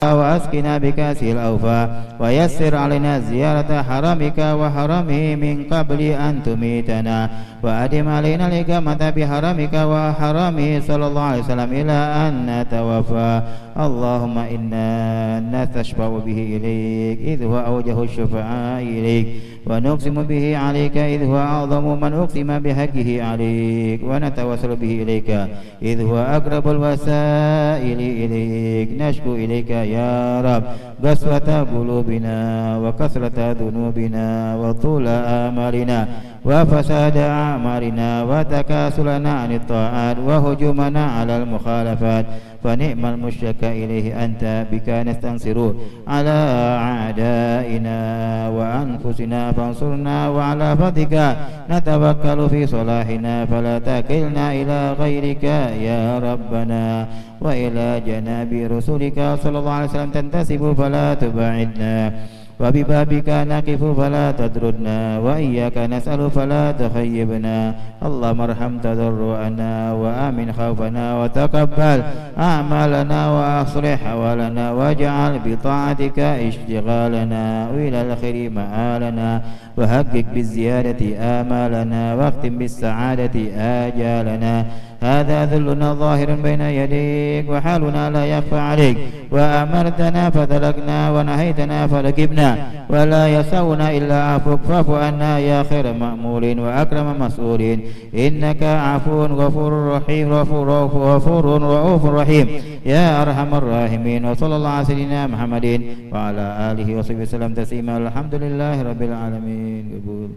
وأسقنا بكأسه الأوفى ويسر علينا زيارة حرمك وحرمه من قبل أن تميتنا وأدم علينا الإقامة بحرمك وحرمه صلى الله عليه وسلم إلى أن نتوفى اللهم إنا نستشفع به إليك إذ هو أوجه الشفعاء إليك ونقسم به عليك إذ هو أعظم من أقسم بحقه عليك ونتوسل به إليك إذ هو أقرب الوسائل إليك نشكو إليك يا رب قسوة قلوبنا وكثرة ذنوبنا وطول آمالنا وفساد أعمالنا وتكاسلنا عن الطاعات وهجومنا على المخالفات فنعم المشتكى إليه أنت بك نستنصر على أعدائنا وأنفسنا فانصرنا وعلى فضلك نتوكل في صلاحنا فلا تكلنا إلى غيرك يا ربنا وإلى جناب رسولك صلى الله عليه وسلم تنتسب فلا تبعدنا وببابك نقف فلا تدردنا وإياك نسأل فلا تخيبنا اللهم ارحم تضرعنا وآمن خوفنا وتقبل أعمالنا وأصلح أحوالنا واجعل بطاعتك اشتغالنا وإلى الخير مآلنا وحقق بالزيادة آمالنا واختم بالسعادة آجالنا هذا ذلنا ظاهر بين يديك وحالنا لا يخفى عليك وأمرتنا فذلكنا ونهيتنا فركبنا ولا يسعنا إلا عفوك فاعف عنا يا خير مأمول وأكرم مسؤول إنك عفو غفور رحيم غفور رؤوف رحيم يا أرحم الراحمين وصلى الله على سيدنا محمد وعلى آله وصحبه وسلم تسليما الحمد لله رب العالمين قبول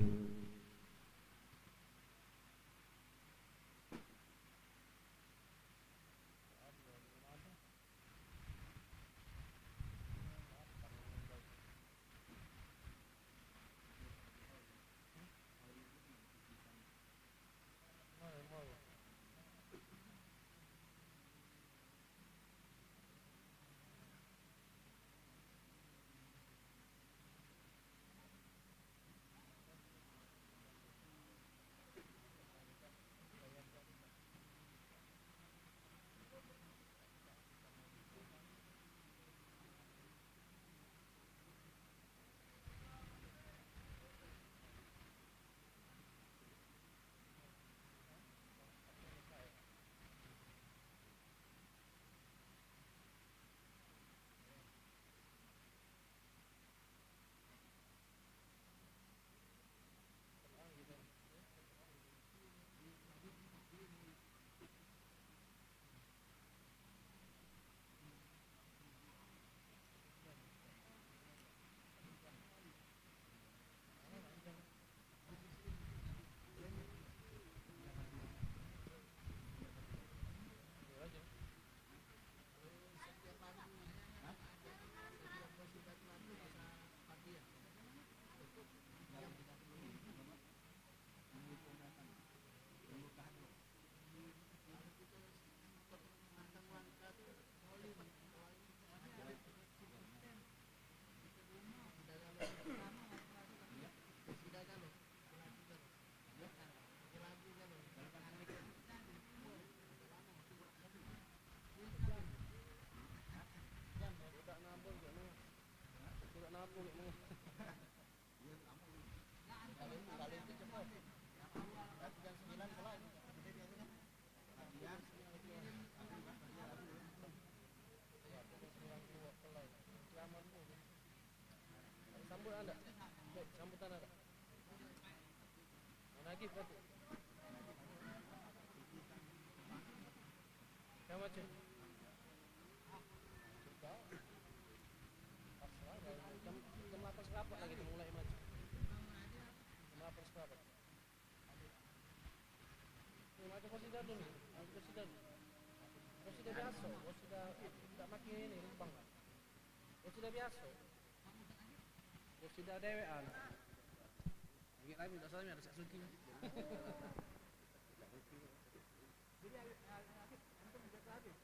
Sambutan ada. Lagi berarti. Yang macam? Jam 8 seberapa lagi kita mulai macam? Jam 8 seberapa? Macam konsider dulu. Konsider biasa. Konsider tak makin ini lubang lah. Konsider biasa. Konsider dewean. Lagi lagi tak salah ada Satsuki. Jadi antum menjadi habis.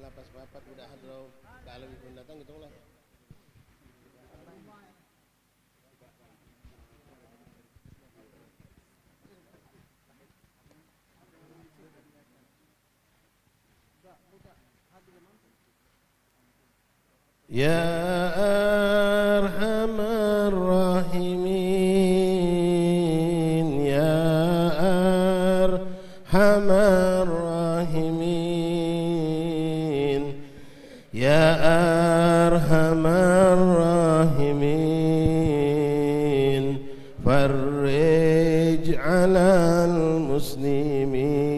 Lapas papat udah hadrah kalau pun datang gitu lah. Ya Arhamar Rahimin, Ya Arhamar Rahimin, Ya Arhamar Rahimin, farrij 'alal muslimin,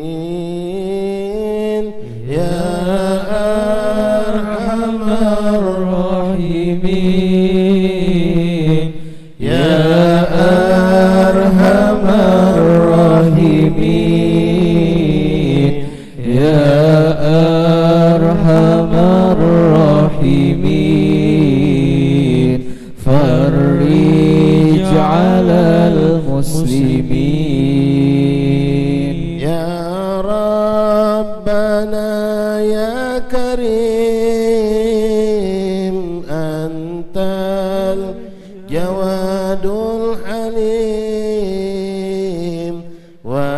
Ya Arhamar Rahimin, Ya Arhamar Rahimin, Ya Arhamar Rahimin, farrij 'alal muslimin. Ya Rabbana ya Karim, Antal Jawadul Halim, wa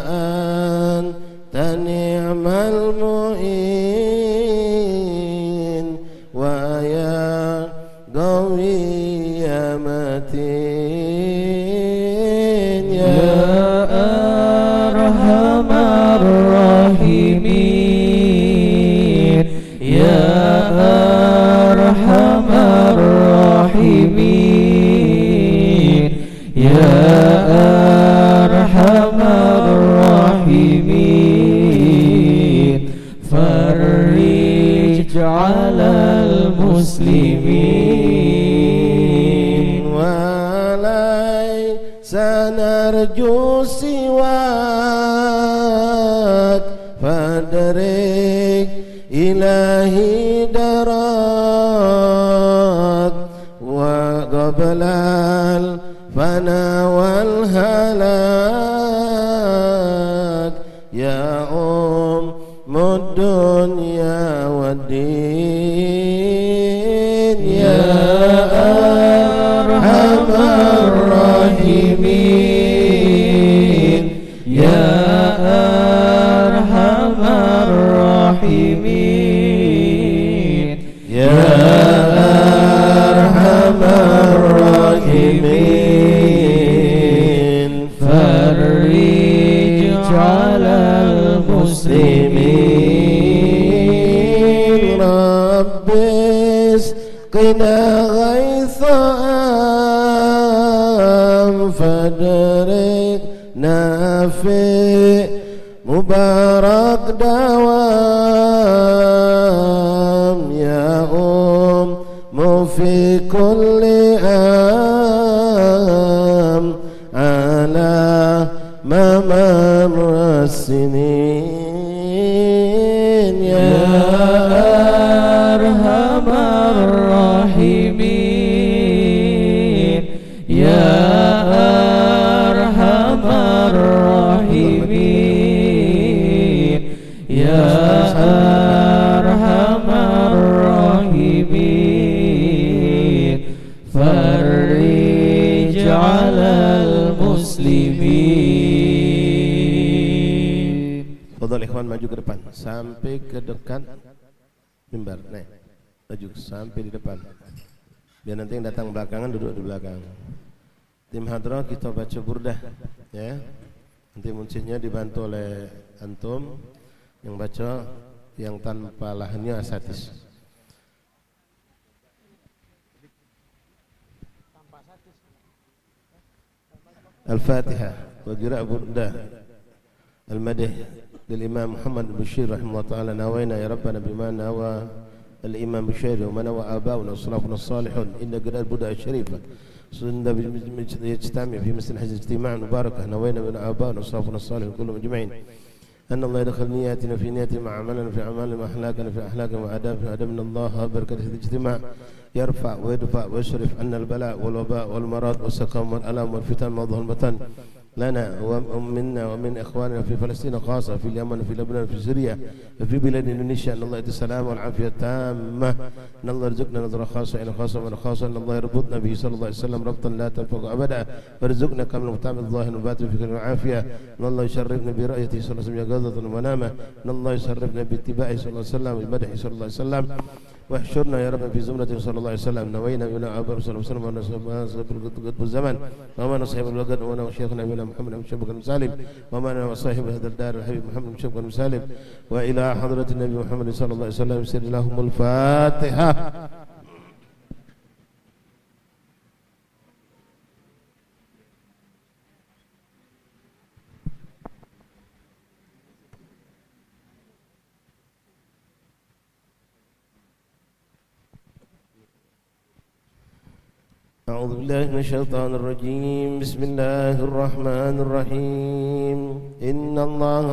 anta ni'mal mu'in, wa ya Qawi ya Matin, Ya Arhamar Rahimin, Ya Arhamar Rahimin, Ya Arhamar Rahimin, farrij 'alal muslimin. Wa laysa narju siwak, fadrik ilahi darak, wa qablal fana wal halak, ya dunya waddin, ya Arhamar Rahimin, ya Arhamar Rahimin, ya Arhamar Rahimin, farrij 'alal muslimin. Rabbis qina ghaitham, fadrik nafi mubarak dawam, ya fi kulli am ala mamar sinin, ya Arhamar Rahimin, ya Arhamar Rahimin, ya Arhamar Rahimin, farrij 'alal muslimin. Fadhal ikhwan, maju ke depan sampai ke dekat mimbar. Naik maju sampai di depan, biar nanti yang datang belakangan duduk di belakang. Tim hadrah kita baca burdah ya. Nanti muncihnya dibantu oleh antum yang baca, yang tanpa lahannya asatis. Al-Fatihah wa qira' burdah al-madh lil Imam Muhammad Bashir rahimahullah ta'ala. Nawaina ya Rabbana bima nawa al-Imam Bashir wa nawa abauna salafuna salihun inna qira' burdah syarifah sunna yajtami fi misl hadhihi ijtima' mubarakah. Nawaina bin abauna salafuna salihun kullu majma'in أن الله يدخل نياتنا في نياتنا مع عملنا في أعمالنا وأخلاقنا في أخلاقنا وآدابنا في آدابنا. الله بركة الاجتماع يرفع ويدفع ويصرف عنا البلاء والوباء والمرض والسقام والألم والفتن والظلم والبطن لنا ومنا ومن إخواننا في فلسطين خاصة، في اليمن، في لبنان، في سوريا، في بلاد إندونيسيا. أن الله يدي السلامة والعافية التامة. أن الله يرزقنا نظرة خاصة إلى خاصة ومن خاصة. أن الله يربطنا به صلى الله عليه وسلم ربطا لا تنفق أبدا، ويرزقنا كامل المتعب الظاهر والباطن في كل عافية. أن الله يشرفنا برؤيته صلى الله عليه وسلم يقظة ومنامة. أن الله يشرفنا باتباعه صلى الله عليه وسلم وبمدحه صلى الله عليه وسلم. واحشرنا يا رب في زمرته صلى الله عليه وسلم. نوينا بنا أبا صلى الله عليه وسلم ونصحب الزمن وما نصحب الوقت وانا وشيخنا بنا محمد بن شبك المسالم وما وصاحب هذا الدار الحبيب محمد بن شبك المسالم وإلى حضرة النبي محمد صلى الله عليه وسلم. سر لهم الفاتحة. أعوذ بالله من الشيطان الرجيم. بسم الله الرحمن الرحيم. إن الله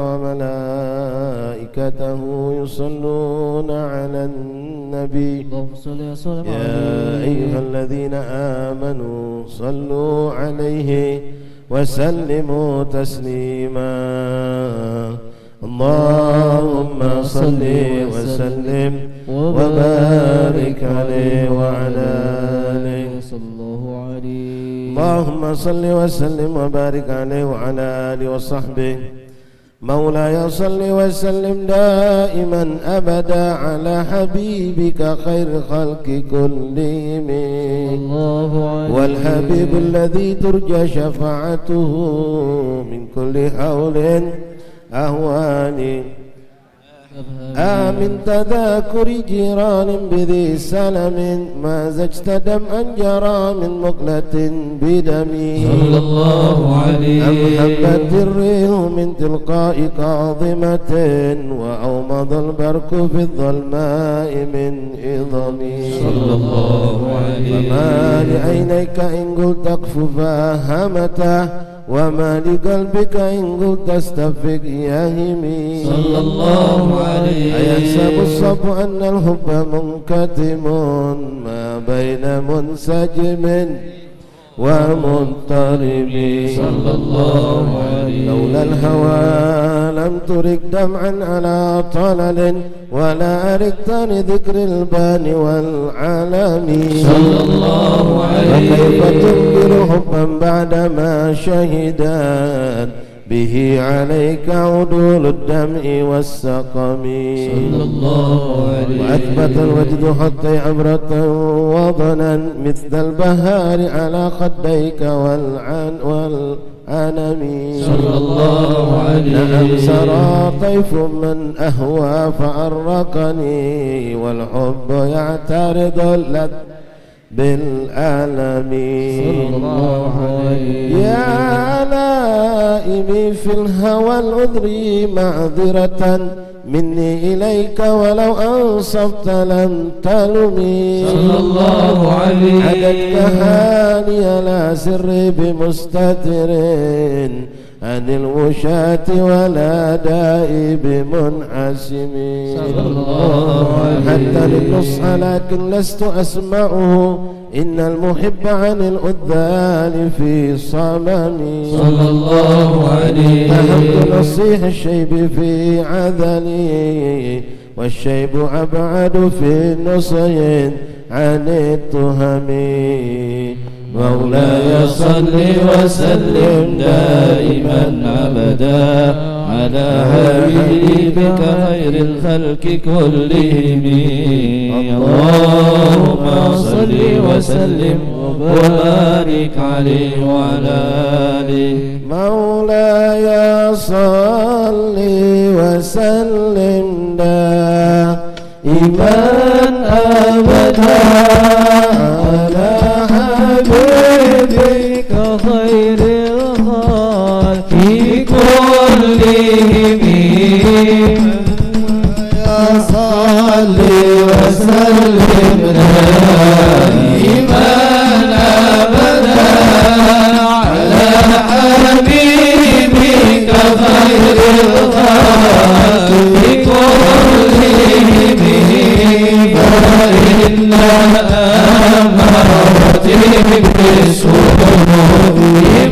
وملائكته يصلون على النبي يا أيها الذين آمنوا صلوا عليه وسلموا تسليما. اللهم صل وسلم وبارك عليه وعلى آله. اللهم صل وسلم وبارك عليه وعلى آله وصحبه. مولاي صل وسلم دائما أبدا على حبيبك خير خلق كلهم، والحبيب الذي ترجى شفاعته من كل حول أهوال. آمن تذاكر جيران بذي سلم ما زجت دمعا جرى من مقلة بدمي صلى الله عليه. أم هبت الريح من تلقاء كاظمة وأومض البرق في الظلماء من إظمي صلى الله عليه. وما لعينيك إن قلت اكففا همته وما لقلبك إن قلت استفق يهمي صلى الله عليه. أيحسب الصب أن الحب منكتم ما بين منسجم ومضطرب صلى الله عليه. لولا الهوى لم ترك دمعا على طلل ولا أركتن ذكر البان والعالم صلى الله عليه. وكيف تنكر حبا بعدما شهدت به عليك عدول الدمع والسقم صلى الله عليه. وأثبت الوجد حتى عبرة وضنا مثل البهار على خديك والعنم صلى الله عليه. نعم سرى طيف من أهوى فأرقني والحب يعترض اللذ بالألم صلى الله عليه. يا لائمي في الهوى العذري معذرة مني إليك ولو أنصفت لم تلمي صلى الله عليه. عددك هاني لا سر بمستتر عن الوشاة ولا داء بمنحسم صلى الله عليه. حتى للنصح لكن لست أسمعه إن المحب عن الأذان في صمم صلى الله عليه. فهمت نصيح الشيب في عذلي والشيب أبعد في نصح عن التهم مولاي صل وسلم دائما أبدا على حبيبك خير الخلق كلهم. اللهم صل وسلم وبارك عليه وعلى آله. مولاي صل وسلم دائما أبدا على حبيبك خير الخلق كلهم. يا صل وسلم دائما أبدا على حبيبك خير الخلق كلهم. فإن أمرت بالسرور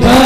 ما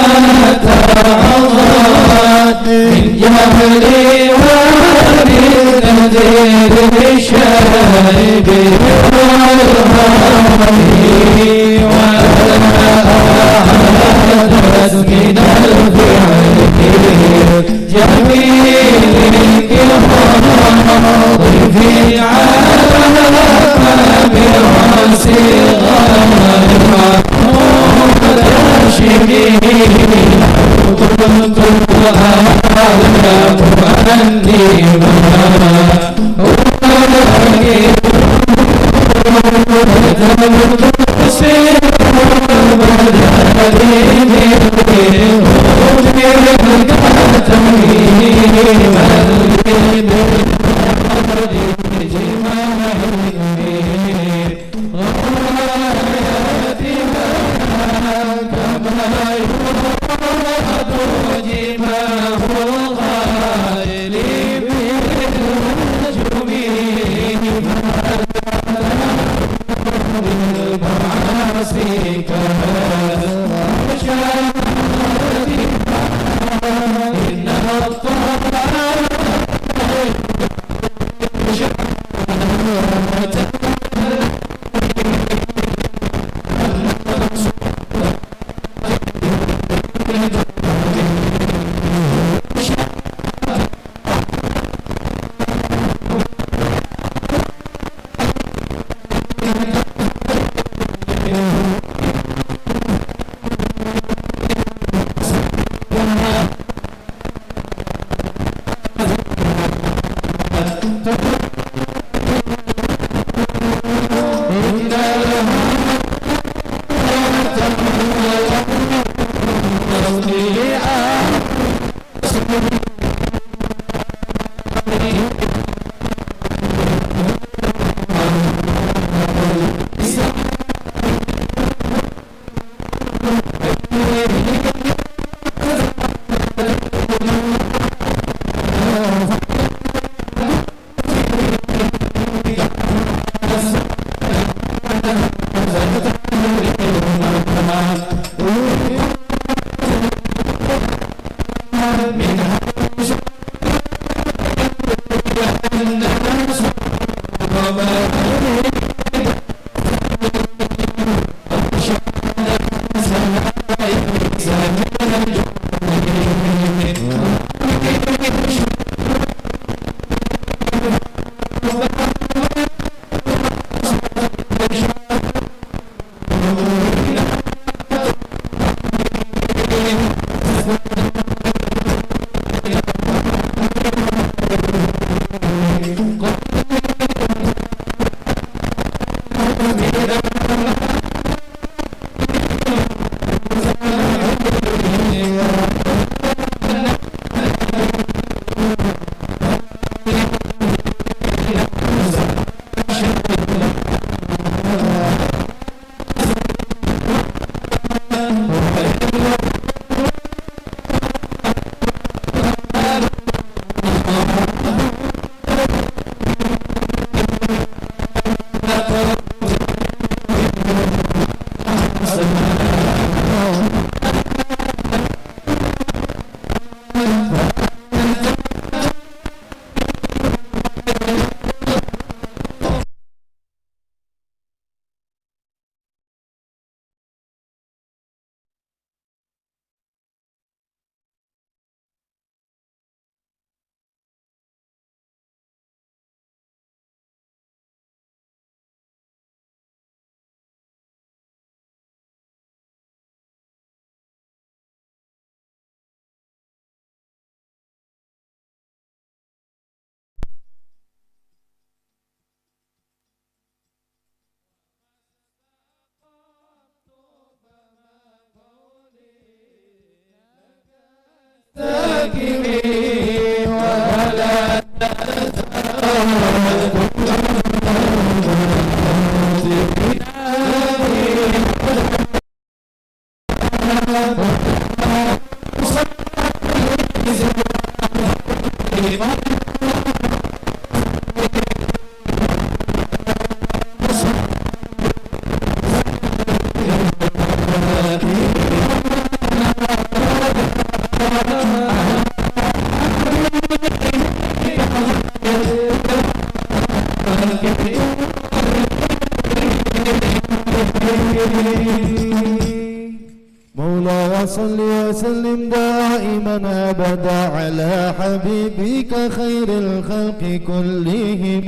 مولاي صل وسلم دائما أبدا على حبيبك خير الخلق كلهم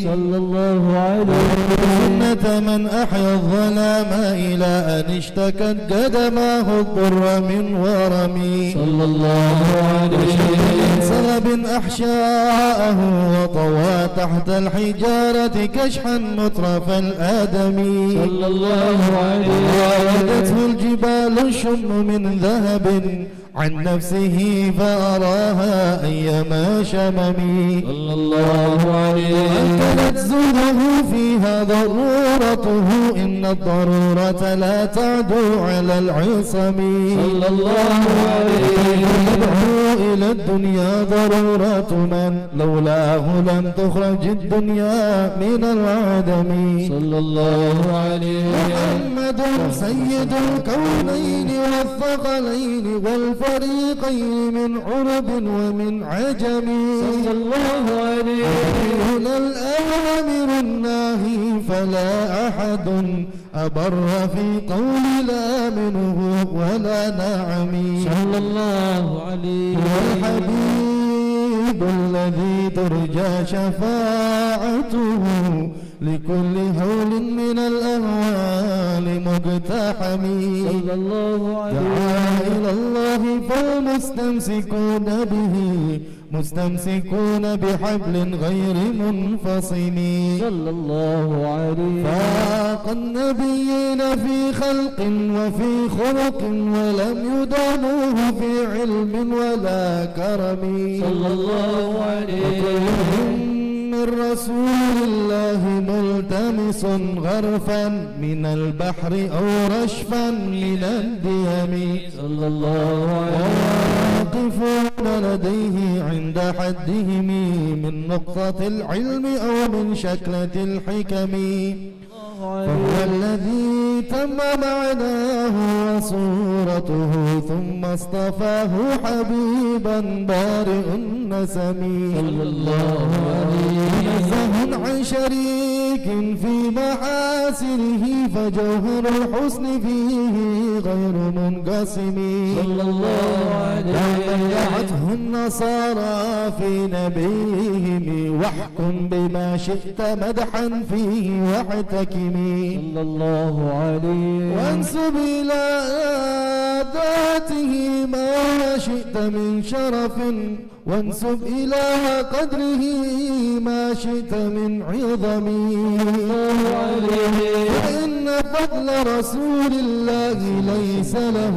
صلى الله عليه سنة من أحيا الظلام إلى أن اشتكت قدماه الضر من ورمي صلى الله عليه سلب أحشاءه وطوى تحت الحجارة كشحا مترف الآدم صلى الله عليه راودته الجبال الشم من ذهب عن نفسه فأراها أيما شممي صلى الله عليه أكلت زهده فيها ضرورته إن الضرورة لا تعدو على العصم صلى الله عليه يدعو إلى الدنيا ضرورة من لولاه لم تخرج الدنيا من العدم صلى الله عليه محمد سيد الكونين والثقلين والفرقين الفريقين من عرب ومن عجم صلى الله عليه ومن الآمر الناهي فلا أحد أبر في قول لا منه ولا نعم صلى الله عليه هو الحبيب الذي ترجى شفاعته لكل هول من الأهوال مقتحم صلى الله عليه دعا إلى الله فالمستمسكون به مستمسكون بحبل غير منفصم صلى الله عليه فاق النبيين في خلق وفي خلق ولم يدانوه في علم ولا كرم صلى الله عليه وكلهم من رسول الله ملتمس غرفا من البحر أو رشفا من الديم صلى الله عليه واقفون لديه عند حدهم من نقطة العلم أو من شكلة الحكم فهو الذي تم معناه وصورته ثم اصطفاه حبيبا بارئ النسم صلى الله عليه منزه عن شريك في محاسنه فجوهر الحسن فيه غير منقسم صلى الله عليه دعته النصارى في نبيهم واحكم بما شئت مدحا فيه واحتكم صلى الله عليه وانسب إلى ذاته ما شئت من شرف وانسب إلى قدره ما شئت من عظم فإن فضل رسول الله ليس له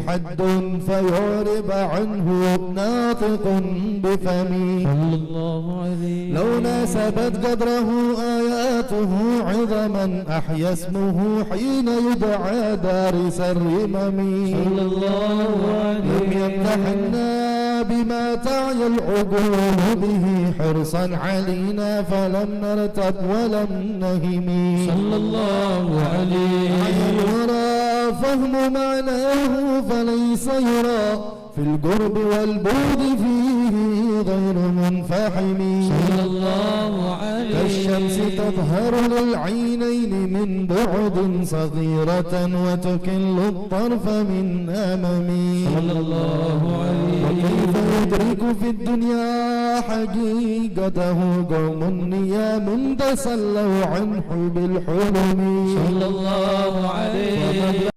حد فيعرب عنه ناطق بفمه صلى الله عليه لو ناسبت قدره آياته عظما أحيا اسمه حين يدعى دارس الرمم صلى الله لم عليه يمتحنا بما تعي العقول به حرصا علينا فلم نرتب ولم نهم صلى الله عليه يرى فهم معناه فليس يرى في القرب والبعد فيه غير منفحم صلى الله عليه كالشمس تظهر للعينين من بعد صغيرة وتكل الطرف من أمم صلى الله عليه وكيف يدرك في الدنيا حقيقته قوم نيام تسلوا عن حب الحلم صلى الله عليه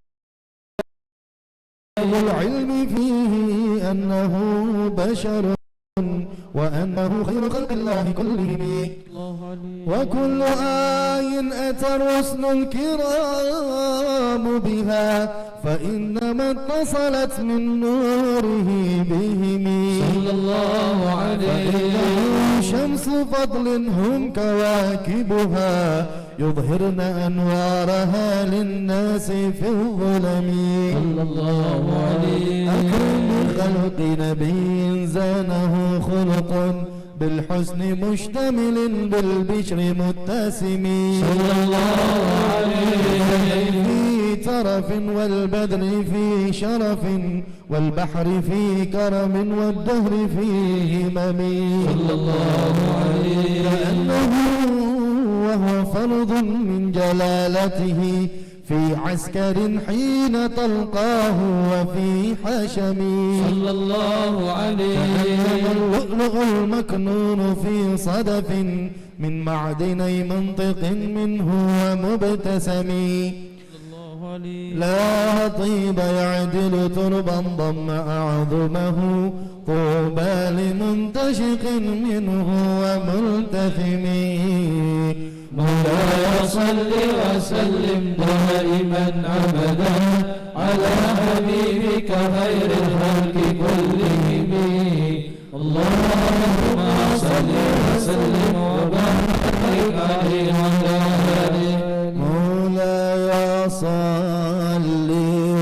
العلم فيه أنه بشر وأنه خير خلق الله كلهم وكل آي أتى الرسل الكرام بها فإنما اتصلت من نوره بهم صلى الله عليه فإنه شمس فضل هم كواكبها يظهرن أنوارها للناس في الظلم صلى الله عليه أكرم خلق نبي زانه خلق بالحسن مشتمل بالبشر متسم صلى الله عليه في ترف والبدر في شرف والبحر في كرم والدهر في همم صلى الله عليه كأنه وهو فرض من جلالته في عسكر حين تلقاه وفي حشم صلى الله عليه اللؤلؤ المكنون في صدف من معدني منطق منه ومبتسم لا طيب يعدل تربا ضم أعظمه طوبى لمنتشق منه وملتثم مولاي صل وسلم دائما أبدا على حبيبك خير الخلق كلهم اللهم صل وسلم وبارك عليه وعلى آله مولاي صل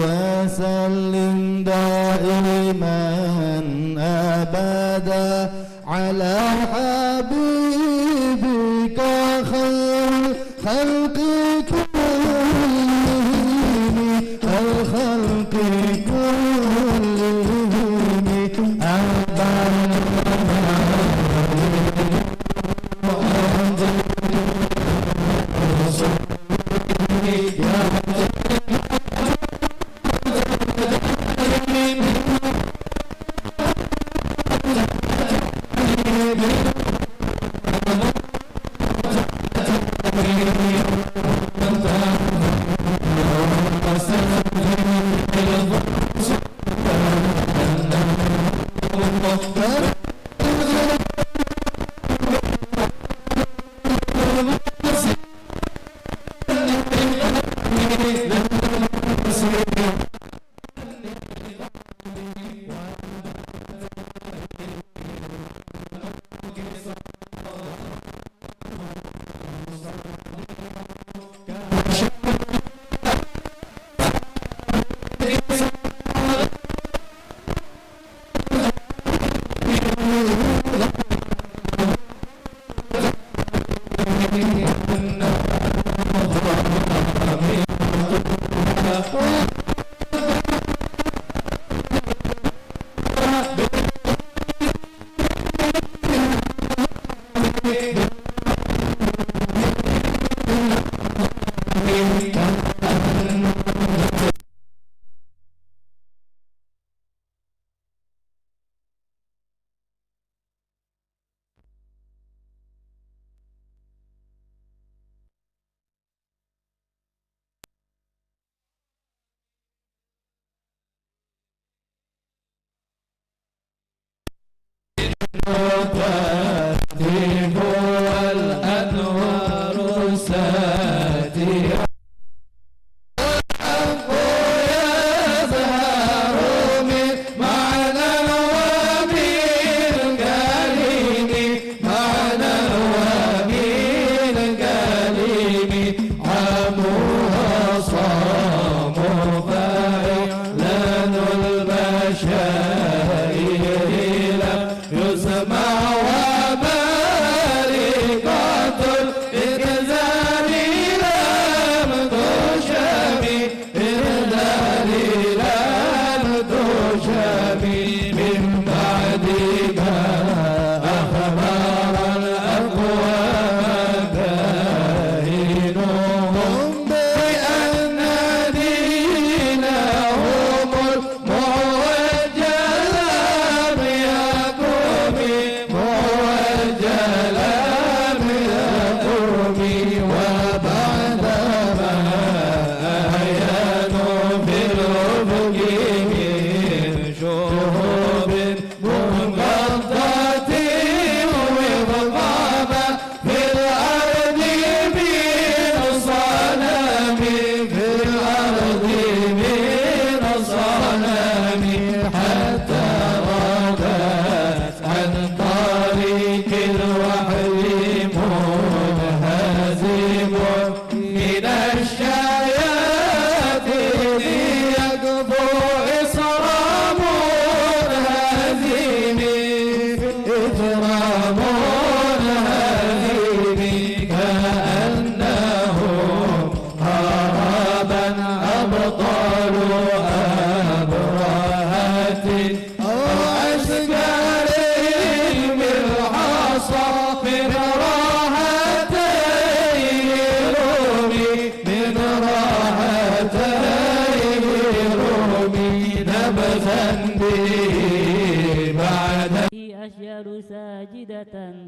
وسلم دائما أبدا على حبيبك خير خلق كلهم الخلق كلهم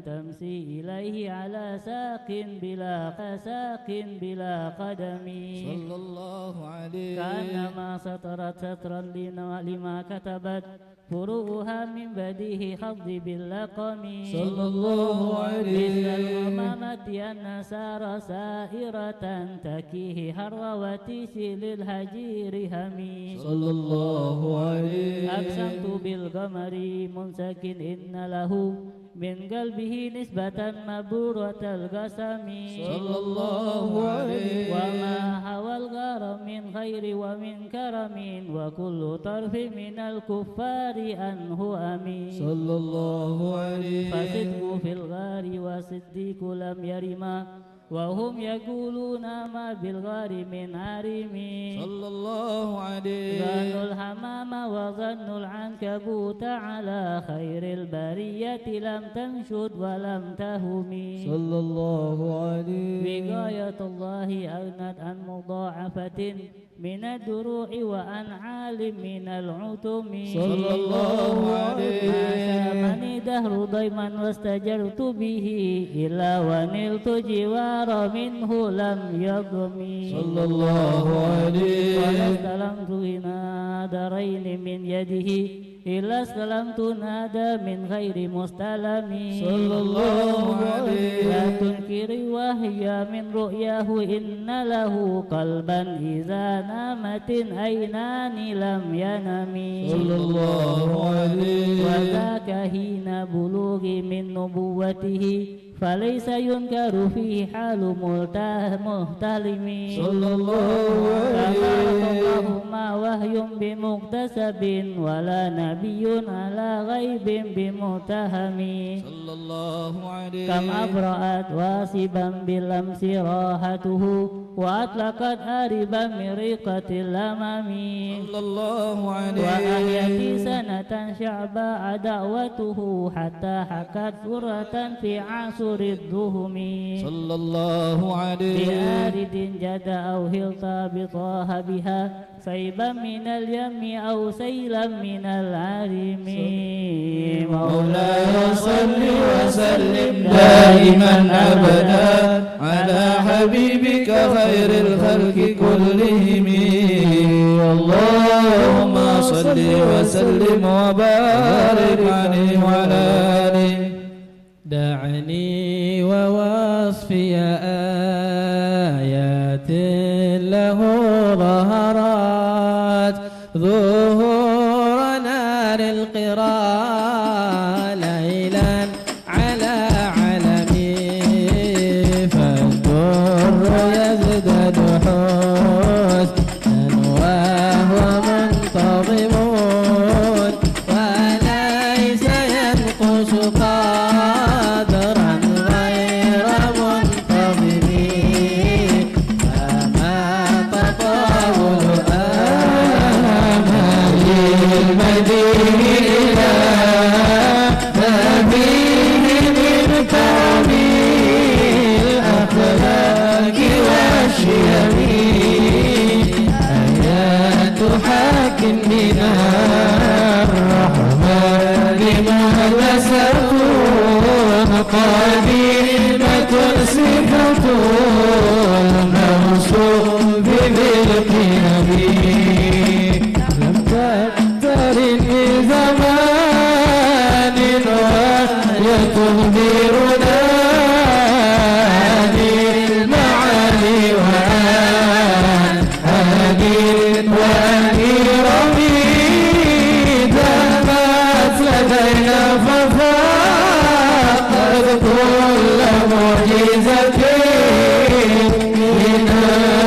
تمسي إليه على ساق بلا ساق بلا قدم صلى الله عليه كأنما سطرت سطرا لما كتبت فروعها من بديه خض باللقم صلى الله عليه بالأمامة النسار سائرة تكيه هر وتيسي للهجير همي صلى الله عليه أقسمت بالقمر منسك إن له من قلبه نسبة مبرورة القسم صلى الله عليه وما هوى الغار من خير ومن كرم وكل طرف من الكفار أنه أمين صلى الله عليه فصدق في الغار وصديق لم يرما وهم يقولون ما بالغار من عرم صلى الله عليه ظنوا الحمام وظنوا العنكبوت على خير البرية لم تنشد ولم تهم صلى الله عليه وقاية الله أغنت عن مضاعفة من الدروع وعن عالم من العتم صلى الله عليه ما سامني دهر ضيما واستجرت به إلا ونلت جوار النار منه لم يضمي صلى الله عليه ولا استلمت نادرين من يده إلا استلمت نادى من غير مستلم صلى الله عليه لا تنكري وهي من رؤياه إن له قلبا إذا نامت العينان لم ينم صلى الله عليه وذاك حين بلوغ من نبوته فليس ينكر فيه حال مهتلم صلى الله عليه اللهما وحي بمكتسب ولا نبي على غيب بمتهم صلى الله عليه كم أبرأت واسبا بالأمس راحته وأطلقت هاربا من ريقة الأمم صلى الله عليه وأحيت سنة شعباء دعوته حتى حكت سورة في عصر الدهم صلى الله عليه بآرد جد أو هلط بطاه بها سيبا من اليم أو سيلا من العرم مولاي صل وسلم دائما أبدا على حبيبك خير الخلق كلهم اللهم صل وسلم وبارك عليه وعلى آله دعني ووصفي آيات له ظهرات ظهور نار القراء ليلا على علمي فالدر يزداد حسنا وهو منتظم وليس ينقص قدرا غير منتظم فما تطاول آمال المدين إلى ما فيه من كرم الأخلاق والشيم آيات حاك من الرحمن مهندسة قديمة صفة الموصوف بالقيم لم تقترن بزمان وهي تخبرنا عن المعاني وعن هادٍ وأميرم دامت لدينا ففاقت كل معجزة من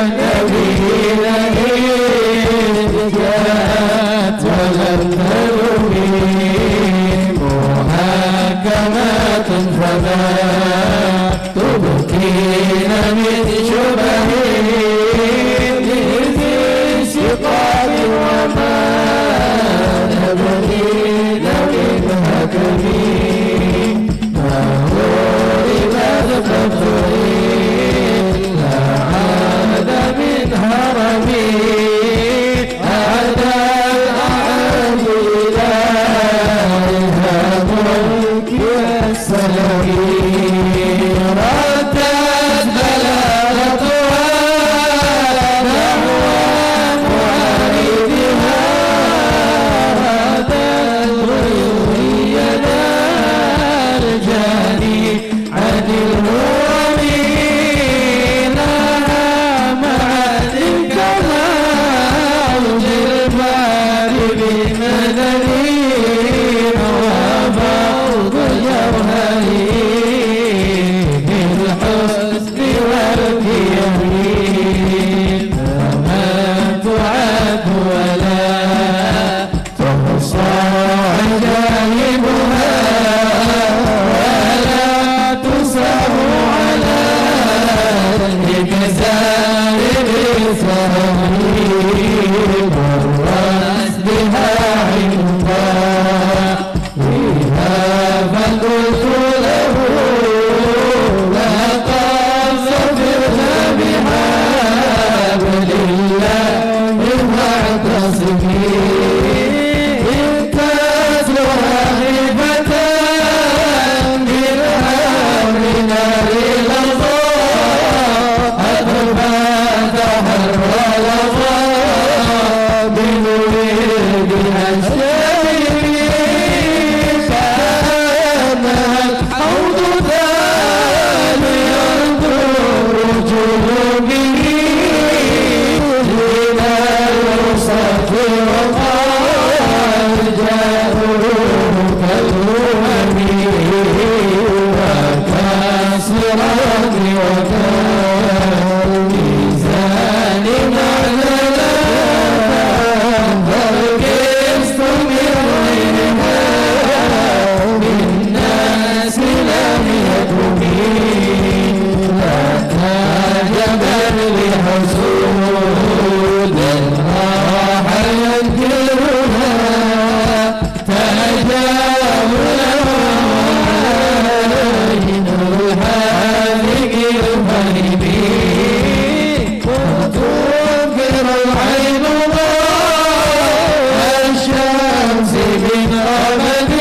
النبيين إذ جاءت ولم تروي محاكمات فما تبكين من شبه لذي شقاق وما نبغين من هكم ما هو لمذقة إلا عاد من هرمي عاد الأعد إليها ملك السلام ردت بلاغتها نحو معاندها هذا الغيور ينال جاني عن الهرم لها معاد كموج البار بمدنين وفوض الجوهرين بالحسن والقيم فما تعد ولا تحصى عجائبها ولا تسع على الإجزاء بالصغير والرأس بها عمقا فيها فقلت له لا تنصفرها بحبل الله واعتصمي إن تسلها خيفة بالأمر نار الأرض به إلى الوسط وقد جاءوه كالأمم وكالصراط وكالميزان معللا فالقسط من غيرها بالناس لم يكن جبل لحسود راح يذكرها تجاولا وعين الحالق الفهمين وتنكر العين ضوء الشمس من أبد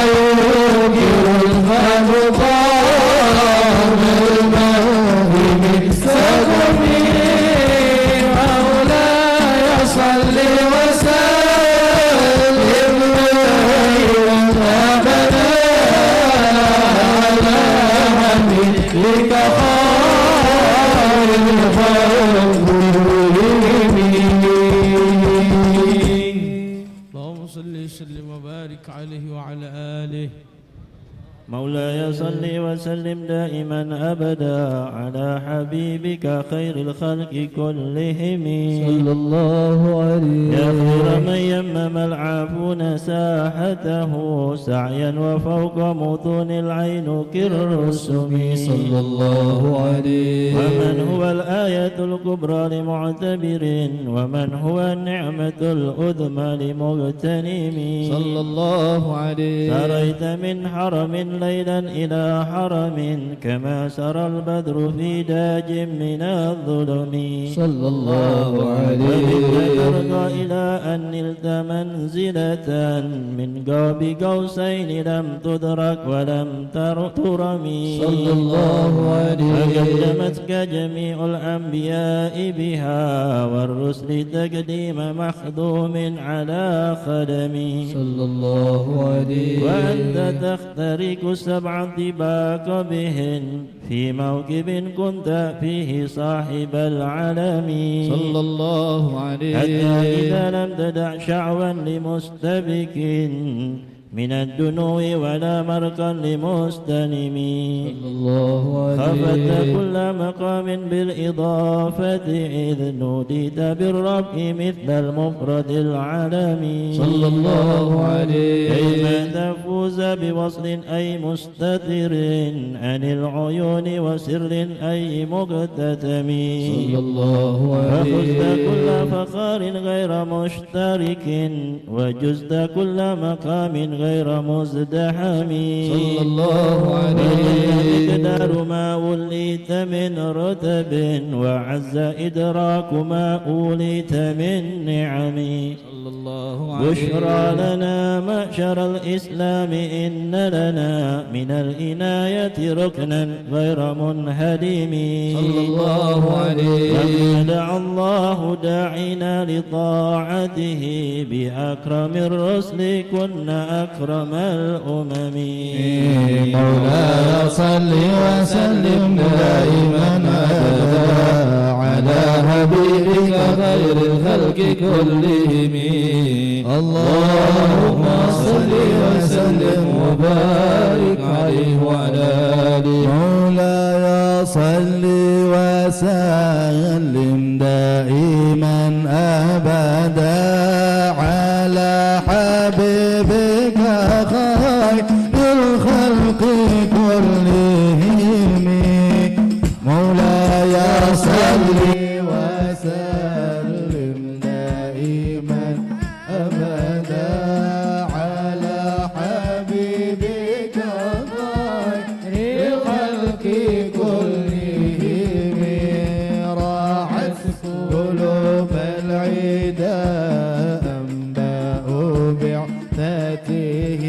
ويوكر الفم طعم الماء من سقمه مولاي صل وسلم دائما أبدا على حبيبك خير الخلق اللهم صل وسلم وبارك عليه وعلى آله. مولاي صل وسلم دائما أبدا على حبيبك خير الخلق كلهم صلى الله عليه يا خير من يمم العافون ساحته سعيا وفوق متون العين كالرسم صلى الله عليه ومن هو الآية الكبرى لمعتبر ومن هو النعمة الأذمى لمغتنم صلى الله عليه سريت من حرم ليلا إلى حرم كما سرى البدر في داج من الظلم صلى الله عليه وبك ترقى إلى أن نلت منزلة من قاب قوسين لم تدرك ولم ترمي صلى الله عليه فقدمتك جميع الأنبياء بها والرسل تقديم مخدوم على خدمي صلى الله عليه وأنت تخترق السبع طباق بهن في موكب كنت فيه صاحب العالم صلى الله عليه حتى إذا لم تدع شعوا لمستبك من الدنو ولا مرقا لمستنم صلى الله خفت عليه كل مقام بالإضافة إذ نوديت بالرفع مثل المفرد العالمي صلى الله عليه كيما تفوز بوصل أي مستتر عن العيون وسر أي مقتتم صلى الله ففزت عليه كل فخار غير مشترك وجزت كل مقام غير مزدحم صلى الله عليه مقدار ما وليت من رتب وعز إدراك ما أوليت من نعم صلى الله عليه بشرى لنا معشر الإسلام إن لنا من الإناية ركنا غير منهدم صلى الله عليه لم يدع الله داعنا لطاعته بأكرم الرسل كنا أكرم الأمم مولاي صل وسلم دائما أبدا على حبيبك خير الخلق كلهم اللهم صل وسلم وبارك عليه وعلى آله مولاي صل وسلم دائما أبدا على حبيبك خير الخلق كلهم مولاي صل وسلم دائما أبدا على حبيبك خير الخلق كلهم راحت قلوب العدا أنباء بعثته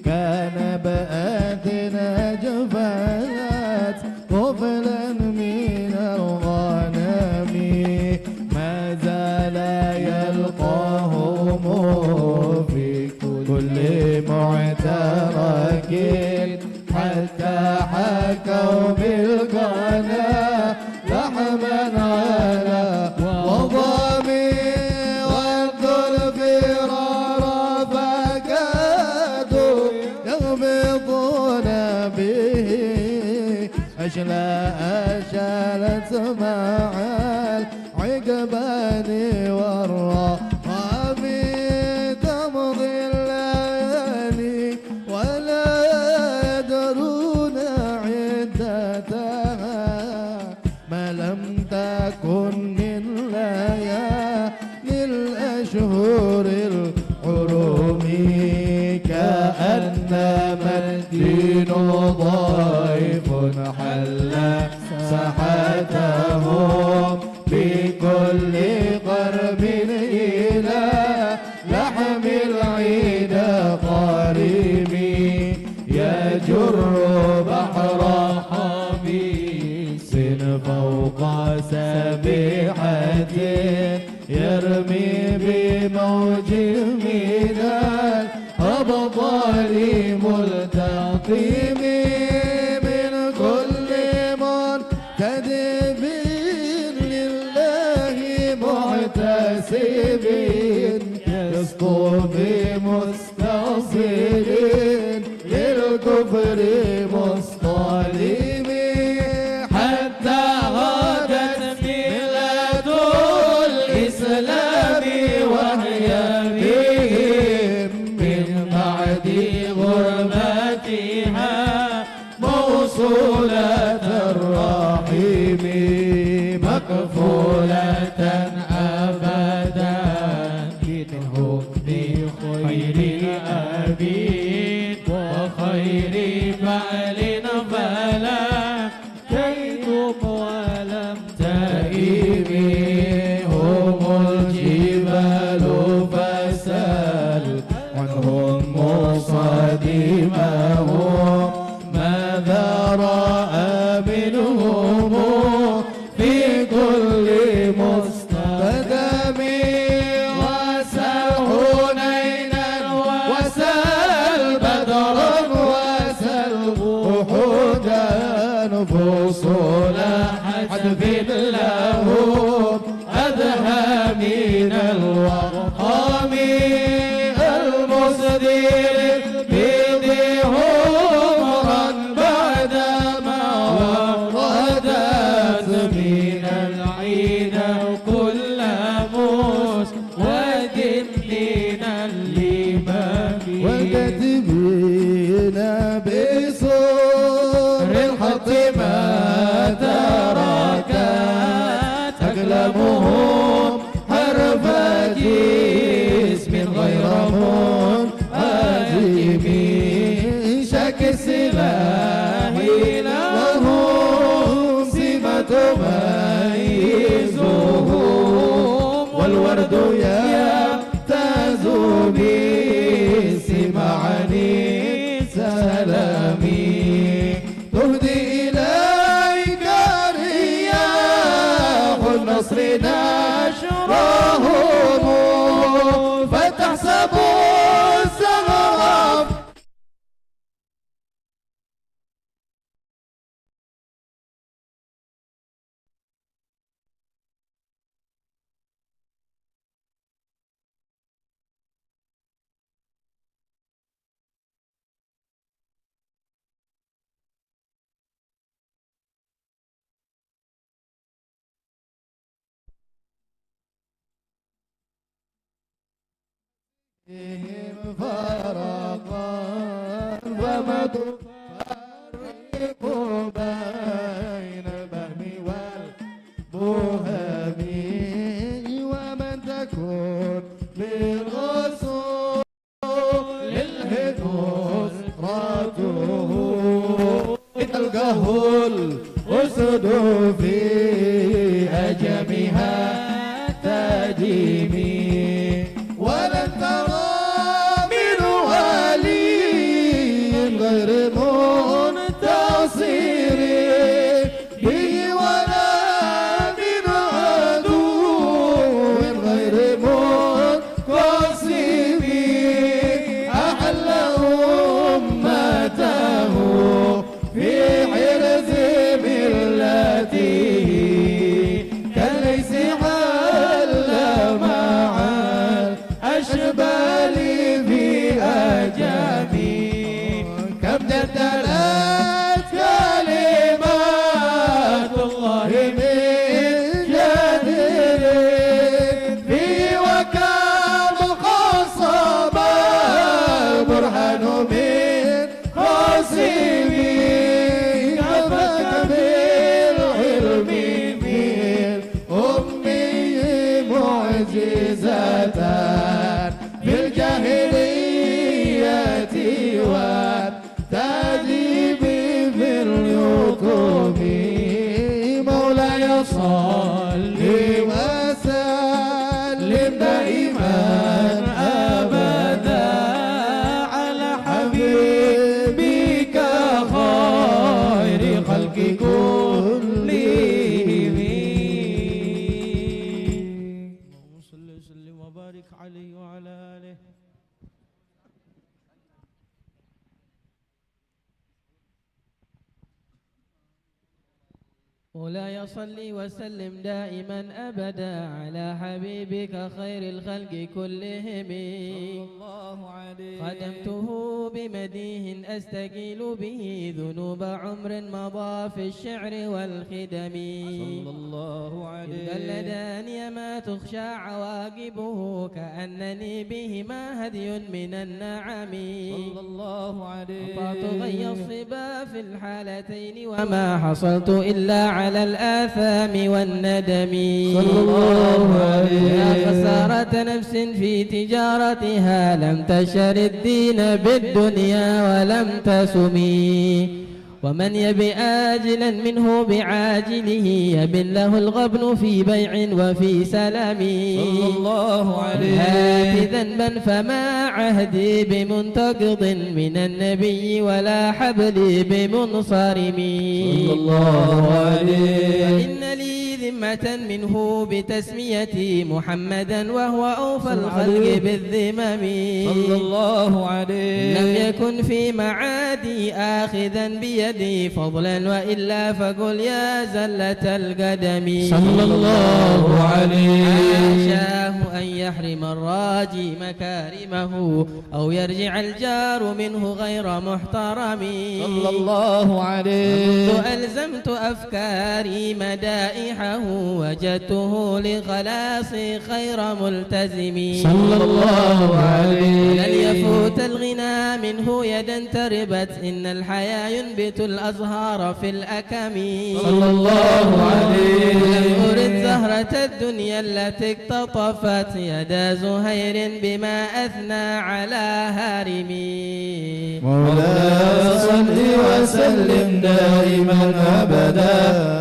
كان بآتنا جفلات قفلا من الغنم زالت مع العقبان والرقاب تمضي الليالي ولا يدرون عدتها ما لم تكن من ليالي الأشهر الحرم كأنما الدين ضيف حل ساحتهم بكل قرب إلى لحم العيد قارمي يجر بحر حبيس فوق سبيحة يرمي بموج من الأبطال ملتقم من كل منتدب لله محتسب يسقو بمستصل للكفر مصطلم حتى غدت ملة الإسلام وهي بهم من بعد غربتها موصولة الرحيم مكفولة أبدا منهم بخير الأبيد وخير بعل فلا كيتم ولم تئمي هم الجبال فسال عنهم مصادمهم ماذا رأى منهم في كل مستقدم وسل حنينا وسل بدرا وسل أحدا فصول حدف لهم أدهى من الوقام المصدر بذهورا بعدما وردت من العين كل موس ودمنا اللباب وكتبين بصور الحق ما تركت أقلامهم حرف جسم غير منهزم شك السلاح لهم سمة تميزهم والورد يمتاز بسمعني سلامي تهدي إليك رياح النصر نشرهم فتحسب الزهر فرقا وما تفرق بين البهم والبهم ومن تكون بالرسول للهدوس راته تلقاه الأسد في أجمها تديمي ولن ترى من ولي غير منتصر من جدير في وكام خصبا برهان من خصمي كفاك بالعلم من أمي معجزة في الجاهلية والتأديب في الحكم مولاي صل وسلم دائما أبدا على حبيبك خير خلق كلهم. اللهم صل وسلم وبارك عليه وعلى آله. مولاي صل وسلم دائما أبدا على حبيبك خير الخلق كلهم. خدمته بمديه أستقيل به ذنوب عمر مضى في الشعر والخدم. صلى الله عليه قلداني ما تخشى عواقبه كأنني بهما هدي من النعم. صلى الله عليه قطعت غي الصبا في الحالتين وما حصلت إلا على الآثام والندم. صلى الله عليه يا خسارة نفس في تجارتها لم تشر الدين بالدنيا ولم تسمي. ومن يبي آجلا منه بعاجله يبن له الغبن في بيع وفي سلام. صلى الله عليه هات ذنبا فما عهدي بمنتقض من النبي ولا حبلي بمنصرم. صلى الله عليه فإن لي ذمة منه بتسميتي محمدا وهو أوفى الخلق بالذمم. صلى الله عليه لم يكن في معادي آخذا بيدي فضلا وإلا فقل يا زلة القدم. صلى الله عليه حاشاه أن يحرم الراجي مكارمه أو يرجع الجار منه غير محترم. صلى الله عليه منذ ألزمت أفكاري مدائحه وجدته لخلاصي خير ملتزم. صلى الله عليه لن يفوت الغنى منه يدا تربت إن الحياة ينبت الأزهار في الأكم. صلى الله عليه لم أرد زهرة الدنيا التي اقتطفت يدا زهير بما أثنى على هارمي. مولاي صل وسلم دائما أبدا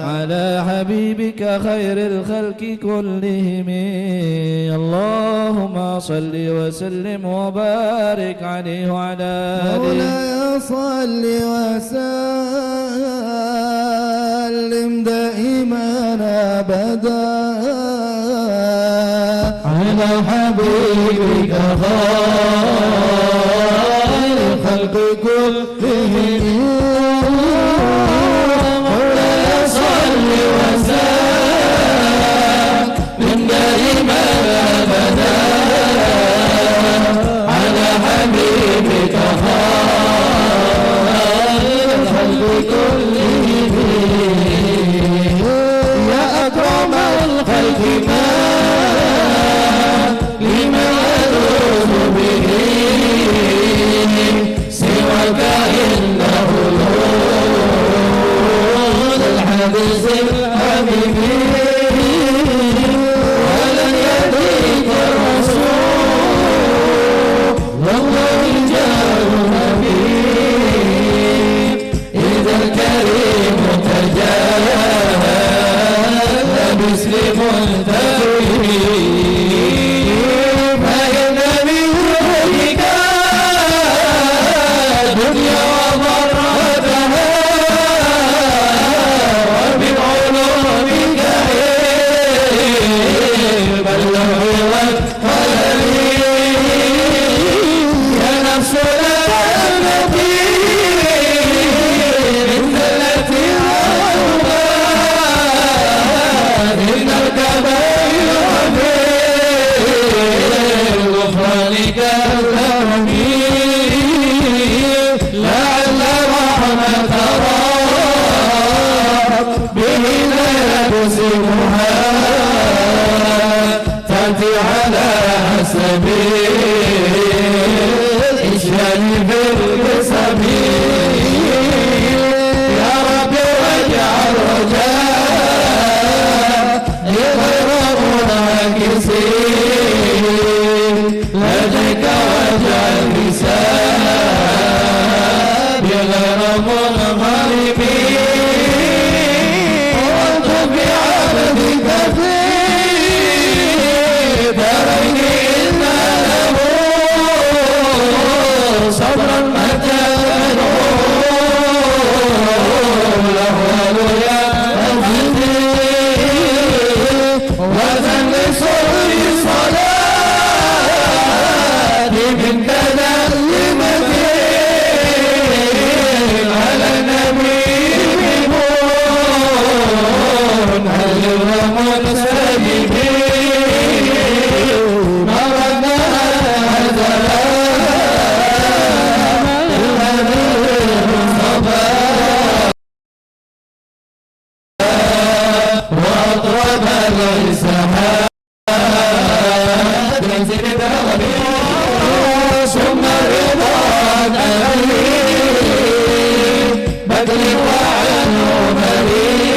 على حبيبك خير الخلق كلهم. اللهم صل وسلم وبارك عليه وعلى آله. مولاي صل وسلم دائما أبدا على حبيبك خير الخلق كلهم. مولاي صل وسلم دائما أبدا على حبيبك خير الخلق كلهم. يا أكرم الخلق ما لمن ألوذ به سواك إنه الهدى الحديث الحبيب ولن يأتيك الرسول والله جار نبي إذا الكريم تجاهل باسم منتهي فإن من روحك الدنيا وضرتها ومن علومك علم اللوح والقلم. يا نفس لا تأمتي من التي إن الكبائر في الغفران كالكرم. لعل رحمة ربه لا موسمها تأتي على سبيل إشهاد بالسبيل يا رب واجعل رجاء غير منعكسين لديك واجعل حسابي غير منغلبين وانظر بعبدك في دارين إنا له صبرا متى الأهوال يا أبدي وزن صلي صلاة من كذا لمدين على النبي بمون هل الرمون ساجدين مرنا هذا وأطرب السحاب ينزل بغربه ثم رضوان أمين بدر وعن مريد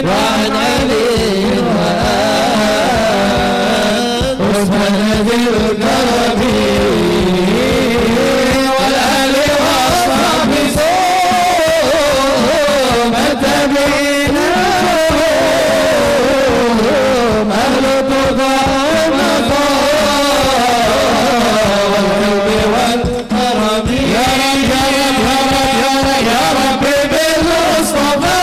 وعن علي وعثمان ذي الكرم والآل وأصحاب ثم تبينا أهل التقى والحب والكرم يا رب بالمصطفى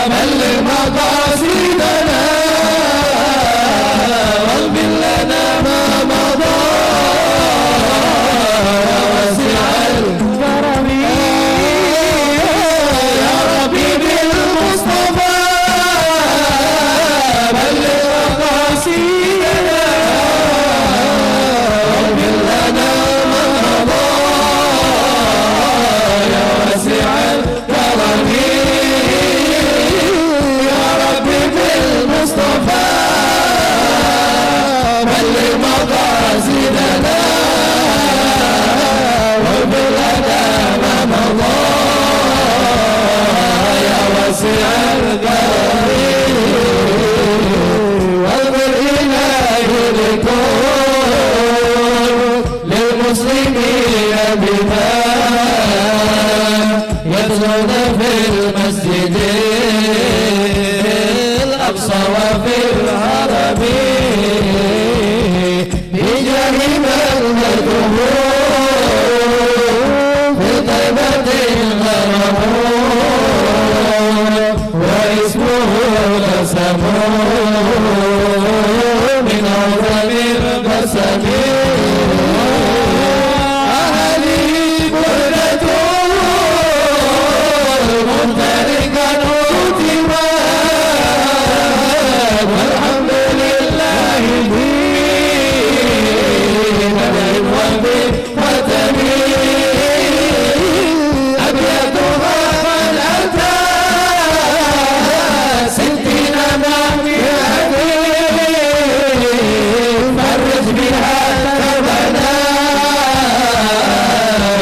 بلغ مقاصدنا واغفر لنا ما مضى يا واسع الكرم يا ربي بالمصطفى بلغ مقاصدنا واغفر لنا ما مضى يا واسع الكرم يا ربي بالمصطفى بلغ مقاصدنا واغفر لنا ما مضى يا واسع الكرم واغفر إلهي لكل للمسلمين بما يدخلون في المسجد الأقصى وفي الحرم بجاه من مدعوه في طيبة غرمون واسمه قسم من أعظم القسم أهلي بردة ممتلكا أوتما والحمد لله بدء وبختم أبيتها قد أتى 60 مئة فرج بها كربنا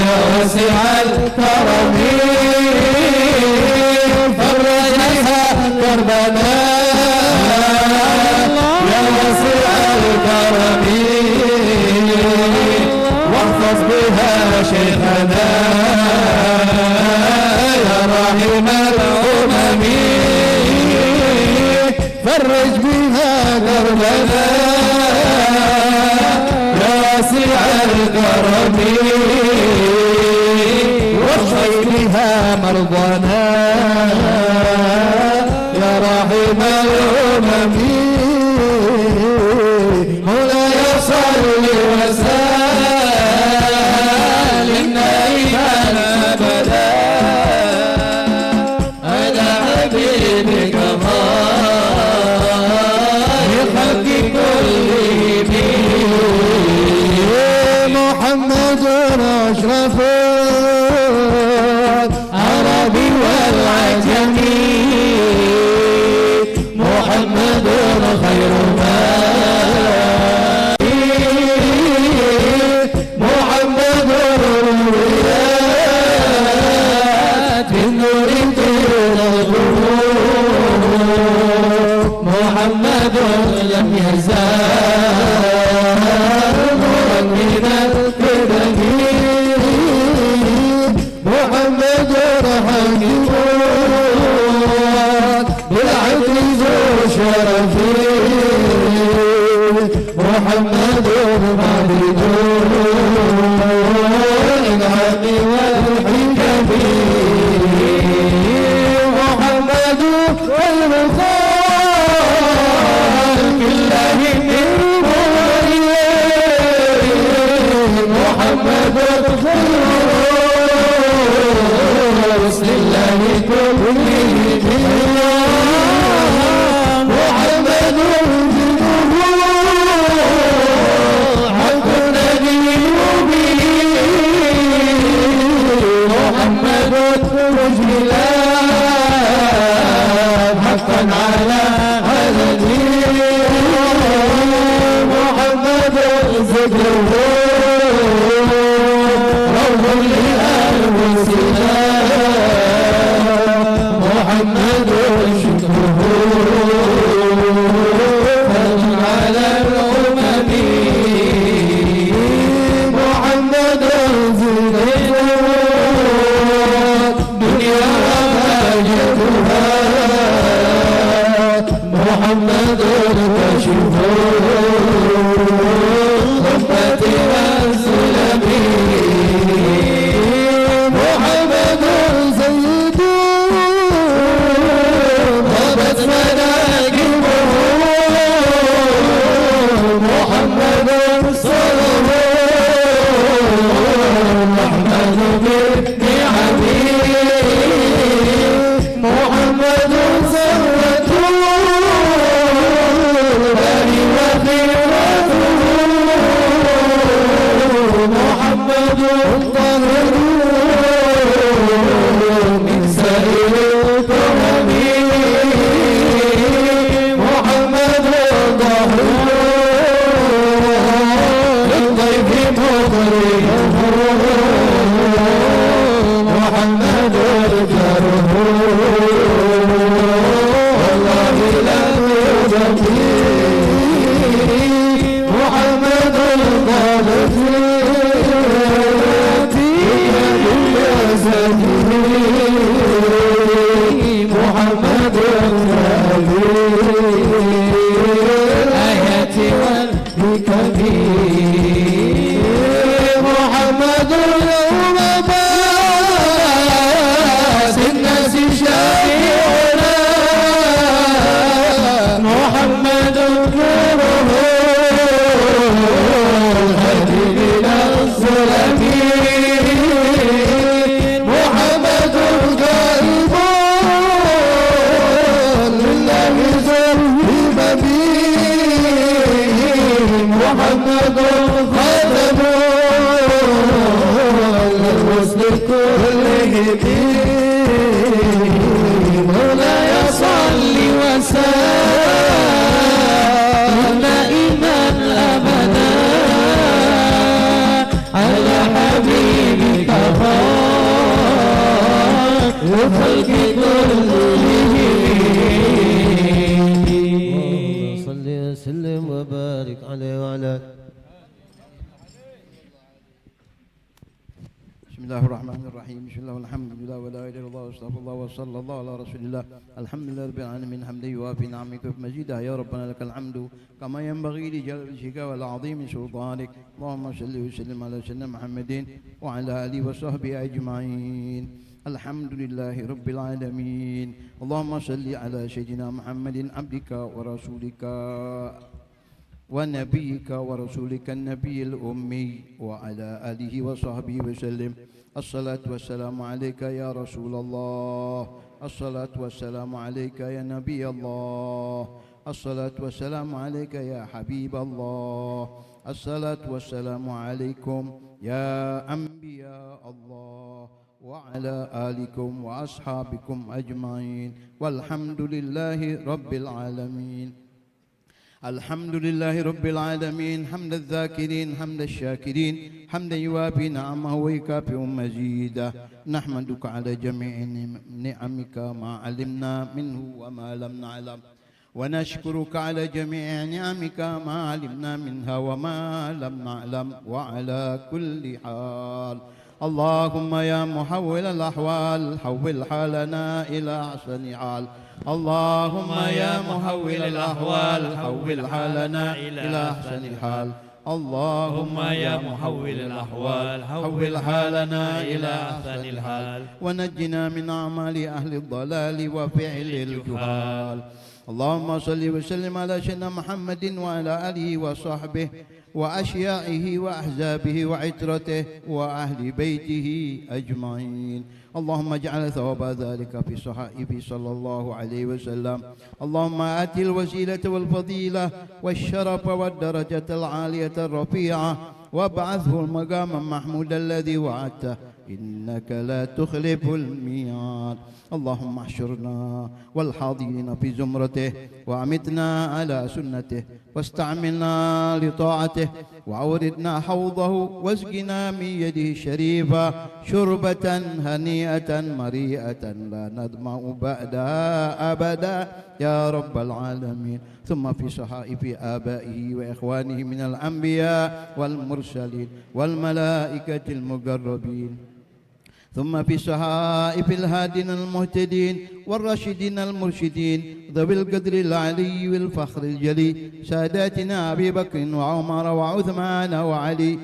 يا واسع الكرم فرج بها كربنا يا واسع الكرم واحفظ بها شيخنا يا رحم الأمم فرج بها كربنا يا واسع الكرم واشفي بها مرضانا يا رحم الأمم مولاي صل وسلم دائما أبدا على حبيبك خير خلق كلهم محمد أشرف العرب والعجم طول القلوب محمد لم يزال مركبا ببديل محمد رحيم بالعدل ذو شرف محمد مالك الإنعام والحكم محمد خير خلق الله من محمد خير رسل الله كله محمد حق النبي به محمد رجلا حقا على الدين محمد ذكره روح للأنفسنا محمد شكره فضل على الأمم محمد ذكره دنيا حاجتها محمد كشفه خفتها السلم محمد سيد غابت مناكبه محمد صلاه الرحمن بالنعم محمد ثروة البر وخيرته محمد طاهر من سائر الكرم محمد ظاهر للضيف مخرجه محمد جاره والله لم يجدي محمد الغالب محمد الآيات والحكم محمد يوم باس الناس شافعنا محمد نوره الهدي إلى الظلم محمد غائب لله ذرب محمد خاتم الرسل كلهم مولاي صل وسلم دائما ابدا على حبيبك خير الخلق كلهم صل وسلم وبارك عليه وعلى بسم الله الرحمن الرحيم بسم الله والحمد لله ولا اله الا الله واستغفر الله وصلى الله على رسول الله الحمد لله رب العالمين حمدا يوافي نعمك مجيدا يا ربنا لك الحمد كما ينبغي لجلال وجهك والعظيم سلطانك اللهم صل وسلم على سيدنا محمد وعلى اله وصحبه اجمعين الحمد لله رب العالمين اللهم صل على سيدنا محمد عبدك ورسولك ونبيك ورسولك النبي الأمي وعلى آله وصحبه وسلم الصلاة والسلام عليك يا رسول الله الصلاة والسلام عليك يا نبي الله الصلاة والسلام عليك يا حبيب الله الصلاة والسلام عليكم يا أنبياء الله وعلى آلكم وأصحابكم أجمعين والحمد لله رب العالمين. الحمد لله رب العالمين حمد الذاكرين حمد الشاكرين حمدا يوافي نعمه ويكافئ مزيدا نحمدك على جميع نعمك ما علمنا منه وما لم نعلم ونشكرك على جميع نعمك ما علمنا منها وما لم نعلم وعلى كل حال اللهم يا محول الأحوال حول حالنا إلى أحسن حال اللهم يا محول الأحوال حول حالنا إلى أحسن حال اللهم يا محول الأحوال حول حالنا إلى أحسن الحال ونجنا من أعمال أهل الضلال وفعل الجهال اللهم صل وسلم على سيدنا محمد وعلى آله وصحبه وأشياعه وأحزابه وعترته وأهل بيته أجمعين اللهم اجعل ثواب ذلك في صحائف صلى الله عليه وسلم اللهم آت الوسيلة والفضيلة والشرف والدرجة العالية الرفيعة وابعثه المقام المحمود الذي وعدته إنك لا تخلف الميعاد اللهم احشرنا والحاضرين في زمرته وأمتنا على سنته واستعملنا لطاعته وأوردنا حوضه واسقنا من يده الشريفة شربة هنيئة مريئة لا نظمأ بعدها أبدا يا رب العالمين ثم في صحائف آبائه وإخوانه من الأنبياء والمرسلين والملائكة المقربين ثم في صحائف الهادين المهتدين والراشدين المرشدين ذوي القدر العلي والفخر الجلي ساداتنا أبي بكر وعمر وعثمان وعلي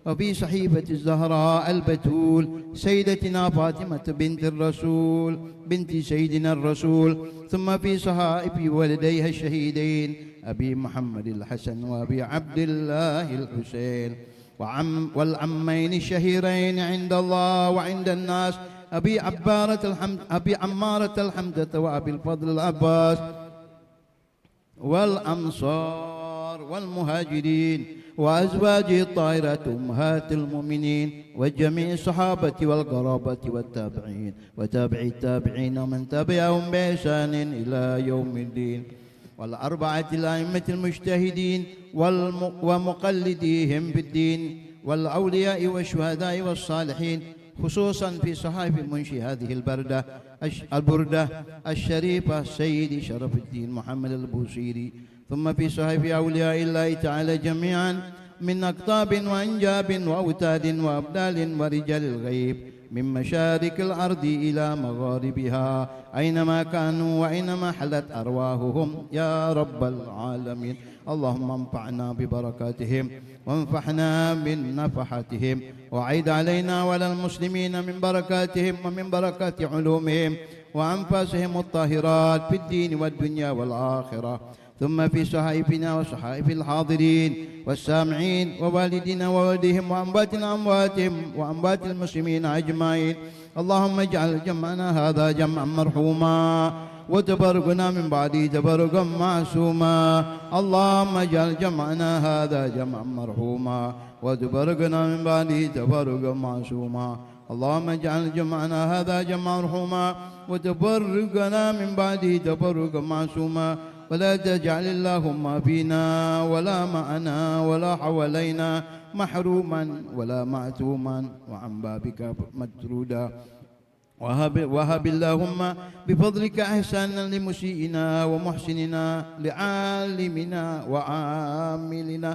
وفي صحيفة الزهراء البتول سيدتنا فاطمة بنت الرسول بنت سيدنا الرسول ثم في صحائف ولديها الشهيدين أبي محمد الحسن وأبي عبد الله الحسين والعمين الشهيرين عند الله وعند الناس أبي عمارة الحمدة وأبي الفضل العباس والأنصار والمهاجرين وأزواجه الطاهرات أمهات المؤمنين وجميع الصحابة والقرابة والتابعين وتابعي التابعين ومن تبعهم بإحسان إلى يوم الدين والأربعة الأئمة المجتهدين ومقلديهم في الدين والأولياء والشهداء والصالحين خصوصا في صحائف منشي هذه البردة الشريفة سيدي شرف الدين محمد البوصيري ثم في صحائف أولياء الله تعالى جميعا من أقطاب وأنجاب وأوتاد وأبدال ورجال الغيب من مشارق الأرض إلى مغاربها أينما كانوا وأينما حلت أرواحهم يا رب العالمين اللهم انفعنا ببركاتهم وانفعنا من نفحاتهم وعيد علينا وعلى المسلمين من بركاتهم ومن بركات علومهم وأنفاسهم الطاهرات في الدين والدنيا والآخرة ثم في صحائفنا وصحائف الحاضرين والسامعين ووالدنا ووالدهم وأمواتنا أمواتهم وأموات المسلمين أجمعين اللهم اجعل جمعنا هذا جمعا مرحوما وتبرقنا من بعده تبرقا معصوما اللهم اجعل جمعنا هذا جمعا مرحوما وتبرقنا من بعده تبرقا معصوما اللهم اجعل جمعنا هذا جمعا مرحوما وتبرقنا من بعده تبرقا معصوما ولا تجعل اللهم فينا ولا معنا ولا حوالينا محروما ولا معتوما وعن بابك مطرودا وهب اللهم بفضلك إحسانا لمسيئنا ومحسننا لعالمنا وعاملنا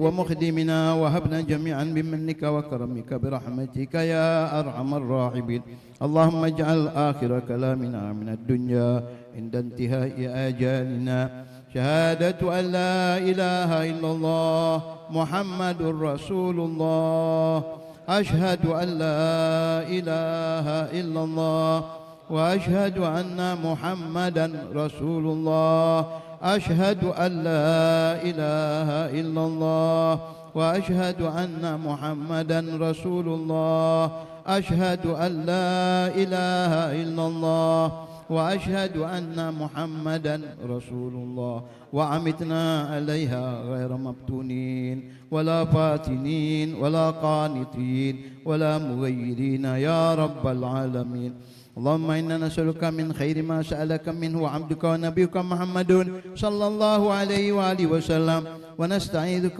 ومخدمنا وهبنا جميعا بمنك وكرمك برحمتك يا أرحم الراحمين اللهم اجعل آخر كلامنا من الدنيا عند انتهاء آجالنا شهادة أن لا إله إلا الله محمد رسول الله أشهد أن لا إله إلا الله وأشهد أن محمدا رسول الله أشهد أن لا إله إلا الله وأشهد أن محمدا رسول الله أشهد أن لا إله إلا الله وأشهد أن محمدا رسول الله وعمتنا عليها غير مفتونين ولا فاتنين ولا قانتين ولا مغيرين يا رب العالمين اللهم إنا نسألك من خير ما سألك منه عبدك ونبيك محمد صلى الله عليه وآله وسلم ونستعيذك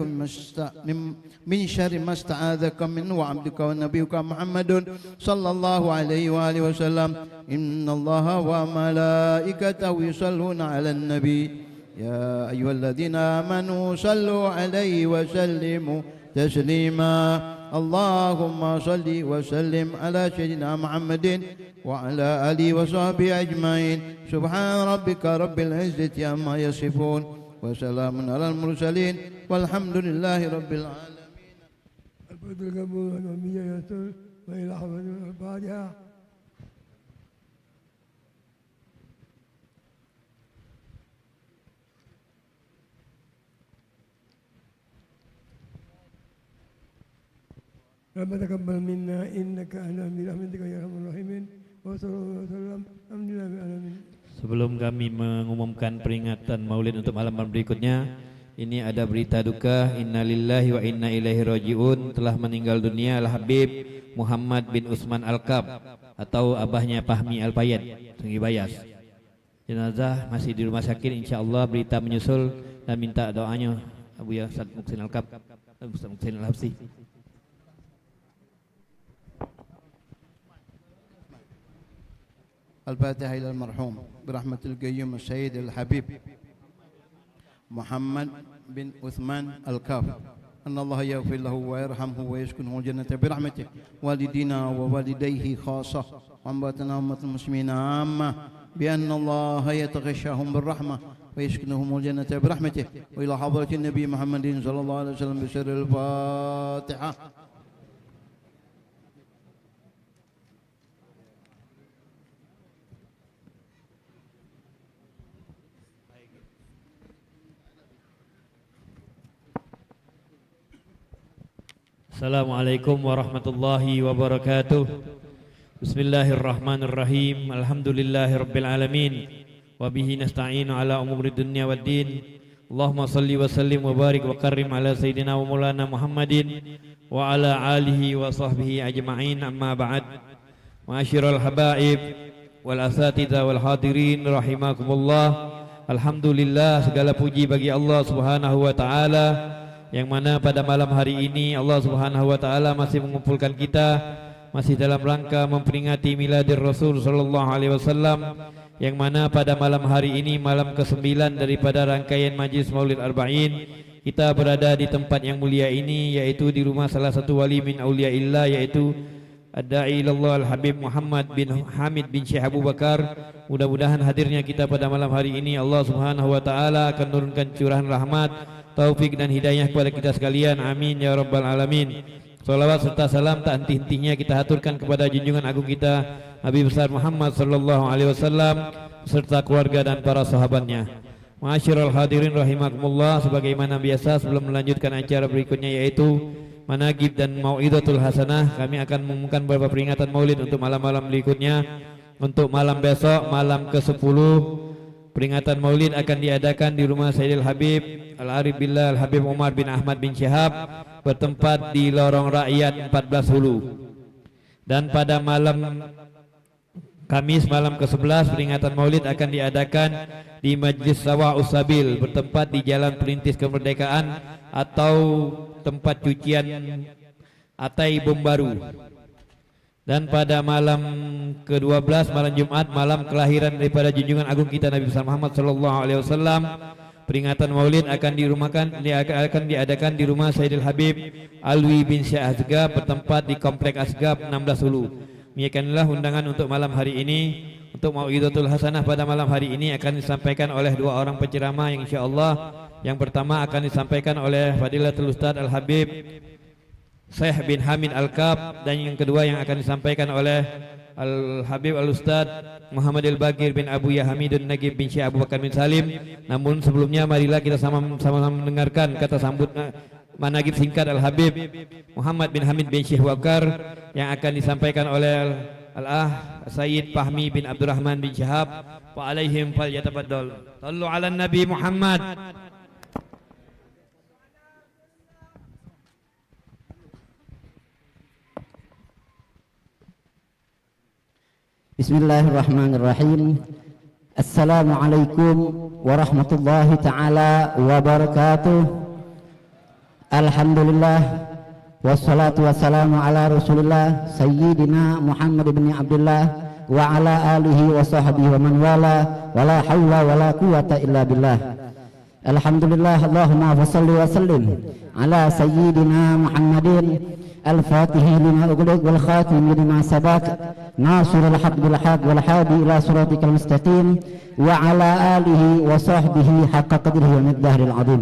من شر ما استعاذك منه عبدك ونبيك محمد صلى الله عليه وآله وسلم إن الله وملائكته يصلون على النبي يا أيها الذين آمنوا صلوا عليه وسلموا تسليما اللهم صل وسلم على سيدنا محمد وعلى آله وصحبه أجمعين سبحان ربك رب العزة عما يصفون وسلام على المرسلين والحمد لله رب العالمين. الفضل قبول والأمية يسر وإلى حمد الفاتحة. ربنا تقبل منا إنك أنت برحمتك يا أرحم الراحمين وصلى الله وسلم الحمد لله رب العالمين. Sebelum kami mengumumkan peringatan Maulid untuk malam berikutnya, ini ada berita duka. Innalillahi wa inna ilaihi rajiun. Telah meninggal dunia Al-Habib Muhammad bin Utsman Al-Kab atau abahnya Fahmi Al-Fayyad Sungai Bayas. Jenazah masih di rumah sakit, insyaallah berita menyusul, dan minta doanya Abu Ya Ustaz Muhsin Al-Kab, Ustaz Muhsin Al-Habsi. الفاتحة إلى المرحوم برحمة القيوم السيد الحبيب محمد بن عثمان الكاف أن الله يغفر له ويرحمه ويسكنه الجنة برحمته والدينا ووالديه خاصة وأنباتنا أمة المسلمين عامة بأن الله يتغشاهم بالرحمة ويسكنهم الجنة برحمته وإلى حضرة النبي محمد صلى الله عليه وسلم بسر الفاتحة. Assalamualaikum warahmatullahi wabarakatuh. Bismillahirrahmanirrahim. Alhamdulillahirabbil alamin. Wa bihi nasta'inu ala umuri dunya waddin. Allahumma salli wa sallim wa barik wa karrim ala sayyidina wa maulana Muhammadin wa ala alihi wa sahbihi ajma'in, amma ba'd. Ma'asyiral habaib wal asatidza wal hadirin rahimakumullah. Alhamdulillah, segala puji bagi Allah Subhanahu wa taala, yang mana pada malam hari ini Allah Subhanahu wa taala masih mengumpulkan kita masih dalam rangka memperingati miladir Rasul sallallahu alaihi wasallam, yang mana pada malam hari ini malam ke-9 daripada rangkaian Majlis Maulid Arba'in, kita berada di tempat yang mulia ini, yaitu di rumah salah satu wali min auliyaillah, yaitu Ad-Da'i ilallah Al-Habib Muhammad bin Hamid bin Syekh Abu Bakar. Mudah-mudahan hadirnya kita pada malam hari ini Allah Subhanahu wa taala akan menurunkan curahan rahmat, taufik dan hidayah kepada kita sekalian. Amin ya rabbal alamin. Salawat serta salam tak henti-hentinya kita haturkan kepada junjungan agung kita Nabi besar Muhammad sallallahu alaihi wasallam serta keluarga dan para sahabatnya. Ma'asyiral hadirin rahimakumullah, sebagaimana biasa sebelum melanjutkan acara berikutnya yaitu managib dan mau'izatul hasanah, kami akan mengumumkan beberapa peringatan Maulid untuk malam-malam berikutnya. Untuk malam besok, malam ke-10, peringatan Maulid akan diadakan di rumah Sayyidil Habib Al-Arif Billah Al-Habib Umar bin Ahmad bin Syihab, bertempat di Lorong Rakyat 14 Hulu. Dan pada malam Kamis, malam ke-11, peringatan Maulid akan diadakan di Majlis Sawah Usabil, bertempat di Jalan Perintis Kemerdekaan atau tempat cucian Atai Bom Baru. Dan pada malam ke-12, malam Jumat, malam kelahiran daripada junjungan agung kita Nabi besar Muhammad sallallahu alaihi wasallam, peringatan Maulid akan diadakan di rumah Sayyidil Habib Alwi bin Syekh Asgab, bertempat di Komplek Asgab 16 Hulu. Demikianlah undangan untuk malam hari ini. Untuk mau'izatul hasanah pada malam hari ini akan disampaikan oleh dua orang penceramah yang insyaallah. Yang pertama akan disampaikan oleh Fadilatul Ustaz Al-Habib Syekh bin Hamid Al-Kab, dan yang kedua yang akan disampaikan oleh Al-Habib Al-Ustaz Muhammad Al-Bagir bin Abu Yahamidun Nagib bin Syekh Abu Bakar bin Salim. Namun sebelumnya marilah kita sama-sama mendengarkan kata sambut managib singkat Al-Habib Muhammad bin Hamid bin Syekh Bakar yang akan disampaikan oleh Al-Ah Sayyid Fahmi bin Abdurrahman bin Syihab. Wa alaihim falyatafaddal. Sallu ala Nabi Muhammad. Bismillahirrahmanirrahim. Assalamualaikum warahmatullahi ta'ala wabarakatuh. Alhamdulillah wassalatu wassalamu ala rasulillah Sayyidina Muhammad bin Abdullah wa ala alihi wa sahbihi wa man wala wa la hawla wa la quwata illa billah. Alhamdulillah, Allahumma salli wa sallim ala Sayyidina Muhammadin al-fatihi lima ughliq wal khatimi lima sabaq nasirul haq bil haq wal hadi ila siratikal mustaqim wa ala alihi wa sahbihi haqqa qadrihi wa miqdaril azim.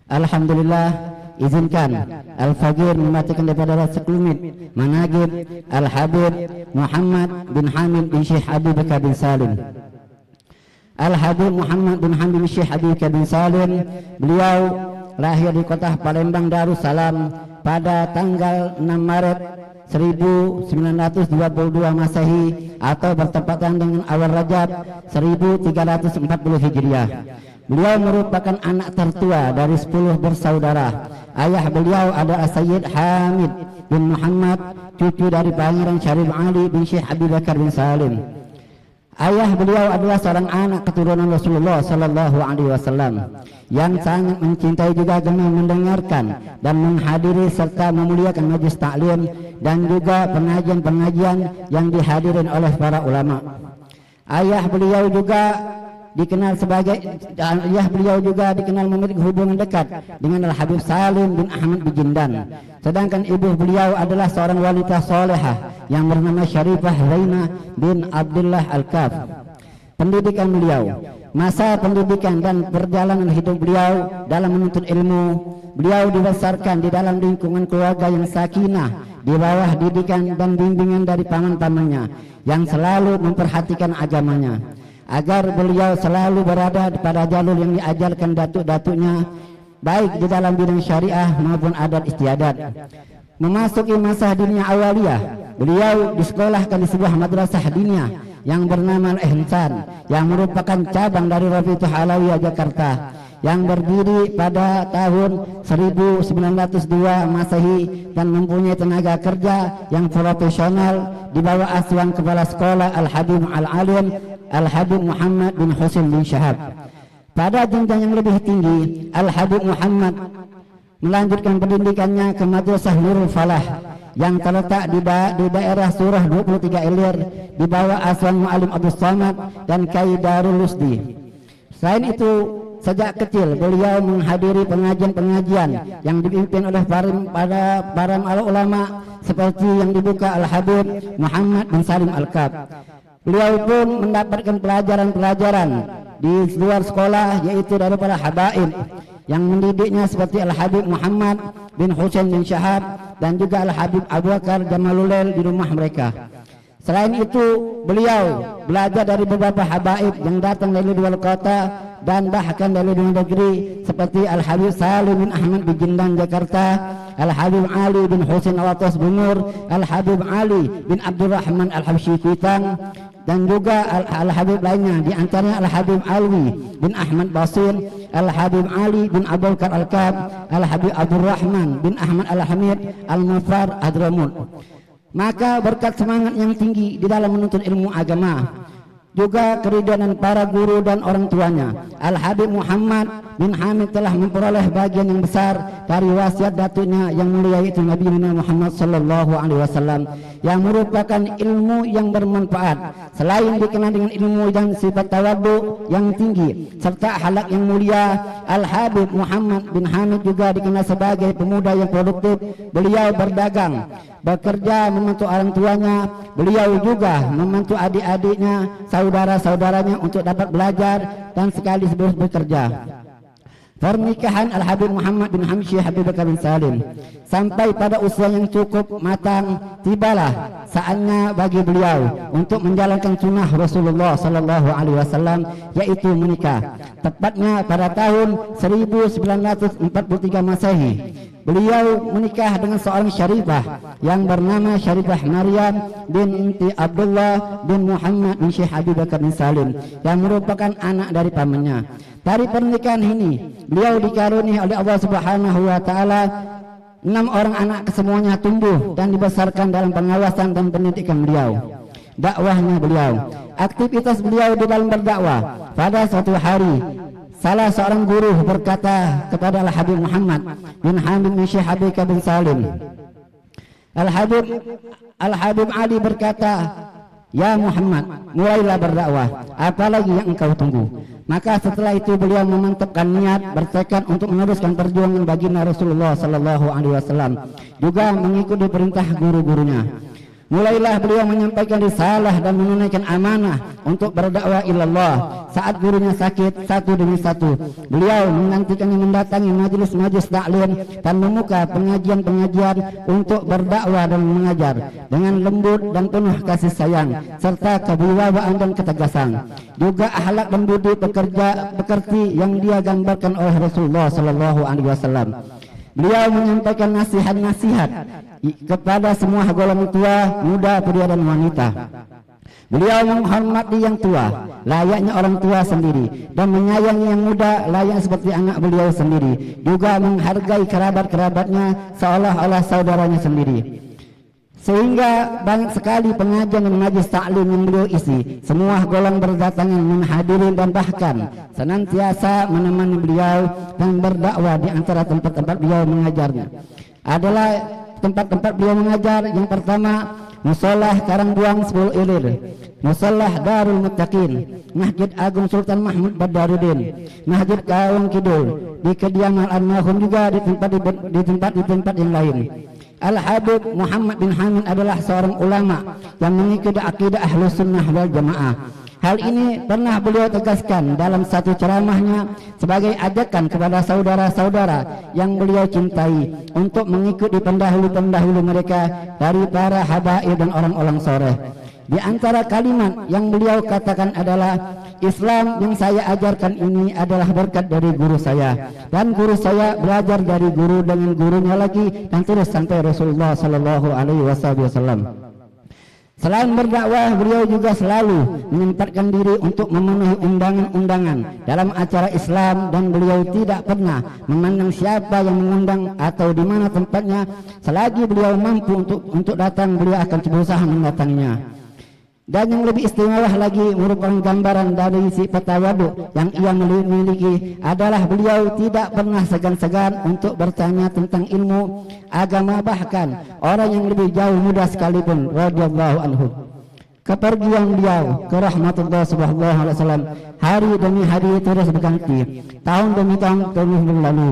Alhamdulillah, izinkan Al-Faqir membacakan daripada sekelumit manaqib Al-Habib Muhammad bin Hamid bin Syekh Abi Bakar bin Salim. Al-Habib Muhammad bin Hamid bin Syekh Abi Bakar bin Salim, beliau lahir di kota Palembang Darussalam pada tanggal 6 Maret 1922 Masehi atau bertepatan dengan awal Rajab 1340 Hijriah. Beliau merupakan anak tertua dari 10 bersaudara. Ayah beliau adalah Sayyid Hamid bin Muhammad, cucu dari Pangeran Syarif Ali bin Syekh Abi Bakar bin Salim. Ayah beliau adalah seorang anak keturunan Rasulullah sallallahu alaihi wasallam yang sangat mencintai juga gemar mendengarkan dan menghadiri serta memuliakan majelis taklim dan juga pengajian-pengajian yang dihadirin oleh para ulama. Ayah beliau juga dikenal memiliki hubungan dekat dengan Al-Habib Salim bin Ahmad bin Jindan. Sedangkan ibu beliau adalah seorang wanita solehah yang bernama Syarifah Zainah bin Abdullah Al-Kaf. Pendidikan beliau, masa pendidikan dan perjalanan hidup beliau dalam menuntut ilmu, beliau dibesarkan di dalam lingkungan keluarga yang sakinah, di bawah didikan dan bimbingan dari paman-pamannya yang selalu memperhatikan agamanya, agar beliau selalu berada pada jalur yang diajarkan datuk-datuknya, baik di dalam bidang syariah maupun adat istiadat. Memasuki masa diniyah awaliyah, beliau disekolahkan di sebuah madrasah diniyah yang bernama Al-Ihsan, yang merupakan cabang dari Rafiqatul Alawiyah Jakarta, yang berdiri pada tahun 1902 Masehi dan mempunyai tenaga kerja yang profesional di bawah asuhan kepala sekolah Al-Habib Al-Alim Al-Habib Muhammad bin Husain bin Syahab. Pada jenjang yang lebih tinggi, Al-Habib Muhammad melanjutkan pendidikannya ke Madrasah Nurul Falah yang terletak di daerah Surah 23 Ilir di bawah asuhan Mu'alim Abdul Samad dan Kai Darul Lusdi. Selain itu, sejak kecil beliau menghadiri pengajian-pengajian yang dipimpin oleh para ulama seperti yang dibuka Al-Habib Muhammad bin Salim Al-Kaf. Beliau pun mendapatkan pelajaran-pelajaran di luar sekolah, yaitu dari para habaib yang mendidiknya seperti Al-Habib Muhammad bin Husain bin Syahab dan juga Al-Habib Abu Bakar Jamalulail di rumah mereka. Selain itu, beliau belajar dari beberapa habaib yang datang dari luar kota dan bahkan dari luar negeri seperti Al-Habib Salim bin Ahmad bin Jindan Jakarta, Al-Habib Ali bin Husain Al-Atas Bungur, Al-Habib Ali bin Abdurrahman Al-Habsyi Kuitang, dan juga Al-Habib lainnya, di antaranya Al-Habib Alwi bin Ahmad Basir, Al-Habib Ali bin Abu Bakar Al-Kab, Al-Habib Abdurrahman bin Ahmad Al-Hamid Al-Mufar Hadramut. Maka berkat semangat yang tinggi di dalam menuntut ilmu agama, juga keridhaan para guru dan orang tuanya, Al-Habib Muhammad bin Hamid telah memperoleh bagian yang besar dari wasiat datuknya yang mulia, yaitu Nabi Muhammad sallallahu alaihi wasallam, yang merupakan ilmu yang bermanfaat. Selain dikenal dengan ilmu dan sifat tawadhu yang tinggi serta akhlak yang mulia, Al-Habib Muhammad bin Hamid juga dikenal sebagai pemuda yang produktif. Beliau berdagang, bekerja, membantu orang tuanya. Beliau juga membantu adik-adiknya, saudara-saudaranya untuk dapat belajar dan sekaligus bekerja. Pernikahan Al-Habib Muhammad bin Hamid Syekh Abi Bakar bin Salim sampai pada usia yang cukup matang, tibalah saatnya bagi beliau untuk menjalankan sunnah Rasulullah sallallahu alaihi wasallam, yaitu menikah. Tepatnya pada tahun 1943 Masehi, beliau menikah dengan seorang syarifah yang bernama Syarifah Maryam binti Abdullah bin Muhammad bin Syekh Abi Bakar bin Salim, yang merupakan anak dari pamannya. Dari pernikahan ini, beliau dikaruniai oleh Allah Subhanahu wa taala 6 orang anak, kesemuanya tumbuh dan dibesarkan dalam pengawasan dan pendidikan beliau. dakwahnya beliau. Aktivitas beliau di dalam berdakwah. Pada suatu hari salah seorang guru berkata kepada Al-Habib Muhammad bin Hamid bin Syekh Habib bin Salim, Al-Habib Ali berkata, "Ya Muhammad, mulailah berdakwah, apalagi yang engkau tunggu?" Maka setelah itu beliau memantapkan niat, bertekad untuk meneruskan perjuangan baginda Rasulullah sallallahu alaihi wasallam, juga mengikuti perintah guru-gurunya. Mulailah beliau menyampaikan risalah dan menunaikan amanah untuk berdakwah ilallah. Saat gurunya sakit, satu demi satu beliau menantikannya mendatangi majelis-majelis taklim dan membuka pengajian-pengajian untuk berdakwah dan mengajar dengan lembut dan penuh kasih sayang serta kewibawaan dan ketegasan. Juga akhlak dan budi pekerti yang dia gambarkan oleh Rasulullah sallallahu alaihi wasallam. Beliau menyampaikan nasihat-nasihat kepada semua golongan tua, muda, pria dan wanita. Beliau menghormati yang tua, layaknya orang tua sendiri, dan menyayangi yang muda, layaknya seperti anak beliau sendiri. Juga menghargai kerabat-kerabatnya seolah-olah saudaranya sendiri. Sehingga banyak sekali pengajian dan majlis taklim yang beliau isi. Semua golongan berdatangan menghadiri dan bahkan senantiasa menemani beliau dan berdakwah. Di antara tempat-tempat beliau mengajarnya adalah tempat-tempat beliau mengajar. Yang pertama, Musolah Karangbuang 10 Ilir, Musolah Darul Muttaqin, Masjid Agung Sultan Mahmud Badaruddin, Masjid Kawang Kidul, di kediaman almarhum, juga di tempat yang lain. Al-Habib Muhammad bin Hamid adalah seorang ulama yang mengikuti akidah Ahlus Sunnah wal Jamaah. Hal ini pernah beliau tegaskan dalam satu ceramahnya sebagai ajakan kepada saudara-saudara yang beliau cintai untuk mengikuti pendahulu-pendahulu mereka dari para habaib dan orang-orang soleh. Di antara kalimat yang beliau katakan adalah, Islam yang saya ajarkan ini adalah berkat dari guru saya, dan guru saya belajar dari guru dengan gurunya lagi, dan terus sampai Rasulullah sallallahu alaihi wasallam. Selain berdakwah, beliau juga selalu menyempatkan diri untuk memenuhi undangan-undangan dalam acara Islam, dan beliau tidak pernah memandang siapa yang mengundang atau di mana tempatnya. Selagi beliau mampu untuk datang, beliau akan berusaha mendatanginya. Dan yang lebih istimewa lagi merupakan gambaran dari sifat tawadhu yang ia miliki adalah beliau tidak pernah segan-segan untuk bertanya tentang ilmu agama, bahkan orang yang lebih jauh muda sekalipun radhiyallahu anhu. Kepergian beliau ke rahmatullah sallallahu alaihi wasallam hari demi hari terus berganti, tahun demi tahun terus berlalu.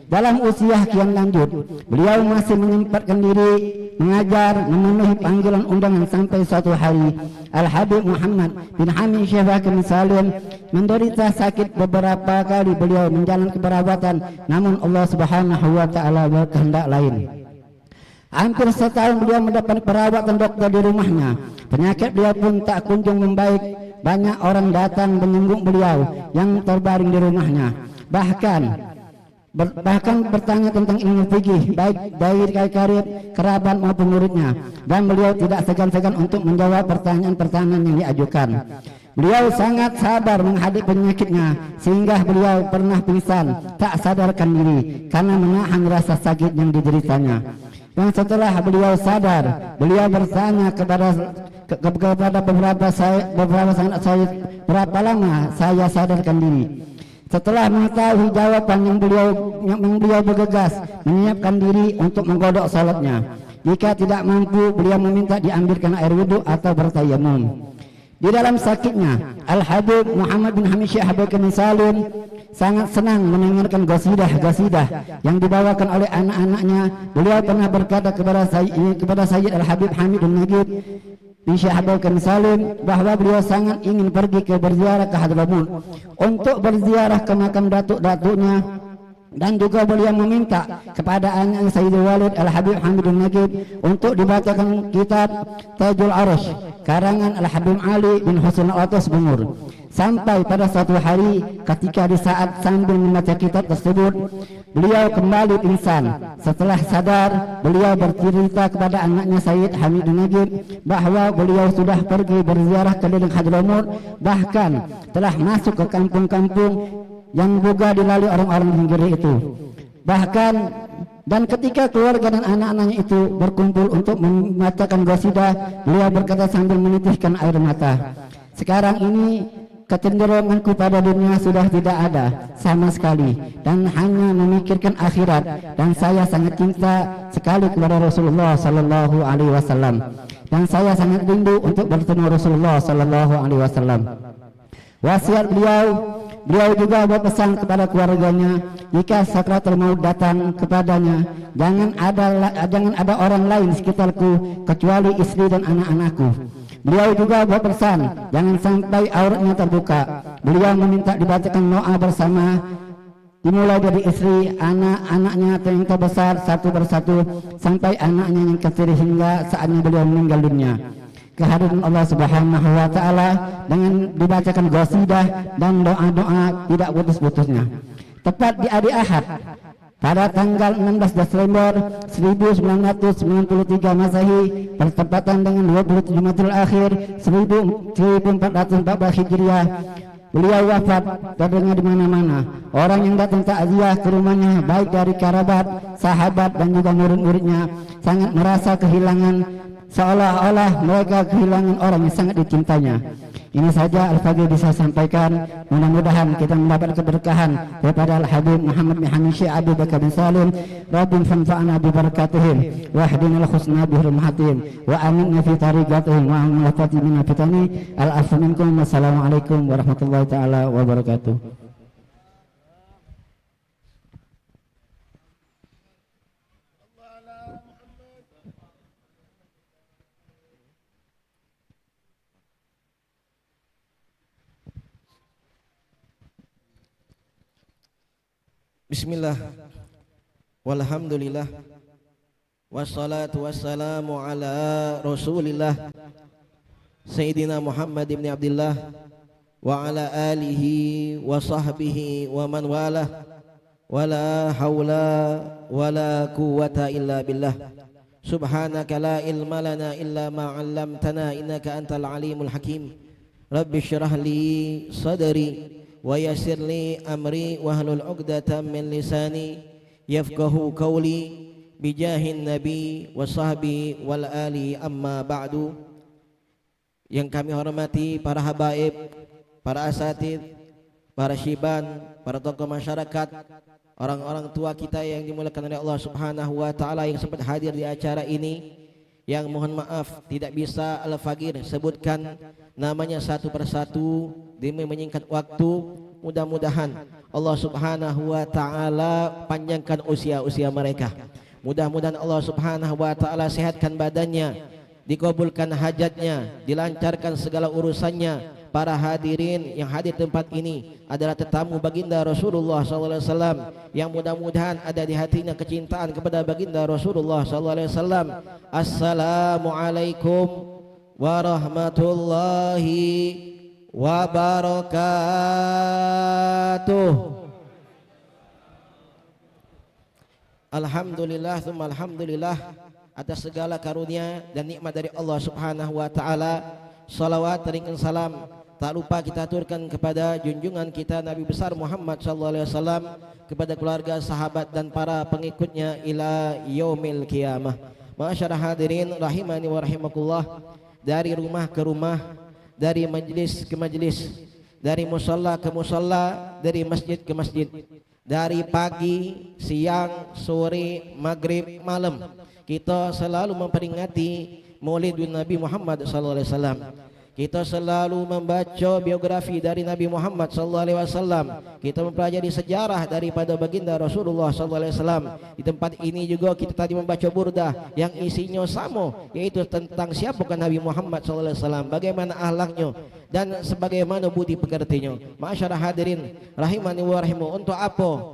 Dalam usia kian lanjut, beliau masih menyempatkan diri mengajar, memenuhi panggilan undangan, sampai suatu hari Al-Habib Muhammad bin Hamid Syekh bin Salim menderita sakit. Beberapa kali beliau menjalani perawatan, namun Allah Subhanahu wa taala berkehendak lain. Hampir setahun beliau mendapat perawatan dokter di rumahnya. Penyakit beliau pun tak kunjung membaik. Banyak orang datang menyembuh beliau yang terbaring di rumahnya. Bahkan bertanya tentang ilmu fikih, baik dari karib, kerabat maupun muridnya, dan beliau tidak segan-segan untuk menjawab pertanyaan-pertanyaan yang diajukan. Beliau sangat sabar menghadapi penyakitnya, sehingga beliau pernah pingsan tak sadarkan diri karena menahan rasa sakit yang dideritanya. Dan setelah beliau sadar, beliau bertanya kepada beberapa sahabat saya, berapa lama saya sadarkan diri? Setelah mengetahui jawaban yang beliau bergegas menyiapkan diri untuk menggodok salatnya. Jika tidak mampu, beliau meminta diambilkan air wudhu atau bertayamum. Di dalam sakitnya, Al-Habib Muhammad bin Hamid Syekh bin Salim sangat senang mendengarkan gasidah yang dibawakan oleh anak-anaknya. Beliau pernah berkata kepada Sayyid Al-Habib Hamid bin Najib bin Syekh bin Salim bahwa beliau sangat ingin pergi berziarah ke Hadramut untuk berziarah ke makam datuk-datuknya, dan juga beliau meminta kepada anaknya Sayyidul Walid Al-Habib Hamid bin Najib untuk dibacakan kitab Tajul Arsh karangan Al-Habib Ali bin Husain Al-Atas Bungur. Sampai pada suatu hari ketika di saat sambil membaca kitab tersebut, beliau kembali pingsan. Setelah sadar, beliau bercerita kepada anaknya Sayyid Hamid bin Najib bahwa beliau sudah pergi berziarah keliling Hadramut, bahkan telah masuk ke kampung-kampung yang juga dilalui orang-orang pinggir itu. Bahkan Dan ketika keluarga dan anak-anaknya itu berkumpul untuk membacakan qasidah, beliau berkata sambil menitiskan air mata, sekarang ini kecenderunganku pada dunia sudah tidak ada sama sekali dan hanya memikirkan akhirat, dan saya sangat cinta sekali kepada Rasulullah sallallahu alaihi wasallam, dan saya sangat rindu untuk bertemu Rasulullah sallallahu alaihi wasallam. Wasiat beliau juga berpesan kepada keluarganya, jika sakratul maut datang kepadanya, jangan ada orang lain di sekitarku kecuali istri dan anak-anakku. Beliau juga berpesan, jangan sampai auratnya terbuka. Beliau meminta dibacakan doa bersama, dimulai dari istri, anak-anaknya yang terbesar satu persatu sampai anaknya yang kecil hingga saatnya beliau meninggal dunia. Kehadiran Allah Subhanahu wa taala dengan dibacakan qasidah dan doa-doa tidak putus-putusnya. Tepat di hari Ahad pada tanggal 16 Desember 1993 Masehi bertepatan dengan 27 Matul Akhir 1414 Hijriah, beliau wafat terdengar di mana-mana. Orang yang datang takziah ke rumahnya baik dari kerabat, sahabat dan juga murid-muridnya sangat merasa kehilangan, seolah-olah mereka kehilangan orang yang sangat dicintainya. Ini saja Al-Fadhil bisa sampaikan. Mudah-mudahan kita mendapat keberkahan daripada Al-Habib Muhammad bin Hamid Syekh Abi Bakar bin Salim. Rabbim fanfa'na bi barakatihim wa hdina al-husna bi hurmatihim wa aminna fi tariqatihim wa amlafati min fitani. Al-afu minkum. Wassalamualaikum warahmatullahi taala wabarakatuh. Bismillah, walhamdulillah, wassalatu wassalamu ala rasulillah Sayyidina Muhammad ibn Abdullah wa ala alihi wa sahbihi wa man walah, wala hawla wala quwwata illa billah. Subhanaka la ilma lana illa ma 'allamtana innaka antal alimul hakim. Rabbi syrah li sadri wa yassir li amri wahlul 'uqdatam min lisani yafqahu qawli bijahin nabi wa sahbi wal ali, amma ba'du. Yang kami hormati para habaib, para asatid, para syiban, para tokoh masyarakat, orang-orang tua kita yang dimuliakan oleh Allah Subhanahu wa taala yang sempat hadir di acara ini, yang mohon maaf tidak bisa Al-Faqir sebutkan namanya satu persatu demi menyingkat waktu. Mudah-mudahan Allah Subhanahu wa taala panjangkan usia mereka. Mudah-mudahan Allah Subhanahu wa taala sehatkan badannya, dikabulkan hajatnya, dilancarkan segala urusannya. Para hadirin yang hadir tempat ini adalah tetamu baginda Rasulullah SAW yang mudah-mudahan ada di hatinya kecintaan kepada baginda Rasulullah SAW. Assalamualaikum warahmatullahi wabarakatuh. Alhamdulillah tsumma alhamdulillah atas segala karunia dan nikmat dari Allah Subhanahu wa taala. Salawat dan salam tak lupa kita aturkan kepada junjungan kita Nabi besar Muhammad sallallahu alaihi wasallam, kepada keluarga, sahabat dan para pengikutnya ila yaumil qiyamah. Ma'asyarah hadirin rahimani wa rahimakumullah, dari rumah ke rumah, dari majlis ke majlis, dari musalla ke musalla, dari masjid ke masjid, dari pagi, siang, sore, maghrib, malam, kita selalu memperingati Maulidun Nabi Muhammad SAW. Kita selalu membaca biografi dari Nabi Muhammad SAW. Kita mempelajari sejarah daripada baginda Rasulullah SAW. Di tempat ini juga kita tadi membaca burdah yang isinya sama, yaitu tentang siapakah Nabi Muhammad SAW, bagaimana akhlaknya dan sebagaimana budi pekertinya. Ma'asyarah hadirin rahimani wa rahimu, untuk apa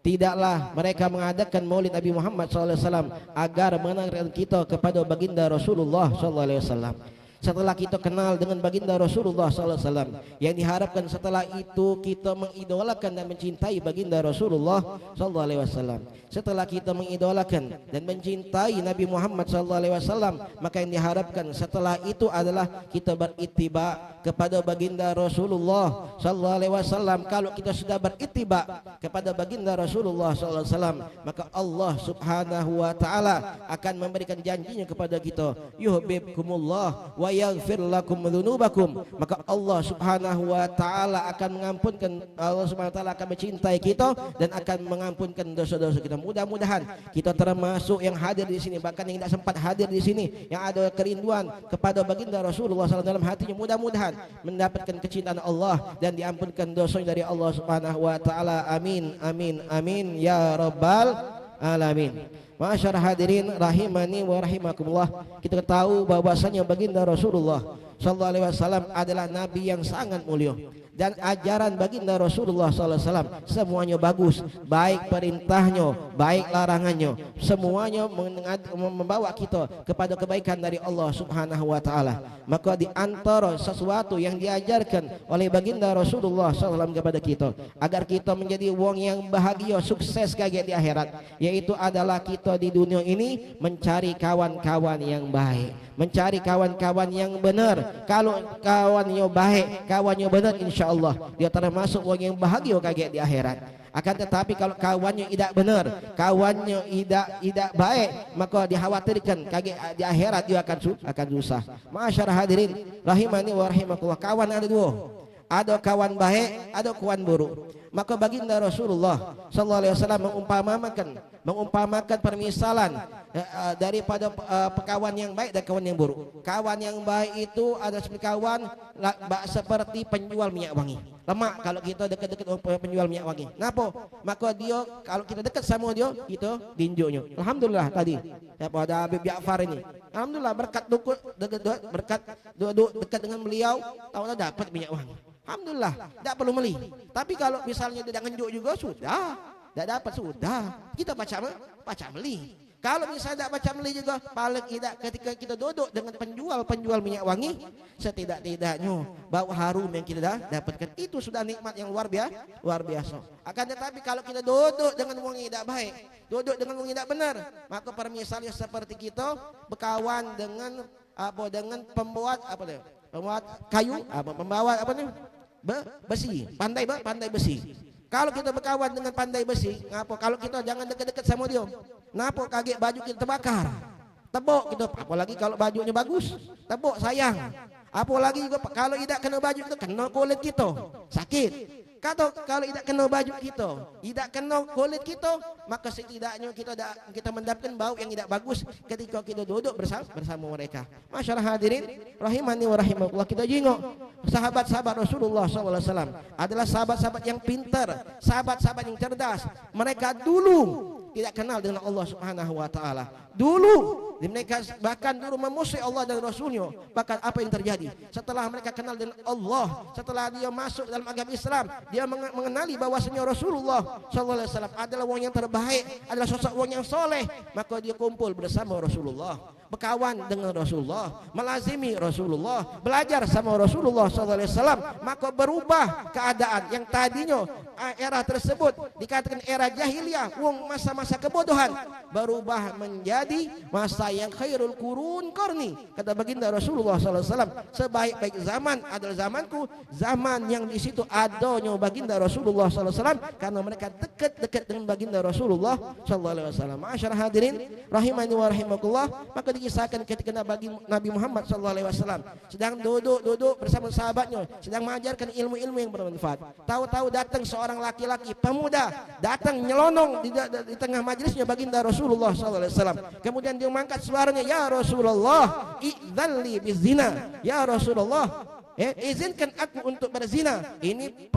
tidaklah mereka mengadakan Maulid Nabi Muhammad SAW agar mengenalkan kita kepada baginda Rasulullah SAW. setelah kita kenal dengan baginda Rasulullah SAW, yang diharapkan setelah itu kita mengidolakan dan mencintai baginda Rasulullah SAW. Setelah kita mengidolakan dan mencintai Nabi Muhammad SAW, maka yang diharapkan setelah itu adalah kita berittiba kepada baginda Rasulullah SAW. Kalau kita sudah berittiba kepada baginda Rasulullah SAW, maka Allah Subhanahu wa ta'ala akan memberikan janjinya kepada kita, yuhibbukumullah wa yaghfir lakum dzunubakum. Maka Allah Subhanahu wa ta'ala akan mengampunkan, Allah Subhanahu wa ta'ala akan mencintai kita dan akan mengampunkan dosa-dosa kita. Mudah-mudahan kita termasuk yang hadir di sini, bahkan yang tidak sempat hadir di sini, yang ada kerinduan kepada baginda Rasulullah SAW dalam hatinya, mudah-mudahan mendapatkan kecintaan Allah dan diampunkan dosanya dari Allah Subhanahu wa ta'ala. Amin, amin, amin ya rabbal alamin. Masyarakat hadirin rahimani wa rahimakumullah, kita tahu bahwasanya baginda Rasulullah SAW adalah nabi yang sangat mulia, dan ajaran baginda Rasulullah SAW semuanya bagus, baik perintahnya, baik larangannya, semuanya membawa kita kepada kebaikan dari Allah Subhanahu wa ta'ala. Maka di antara sesuatu yang diajarkan oleh baginda Rasulullah SAW kepada kita agar kita menjadi wong yang bahagia, sukses kaget di akhirat, yaitu adalah kita di dunia ini mencari kawan-kawan yang baik, mencari kawan-kawan yang benar. Kalau kawannya baik, kawannya benar, insya Allah dia termasuk orang yang bahagia kaget di akhirat. Akan tetapi kalau kawannya tidak benar, kawannya tidak baik, maka dikhawatirkan kaget di akhirat dia akan susah. Masyarakat hadirin rahimani wa rahimakumullah, kawan ada dua, ada kawan baik, ada kawan buruk. Maka baginda Rasulullah SAW mengumpamakan permisalan daripada kawan yang baik dan kawan yang buruk. Kawan yang baik itu ada seperti kawan seperti penjual minyak wangi. Lemak kalau kita dekat-dekat penjual minyak wangi. Kenapa? Maka dia kalau kita dekat sama dia, kita dinjuknya. Alhamdulillah tadi pada Habib Ja'far ini, alhamdulillah berkat duduk dekat dengan beliau, tahu dapat minyak wangi. Alhamdulillah, tidak perlu beli. Tapi kalau misalnya tidak ngenjuk juga sudah, tidak dapat sudah, kita baca beli. Kalau misalnya tidak baca beli juga, paling tidak ketika kita duduk dengan penjual minyak wangi, setidak-tidaknya bau harum yang kita dapatkan itu sudah nikmat yang luar biasa. Akan tetapi kalau kita duduk dengan wangi tidak baik, duduk dengan wangi tidak benar, maka permisalnya seperti kita berkawan dengan pembuat kayu, pembawa besi, pandai besi. Kalau kita berkawan dengan pandai besi, ngapa? Kalau kita jangan dekat-dekat sama dia, ngapa? Kaget baju kita terbakar, tebok kita. Apalagi kalau bajunya bagus, tebok sayang. Apalagi juga kalau tidak kena baju kita, kena kulit kita, sakit. Kalau tidak kena baju kita, tidak kena kulit kita, maka setidaknya kita mendapatkan bau yang tidak bagus ketika kita duduk bersama mereka. Masyarakat hadirin rahimani wa rahimakumullah, kita jengok sahabat-sahabat Rasulullah SAW adalah sahabat-sahabat yang pintar, sahabat-sahabat yang cerdas. Mereka dulu tidak kenal dengan Allah Subhanahu wa ta'ala. Dulu mereka bahkan dulu memusuhi Allah dan Rasulnya. Bahkan apa yang terjadi setelah mereka kenal dengan Allah, setelah dia masuk dalam agama Islam, dia mengenali bahwasanya Rasulullah SAW adalah orang yang terbaik, adalah sosok orang yang soleh, maka dia kumpul bersama Rasulullah, berkawan dengan Rasulullah, melazimi Rasulullah, belajar sama Rasulullah SAW. Maka berubah keadaan yang tadinya era tersebut dikatakan era jahiliyah, masa-masa kebodohan, berubah menjadi masa yang khairul qurun qarni. Kata baginda Rasulullah SAW, sebaik-baik zaman adalah zamanku, zaman yang di situ adanya baginda Rasulullah SAW, karena mereka dekat-dekat dengan baginda Rasulullah SAW. Masyarakat hadirin rahimani wa rahimakumullah, maka dikisahkan ketika Nabi Muhammad SAW sedang duduk bersama sahabatnya, sedang mengajarkan ilmu-ilmu yang bermanfaat. Tahu-tahu datang seorang laki-laki pemuda, datang nyelonong di tengah majlisnya baginda Rasulullah SAW. Kemudian dia mengangkat suaranya, ya Rasulullah, idzalli bizina. Ya Rasulullah, izinkan aku untuk berzina. Ini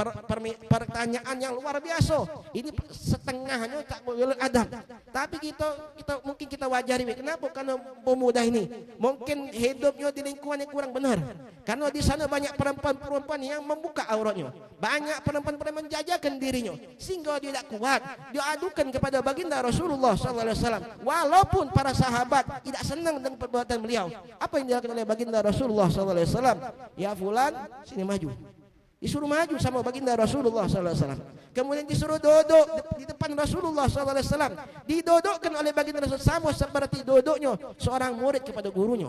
pertanyaan yang luar biasa. Ini setengahnya tak boleh adab. Tapi mungkin kita wajari. Kenapa? Karena pemuda ini mungkin hidupnya di lingkungan yang kurang benar. Karena di sana banyak perempuan-perempuan yang membuka auratnya. Banyak perempuan-perempuan menjajakan dirinya sehingga dia tidak kuat. Dia adukan kepada baginda Rasulullah SAW. Walaupun para sahabat tidak senang dengan perbuatan beliau. Apa yang dilakukan oleh baginda Rasulullah SAW? Ya fulan, sini maju. Disuruh maju sama baginda Rasulullah SAW. Kemudian disuruh duduk di depan Rasulullah SAW. Didudukkan oleh baginda Rasulullah sama seperti duduknya seorang murid kepada gurunya.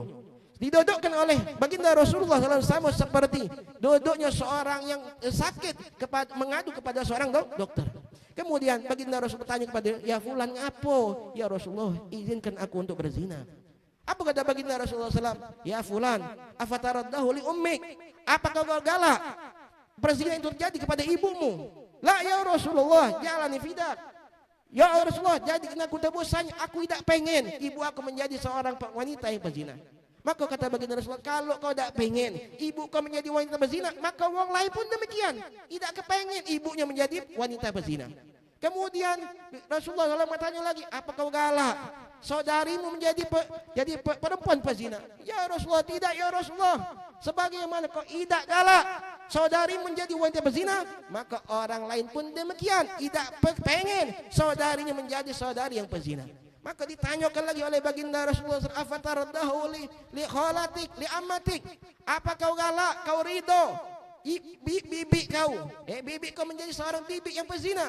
Didudukkan oleh baginda Rasulullah SAW sama seperti duduknya seorang yang sakit mengadu kepada seorang dokter. Kemudian baginda Rasul bertanya kepada dia, ya fulan, ngapo? Ya Rasulullah, izinkan aku untuk berzina. Apa kata baginda Rasulullah SAW? Ya fulan, afataraddahu li ummik. Apakah kau galak berzina itu terjadi kepada ibumu? La ya Rasulullah, jalani fidak. Ya Rasulullah, jadikan aku tebusannya. Aku tidak pengen ibu aku menjadi seorang wanita yang berzina. Maka kata baginda Rasulullah, kalau kau tidak pengen ibu kau menjadi wanita berzina, maka orang lain pun demikian. Tidak kepengen ibunya menjadi wanita berzina. Kemudian Rasulullah SAW bertanya lagi, apa kau galak saudarimu menjadi perempuan pezina? Ya Rasulullah, tidak ya Rasulullah. Sebagaimana kau tidak galak saudari menjadi wanita pezina, maka orang lain pun demikian. Tidak pengen saudarinya menjadi saudari yang pezina. Maka ditanyakan lagi oleh baginda Rasulullah SAW, afataraddahu li khalatik li ammatik. Apa kau galak, kau ridho bibi kau menjadi seorang bibi yang pezina?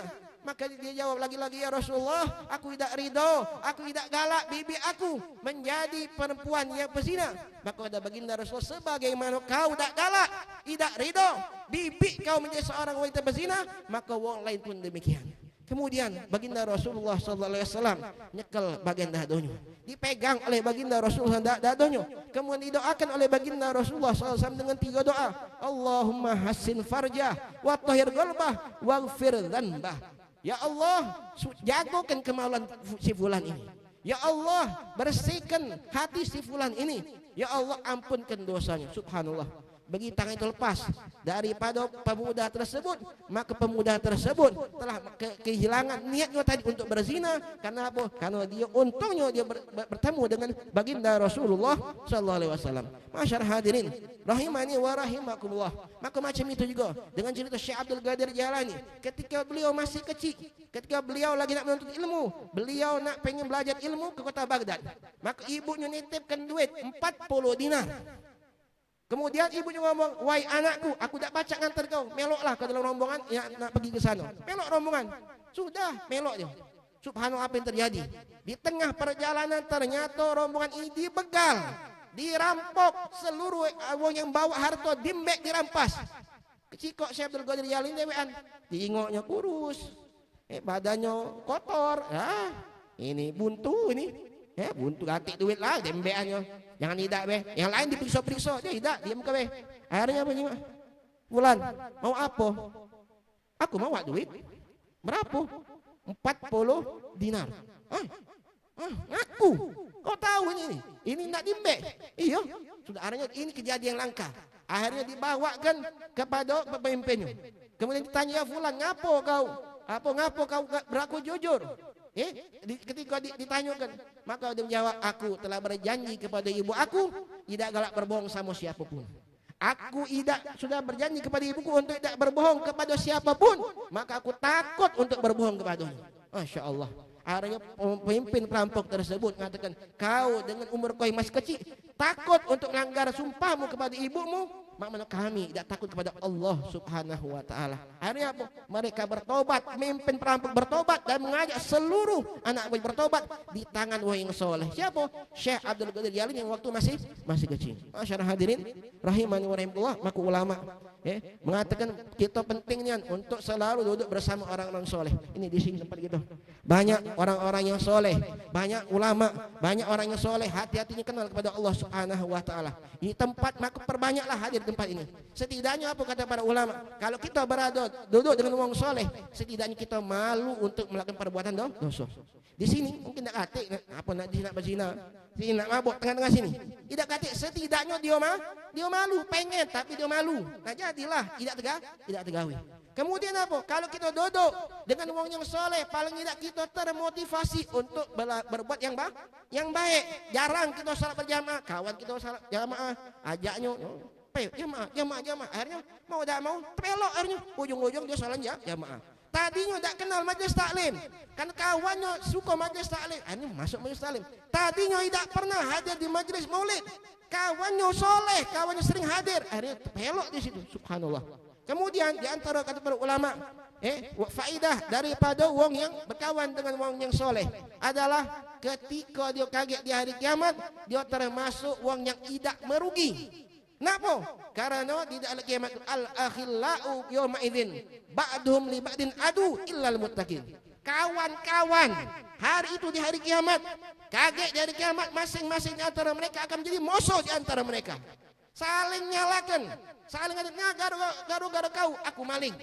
Maka dia jawab lagi-lagi, ya Rasulullah, aku tidak ridho, aku tidak galak bibi aku menjadi perempuan yang pezina. Maka ada baginda Rasulullah, sebagaimana kau tidak galak, tidak ridho bibi kau menjadi seorang wanita pezina, maka orang lain pun demikian. Kemudian baginda Rasulullah SAW nyekel bagian dadonya, dipegang oleh baginda Rasulullah dadonya, kemudian didoakan oleh baginda Rasulullah SAW dengan 3 doa. Allahumma hassin farjah wa tahhir qalbah waghfir dzanbah. Ya Allah, jagokan kemaluan si fulan ini. Ya Allah, bersihkan hati si fulan ini. Ya Allah, ampunkan dosanya. Subhanallah. Bagi tangan itu lepas daripada pemuda tersebut, maka pemuda tersebut telah kehilangan niatnya tadi untuk berzina. Karena apa? Karena dia untungnya dia bertemu dengan baginda Rasulullah SAW. Masyarakat hadirin rahimani wa rahimakumullah. Maka macam itu juga dengan cerita Syekh Abdul Qadir Jailani. Ketika beliau masih kecil, ketika beliau lagi nak menuntut ilmu, beliau nak pengen belajar ilmu ke kota Baghdad, maka ibunya nitipkan duit 40 dinar. Kemudian ibunya ngomong, wahai anakku, aku tak baca ngantar kau, meloklah ke dalam rombongan yang nak pergi ke sana. Melok rombongan, sudah melok dia. Subhanallah, apa yang terjadi? Di tengah perjalanan ternyata rombongan ini dibegal, dirampok, seluruh orang yang bawa harta dimbek dirampas. Kecikok Syekh Abdul Qadir Jailani dewean, tingoknya kurus, badannya kotor, ini buntu ini. Buntu gatik duit lah dembeannya. Jangan tidak be. Yang lain diperiksa-periksa, dia tidak, diam ke be. Akhirnya apa nyimak? Bulan, mau apa? Aku mau duit. Berapa? 40 dinar. Ngaku. Kau tahu ini? Ini nak dimbek. Iya. Sudah akhirnya ini kejadian langka. Akhirnya dibawakan kepada pemimpinnya. Kemudian ditanya, ya fulan, ngapo kau? Ngapo kau berlaku jujur? Ketika ditanyakan, maka dia menjawab, aku telah berjanji kepada ibu aku tidak galak berbohong sama siapapun. Aku sudah berjanji kepada ibuku untuk tidak berbohong kepada siapapun, maka aku takut untuk berbohong kepadanya. Masya Allah. Akhirnya pemimpin perampok tersebut mengatakan, kau dengan umur kau yang masih kecil takut untuk melanggar sumpahmu kepada ibumu, makna kami tidak takut kepada Allah Subhanahu wa ta'ala. Akhirnya apa? Mereka bertobat, pemimpin perampok bertobat dan mengajak seluruh anak buah bertobat di tangan orang yang soleh. Siapa? Syekh Abdul Qadir Jailani yang waktu masih kecil. Masyarakat hadirin rahimani wa rahimakumullah, maka ulama mengatakan kita pentingnya untuk selalu duduk bersama orang-orang soleh. Ini di sini tempat kita. Banyak orang-orang yang soleh, banyak ulama, banyak orang yang soleh, hati-hatinya kenal kepada Allah Subhanahu wa ta'ala. Ini tempat, maka perbanyaklah hadir tempat ini. Setidaknya apa kata para ulama? Kalau kita berada duduk dengan orang soleh, setidaknya kita malu untuk melakukan perbuatan dosa. Di sini mungkin nak atik, apa nak berzina, Sini nak mabuk tengah-tengah sini. Tidak kata setidaknya dia malu, pengen tapi dia malu. Nah jadilah tidak tegawi. Kemudian apa? Kalau kita duduk dengan wong yang soleh, paling tidak kita termotivasi untuk berbuat yang baik. Jarang kita salat berjamaah, kawan kita salat jamaah, ajaknya, jamaah. Akhirnya mau tidak mau, pelok akhirnya. Ujung-ujung dia salat jamaah. Tadinya tak kenal majlis taklim, kan kawannya suka majlis taklim, ini masuk majlis taklim. Tadinya tidak pernah hadir di majlis maulid, kawannya soleh, kawannya sering hadir, akhirnya pelok di situ. Subhanallah. Kemudian di antara kata para ulama, faidah daripada wong yang berkawan dengan wong yang soleh adalah ketika dia kaget di hari kiamat, dia termasuk wong yang tidak merugi. Kenapa? Karena di dalam kiamat al-akhillau yawma idzin ba'dhum li ba'din adu illal muttaqin. Kawan-kawan hari itu di hari kiamat, kaget di hari kiamat, masing-masing di antara mereka akan menjadi musuh di antara mereka. Saling nyalakan, saling ngatain, gara-gara kau aku maling,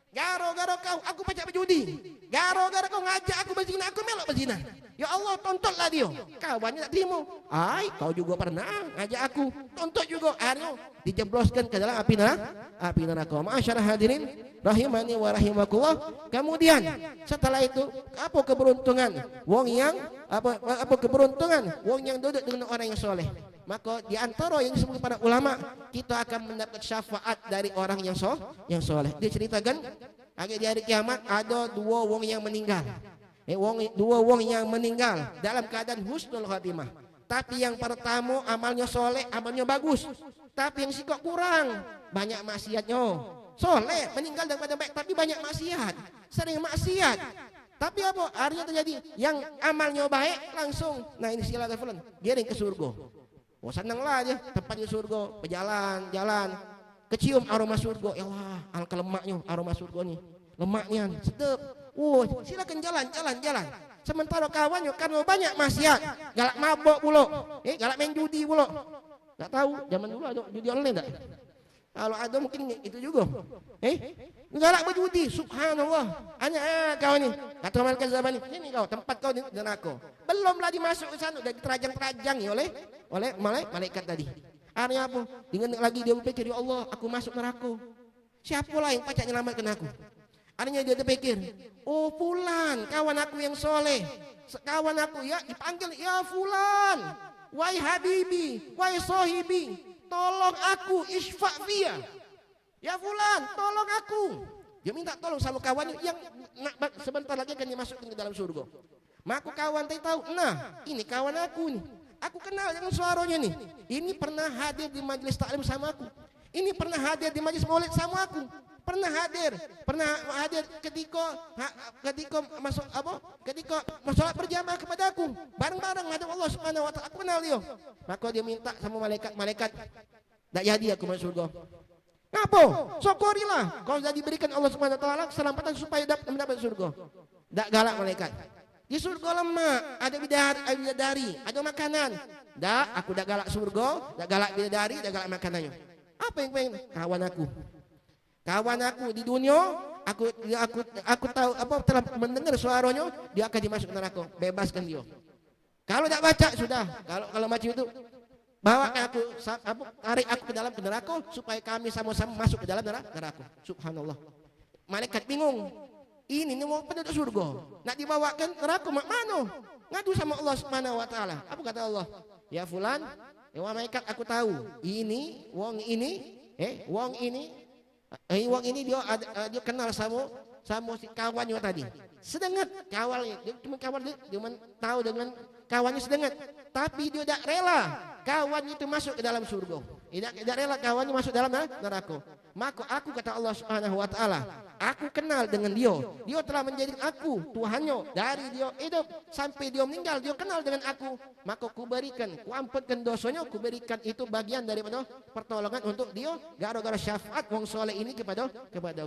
gara-gara kau aku pajak berjudi, gara-gara kau ngajak aku berzina, aku melok berzina. Ya Allah, tuntutlah dia. Kawannya tak terima. Ai, kau juga pernah ngajak aku, tuntut juga. Akhirnya dijebloskan ke dalam api neraka. Ma'asyarah hadirin rahimani wa rahimakumullah. Kemudian setelah itu apa keberuntungan wong yang apa keberuntungan wong yang duduk dengan orang yang soleh? Maka di antara yang disebut para ulama, kita akan mendapat syafaat dari orang yang soleh. Dia ceritakan, di hari kiamat ada dua wong yang meninggal. Dua wong yang meninggal dalam keadaan husnul khatimah. Tapi yang pertama amalnya soleh, amalnya bagus. Tapi yang sikap kurang, banyak maksiatnya. Soleh, meninggal dalam keadaan baik, tapi banyak maksiat. Sering maksiat. Tapi apa? Akhirnya terjadi yang amalnya baik langsung. Nah ini silakan fulan, giring ke surga. Oh senanglah aja, tempatnya surga, berjalan-jalan, kecium aroma surga. Ya Allah, alka lemaknya aroma surga nih, lemaknya sedap. Oh silakan jalan. Sementara kawannya karena banyak maksiat, galak mabok pula, galak main judi pula. Tak tahu zaman dulu ada judi online tak? Kalau ada mungkin itu juga. Galak berjudi, subhanallah. Hanya kau ni, kata malaikat zaman ini kau tempat kau di neraka. Belumlah dimasuk ke sana, dah terajang-terajang oleh malaikat tadi. Akhirnya apa? Dengan lagi dia berpikir, ya Allah, aku masuk neraka. Siapa lah yang pacak nyelamatkan aku? Akhirnya dia terpikir, oh fulan, kawan aku yang soleh. Kawan aku ya dipanggil, ya fulan, wahai habibi, wahai sahibi, tolong aku, isfa' fiya. Ya fulan, tolong aku. Dia minta tolong sama kawannya yang sebentar lagi akan dimasukkan ke dalam surga. Maka kawan tadi tahu, nah ini kawan aku nih. Aku kenal dengan suaranya nih. Ini pernah hadir di majelis taklim sama aku. Ini pernah hadir di majelis maulid sama aku. Pernah hadir ketika masuk ketika salat berjamaah kepada aku. Bareng-bareng hadap Allah Subhanahu wa taala. Aku kenal dia. Maka dia minta sama malaikat, tak jadi aku masuk surga. Ngapa? Syukurilah kau sudah diberikan Allah Subhanahu wa taala keselamatan supaya mendapat surga. Tak galak malaikat. Di surga lemak, ada bidadari, ada makanan. Tak, aku tak galak surga, tak galak bidadari, tak galak makanannya. Apa yang pengen? Kawan aku di dunia, aku tahu apa telah mendengar suaranya, dia akan dimasukkan neraka. Bebaskan dia. Kalau tak baca sudah. Kalau macam itu, bawa aku, tarik aku ke dalam neraka supaya kami sama-sama masuk ke dalam neraka. Subhanallah. Malaikat bingung. Ini mau penduduk surga. Nak dibawakan neraka mak mana? Ngadu sama Allah Subhanahu wa taala. Apa kata Allah? Ya fulan, ya malaikat aku tahu. Ini wong ini dia kenal sama si kawannya tadi. Sedengat kawalnya, dia cuma kawal dia tahu dengan kawannya sedengat. Tapi dia tidak rela kawan itu masuk ke dalam surga. Tidak rela kawannya masuk dalam neraka. Maka aku kata Allah Subhanahu wa taala, aku kenal dengan dia. Dia telah menjadikan aku Tuhannya dari dia hidup sampai dia meninggal. Dia kenal dengan aku. Maka ku ampunkan dosanya, ku berikan itu bagian daripada pertolongan untuk dia gara-gara syafaat wong soleh ini kepada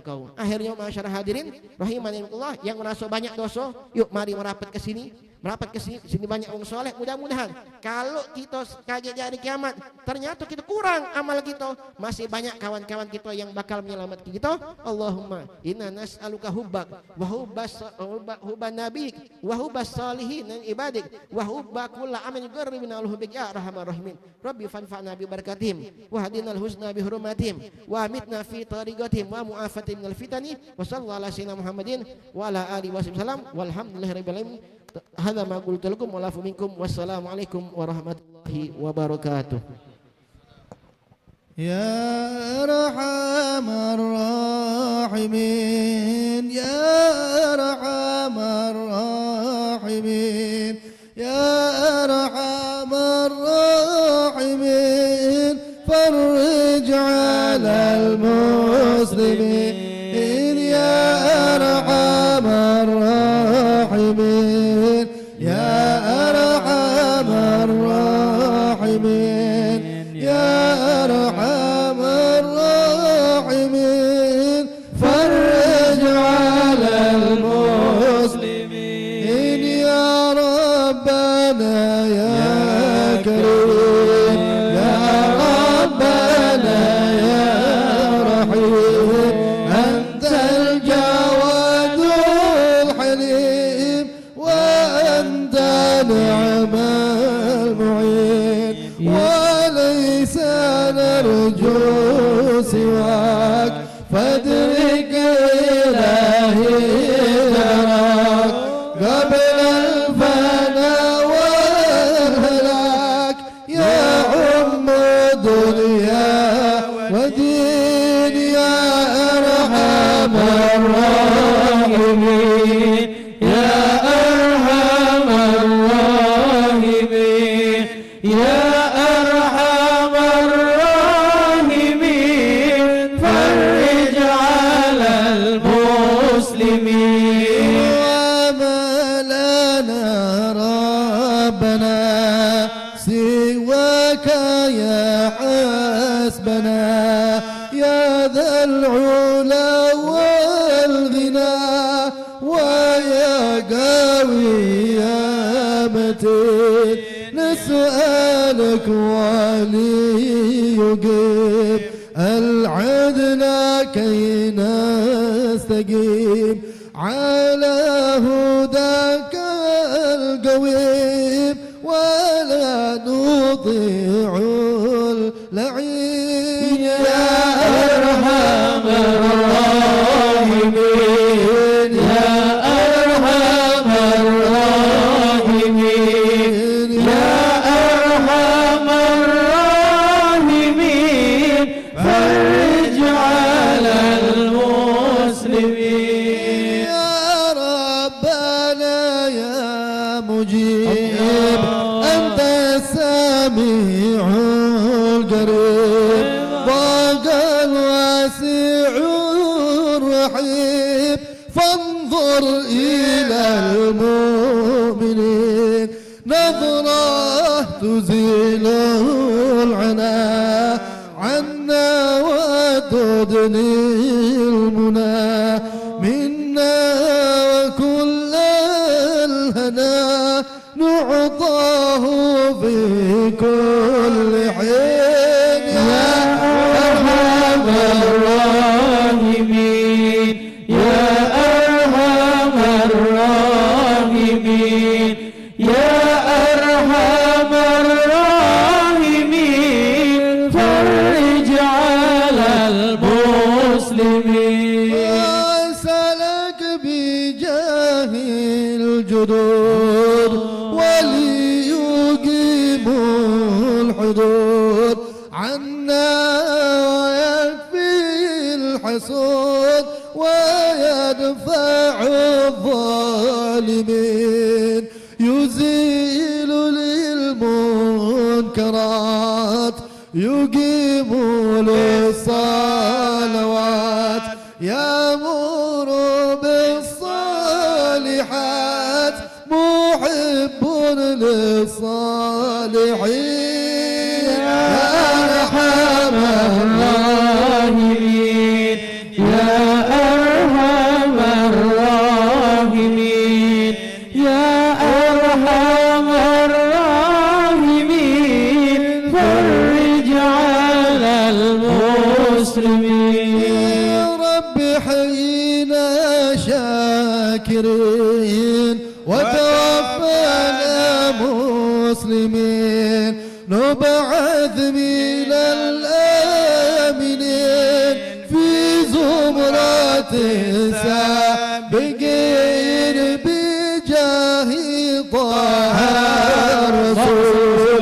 kau. Akhirnya masyarakat hadirin rahimanillah yang merasa banyak dosa, yuk mari merapat ke sini. Merapat ke sini banyak orang soleh. Mudah-mudahan kalau kita kaget di hari kiamat ternyata kita kurang amal kita, masih banyak kawan-kawan kita yang bakal menyelamatkan kita. Allahumma inna nas'aluka hubbak wa hubban nabiyik wa hubbas salihin min ibadik wa hubba kulli amin qarribna al-hubbik ya arhamar rahimin. Rabbi fanfa'na bi barakatihim wa hadinal husna bi hurumatihim wa amitna fi tariqatihim wa mu'afatihim minal fitani wa sallallahu ala sayyidina Muhammadin wa ala alihi wasallam walhamdulillahirabbil alamin. Hadza ma qultu lakum wa lafu minkum. Wassalamu alaikum warahmatullahi wabarakatuh. يا أرحم الراحمين يا أرحم الراحمين يا أرحم الراحمين فرج على المسلمين يا أرحم الراحمين يا أرحم الراحمين يا أرحم الراحمين فرج على المسلمين يا ربنا يا كريم يا ربنا يا رحيم أنت الجواد الحليم وأنت نعم المعين وليس نرجو سواك فادرك إلهي دراك قبل الفناء والهلاك يا أم دنيا ودين يا أرحم الراحمين يا أرحم الراحمين يا أرحم الراحمين فرج على المسلمين وما لنا ربنا سواك يا حسبنا يا ذا العلا والغنى ويا قوي يا متين نسألك وليجيب العدنا كي نستقيم على هداك القويم ولا نطيع اللعين يا أرحم الراحمين يا أرحم الراحمين يا أرحم الراحمين فرج على المسلمين يا ربنا يا مجيب أنت السميع القريب ضاق الواسع الرحيم فانظر إلى المؤمنين نظرة تزيل العنا عنا وتدني المنى منا وكل الهنا نعطاه في كل حين يا أرحم الراحمين يا أرحم الراحمين يا أرحم الراحمين فرج على المسلمين وأسألك بجاه الجدود وليقيم الحدود عنا ويكفي الحسود ويدفع الظالمين يزيل للمنكرات يقيم للصلوات يأمر بالصالحات محب للصالحين يا أرحم الراحمين يا أرحم الراحمين يا أرحم الراحمين فرج على المسلمين شاكرين وتوفنا مسلمين نبعث من الآمنين في زمرة السابقين بجاه طه الرسول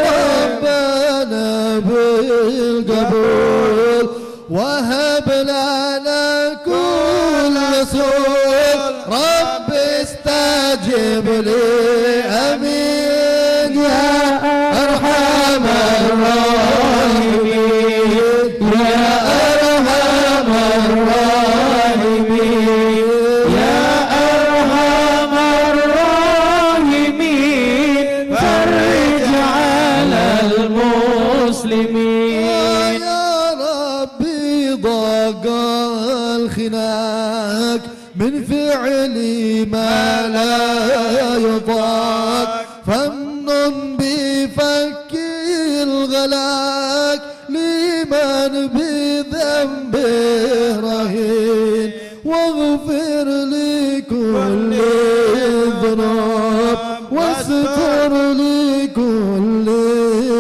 ربنا بالقبول وهب لنا كل سوء رب استجب لي امين يا ارحم الراحمين يا ارحم الراحمين يا ارحم الراحمين فرج على المسلمين يا ربي ضاق الخناق من فعلي ما لا يطاق فمن بفك الغلاك لمن بذنبه رهين واغفر لكل الذنوب واستر لكل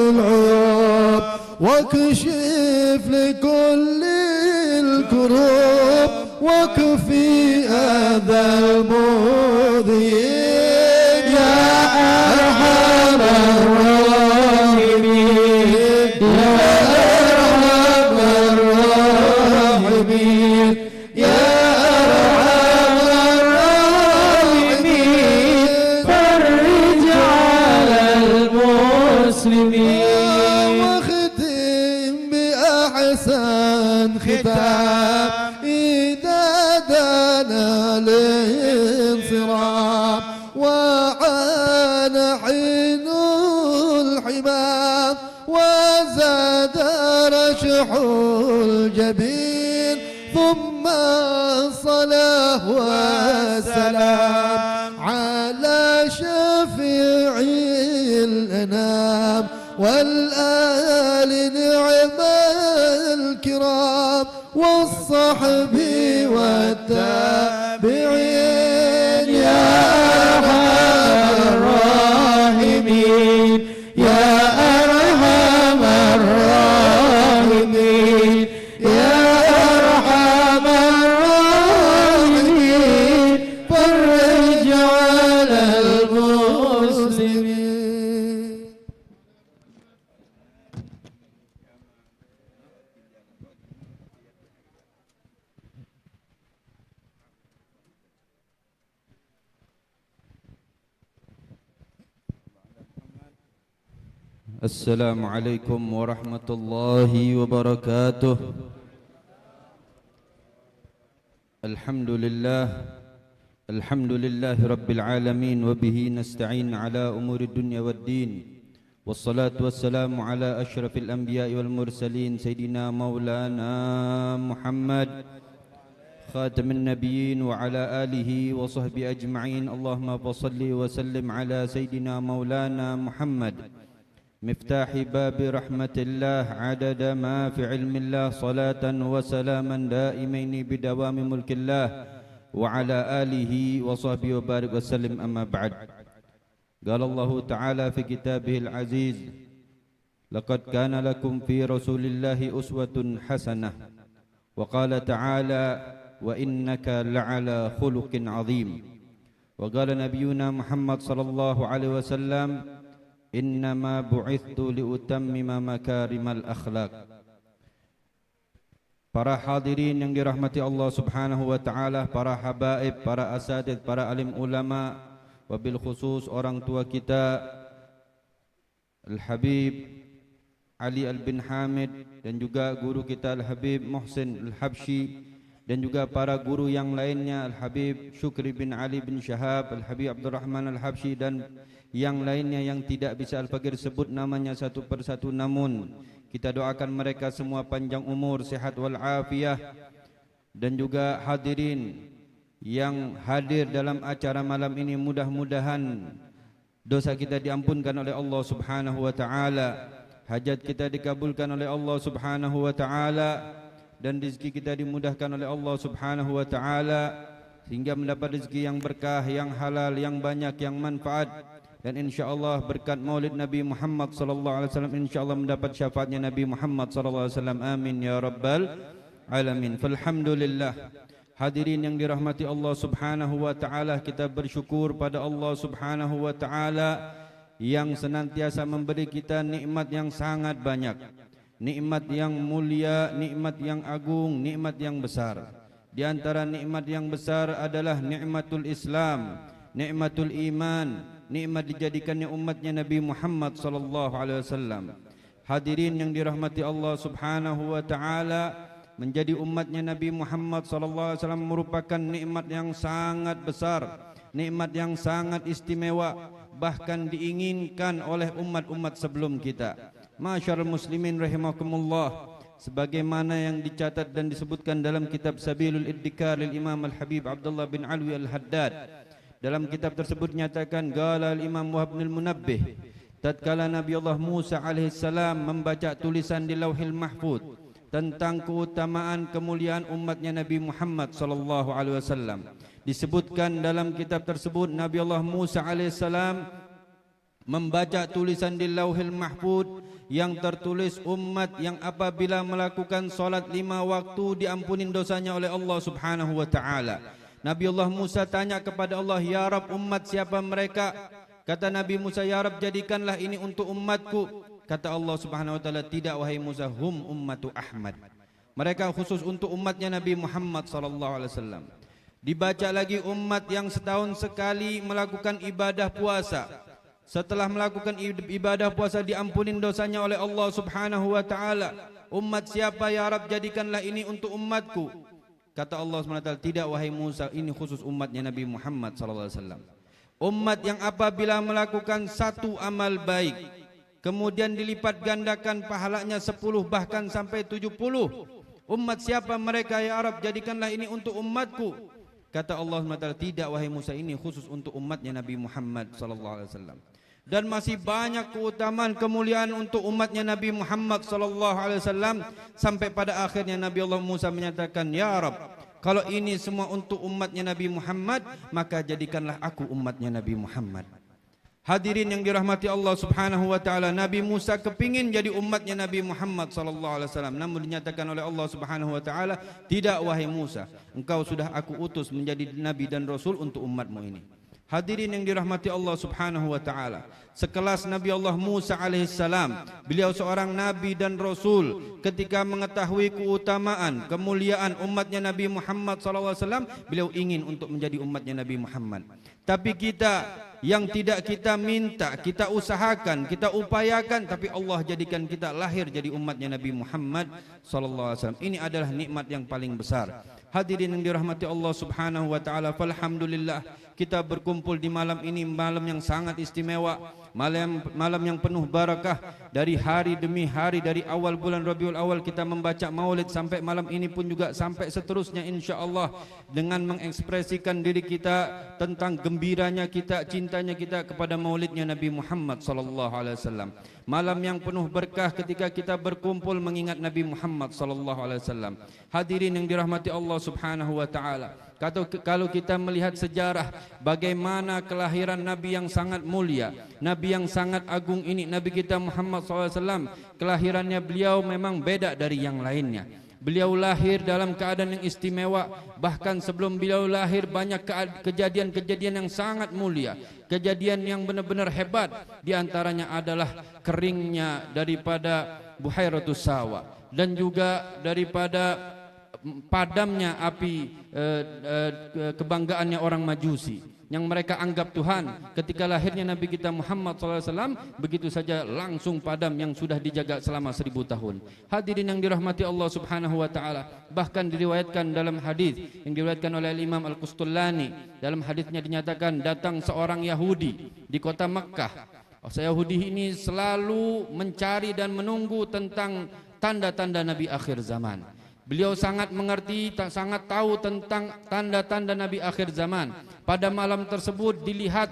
العيوب واكشف لكل الكروب وكفي أذى المؤذين يا أرحم الراحمين يا أرحم الراحمين يا أرحم الراحمين فرج على المسلمين واختم بأحسن ختام الانصراف وعان حين الحمام وزاد رشح الجبين ثم الصلاة والسلام على شفيع الأنام والآل نعم الكرام والصحب والتابعين يا أرحم الراحمين يا أرحم الراحمين يا أرحم الراحمين فرج على المسلمين. السلام عليكم ورحمة الله وبركاته. الحمد لله رب العالمين وبه نستعين على أمور الدنيا والدين والصلاة والسلام على أشرف الأنبياء والمرسلين سيدنا مولانا محمد خاتم النبيين وعلى آله وصحبه أجمعين. اللهم صل وسلم على سيدنا مولانا محمد مفتاح باب رحمة الله عدد ما في علم الله صلاة وسلاما دائمين بدوام ملك الله وعلى آله وصحبه وبارك وسلم. أما بعد. قال الله تعالى في كتابه العزيز لقد كان لكم في رسول الله أسوة حسنة وقال تعالى وإنك لعلى خلق عظيم. وقال نبينا محمد صلى الله عليه وسلم innama bu'ithtu liutammima makarimal akhlaq. Para hadirin yang dirahmati Allah Subhanahu wa taala, para habaib, para asatidz, para alim ulama, wabil khusus orang tua kita Al-Habib Ali Al-Bin Hamid dan juga guru kita Al-Habib Muhsin Al-Habsyi dan juga para guru yang lainnya Al-Habib Syukri bin Ali bin Syahab, Al-Habib Abdurrahman Al-Habsyi dan yang lainnya yang tidak bisa Al-Fakir sebut namanya satu persatu, namun kita doakan mereka semua panjang umur, sehat walafiat. Dan juga hadirin yang hadir dalam acara malam ini, mudah-mudahan dosa kita diampunkan oleh Allah Subhanahu wa taala, hajat kita dikabulkan oleh Allah Subhanahu wa taala, dan rezeki kita dimudahkan oleh Allah Subhanahu wa taala sehingga mendapat rezeki yang berkah, yang halal, yang banyak, yang manfaat. Dan insyaallah berkat Maulid Nabi Muhammad sallallahu alaihi wasallam insyaallah mendapat syafaatnya Nabi Muhammad sallallahu alaihi wasallam. Amin ya rabbal alamin. Alhamdulillah. Hadirin yang dirahmati Allah Subhanahu wa taala, kita bersyukur pada Allah Subhanahu wa taala yang senantiasa memberi kita nikmat yang sangat banyak. Nikmat yang mulia, nikmat yang agung, nikmat yang besar. Di antara nikmat yang besar adalah nikmatul Islam, nikmatul iman, nikmat dijadikannya umatnya Nabi Muhammad sallallahu alaihi wasallam. Hadirin yang dirahmati Allah Subhanahu wa taala, menjadi umatnya Nabi Muhammad sallallahu alaihi wasallam merupakan nikmat yang sangat besar, nikmat yang sangat istimewa, bahkan diinginkan oleh umat-umat sebelum kita. Masyarul muslimin rahimakumullah, sebagaimana yang dicatat dan disebutkan dalam kitab Sabilul Iddikar lil Imam Al-Habib Abdullah bin Alwi Al-Haddad. Dalam kitab tersebut nyatakan, qala al-Imam Wahab bin Munabbih, tatkala Nabi Allah Musa alaihissalam membaca tulisan di Lauhil Mahfuz tentang keutamaan kemuliaan umatnya Nabi Muhammad sallallahu alaihi wasallam, disebutkan dalam kitab tersebut Nabi Allah Musa alaihissalam membaca tulisan di Lauhil Mahfuz yang tertulis umat yang apabila melakukan salat 5 waktu diampunin dosanya oleh Allah Subhanahu wa taala. Nabi Allah Musa tanya kepada Allah, ya Rabb, umat siapa mereka? Kata Nabi Musa, ya Rabb, jadikanlah ini untuk umatku. Kata Allah Subhanahu wa taala, tidak wahai Musa, hum ummatu Ahmad. Mereka khusus untuk umatnya Nabi Muhammad sallallahu alaihi wasallam. Dibaca lagi umat yang setahun sekali melakukan ibadah puasa. Setelah melakukan ibadah puasa diampunin dosanya oleh Allah Subhanahu wa taala. Umat siapa ya Rabb, jadikanlah ini untuk umatku. Kata Allah SWT, tidak wahai Musa, ini khusus umatnya Nabi Muhammad SAW. Umat yang apabila melakukan satu amal baik, kemudian dilipat gandakan pahalanya 10 bahkan sampai 70. Umat siapa mereka ya Rabb, jadikanlah ini untuk umatku. Kata Allah SWT, tidak wahai Musa, ini khusus untuk umatnya Nabi Muhammad SAW. Dan masih banyak keutamaan kemuliaan untuk umatnya Nabi Muhammad SAW, sampai pada akhirnya Nabi Allah Musa menyatakan, ya Rabb, kalau ini semua untuk umatnya Nabi Muhammad, maka jadikanlah aku umatnya Nabi Muhammad. Hadirin yang dirahmati Allah Subhanahu wa taala, Nabi Musa kepingin jadi umatnya Nabi Muhammad SAW, namun dinyatakan oleh Allah Subhanahu wa taala, tidak wahai Musa, engkau sudah aku utus menjadi nabi dan rasul untuk umatmu ini. Hadirin yang dirahmati Allah Subhanahu wa taala, sekelas Nabi Allah Musa alaihissalam, beliau seorang nabi dan rasul, ketika mengetahui keutamaan kemuliaan umatnya Nabi Muhammad SAW, beliau ingin untuk menjadi umatnya Nabi Muhammad. Tapi kita yang tidak kita minta, kita usahakan, kita upayakan, tapi Allah jadikan kita lahir jadi umatnya Nabi Muhammad SAW. Ini adalah nikmat yang paling besar. Hadirin yang dirahmati Allah Subhanahu wa taala, alhamdulillah kita berkumpul di malam ini, malam yang sangat istimewa, malam yang penuh barakah. Dari hari demi hari, dari awal bulan Rabiul Awal kita membaca maulid sampai malam ini pun juga sampai seterusnya insyaallah, dengan mengekspresikan diri kita tentang gembiranya kita, cintanya kita kepada maulidnya Nabi Muhammad sallallahu alaihi wasallam. Malam yang penuh berkah ketika kita berkumpul mengingat Nabi Muhammad sallallahu alaihi wasallam. Hadirin yang dirahmati Allah Subhanahu wa taala, kalau kita melihat sejarah bagaimana kelahiran Nabi yang sangat mulia, Nabi yang sangat agung ini, Nabi kita Muhammad SAW, kelahirannya beliau memang beda dari yang lainnya. Beliau lahir dalam keadaan yang istimewa. Bahkan sebelum beliau lahir banyak kejadian-kejadian yang sangat mulia, kejadian yang benar-benar hebat. Di antaranya adalah keringnya daripada Buhairatus Sawa, dan juga daripada padamnya api kebanggaannya orang Majusi yang mereka anggap Tuhan. Ketika lahirnya Nabi kita Muhammad SAW, begitu saja langsung padam yang sudah dijaga selama 1000 tahun. Hadirin yang dirahmati Allah Subhanahu wa taala, bahkan diriwayatkan dalam hadis yang diriwayatkan oleh Imam Al-Qustullani. Dalam hadisnya dinyatakan, datang seorang Yahudi di kota Makkah. Yahudi ini selalu mencari dan menunggu tentang tanda-tanda Nabi akhir zaman. Beliau sangat mengerti, sangat tahu tentang tanda-tanda Nabi akhir zaman. Pada malam tersebut dilihat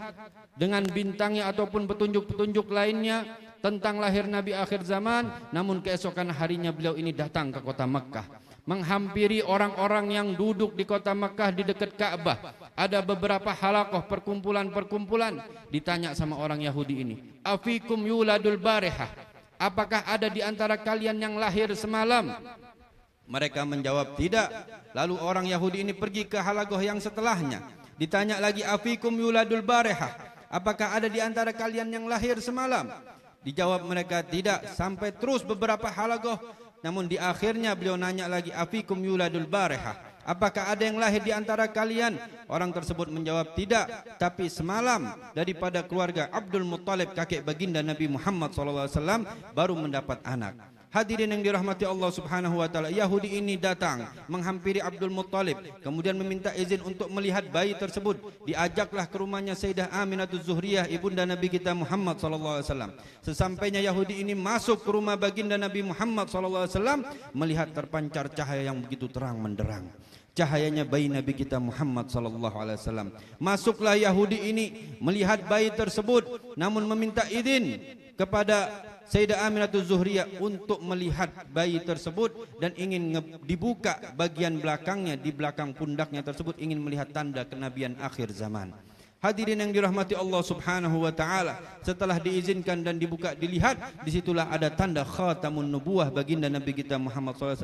dengan bintangnya ataupun petunjuk-petunjuk lainnya tentang lahir Nabi akhir zaman. Namun keesokan harinya beliau ini datang ke kota Makkah. menghampiri orang-orang yang duduk di kota Mekah di dekat Ka'bah. Ada beberapa halaqah, perkumpulan-perkumpulan. Ditanya sama orang Yahudi ini, afikum yuladul barihah, apakah ada di antara kalian yang lahir semalam? Mereka menjawab tidak. Lalu orang Yahudi ini pergi ke halaqah yang setelahnya. Ditanya lagi, afikum yuladul barihah, apakah ada di antara kalian yang lahir semalam? Dijawab mereka tidak, sampai terus beberapa halaqah. Namun di akhirnya beliau nanya lagi, afikum yuladul barihah, apakah ada yang lahir di antara kalian? Orang tersebut menjawab tidak, tapi semalam daripada keluarga Abdul Muttalib, kakek baginda Nabi Muhammad SAW, baru mendapat anak. Hadirin yang dirahmati Allah Subhanahu wa taala, Yahudi ini datang menghampiri Abdul Muttalib, kemudian meminta izin untuk melihat bayi tersebut. Diajaklah ke rumahnya Sayyidah Aminatul Zuhriyah, ibunda Nabi kita Muhammad sallallahu alaihi wasallam. Sesampainya Yahudi ini masuk ke rumah baginda Nabi Muhammad sallallahu alaihi wasallam, melihat terpancar cahaya yang begitu terang menderang. Cahayanya bayi Nabi kita Muhammad sallallahu alaihi wasallam. Masuklah Yahudi ini melihat bayi tersebut, namun meminta izin kepada Sayyidah Aminatul Zuhriyah untuk melihat bayi tersebut dan ingin dibuka bagian belakangnya, di belakang pundaknya tersebut ingin melihat tanda kenabian akhir zaman. Hadirin yang dirahmati Allah Subhanahu wa taala, setelah diizinkan dan dibuka dilihat, disitulah ada tanda khatamun nubuwah baginda Nabi kita Muhammad SAW,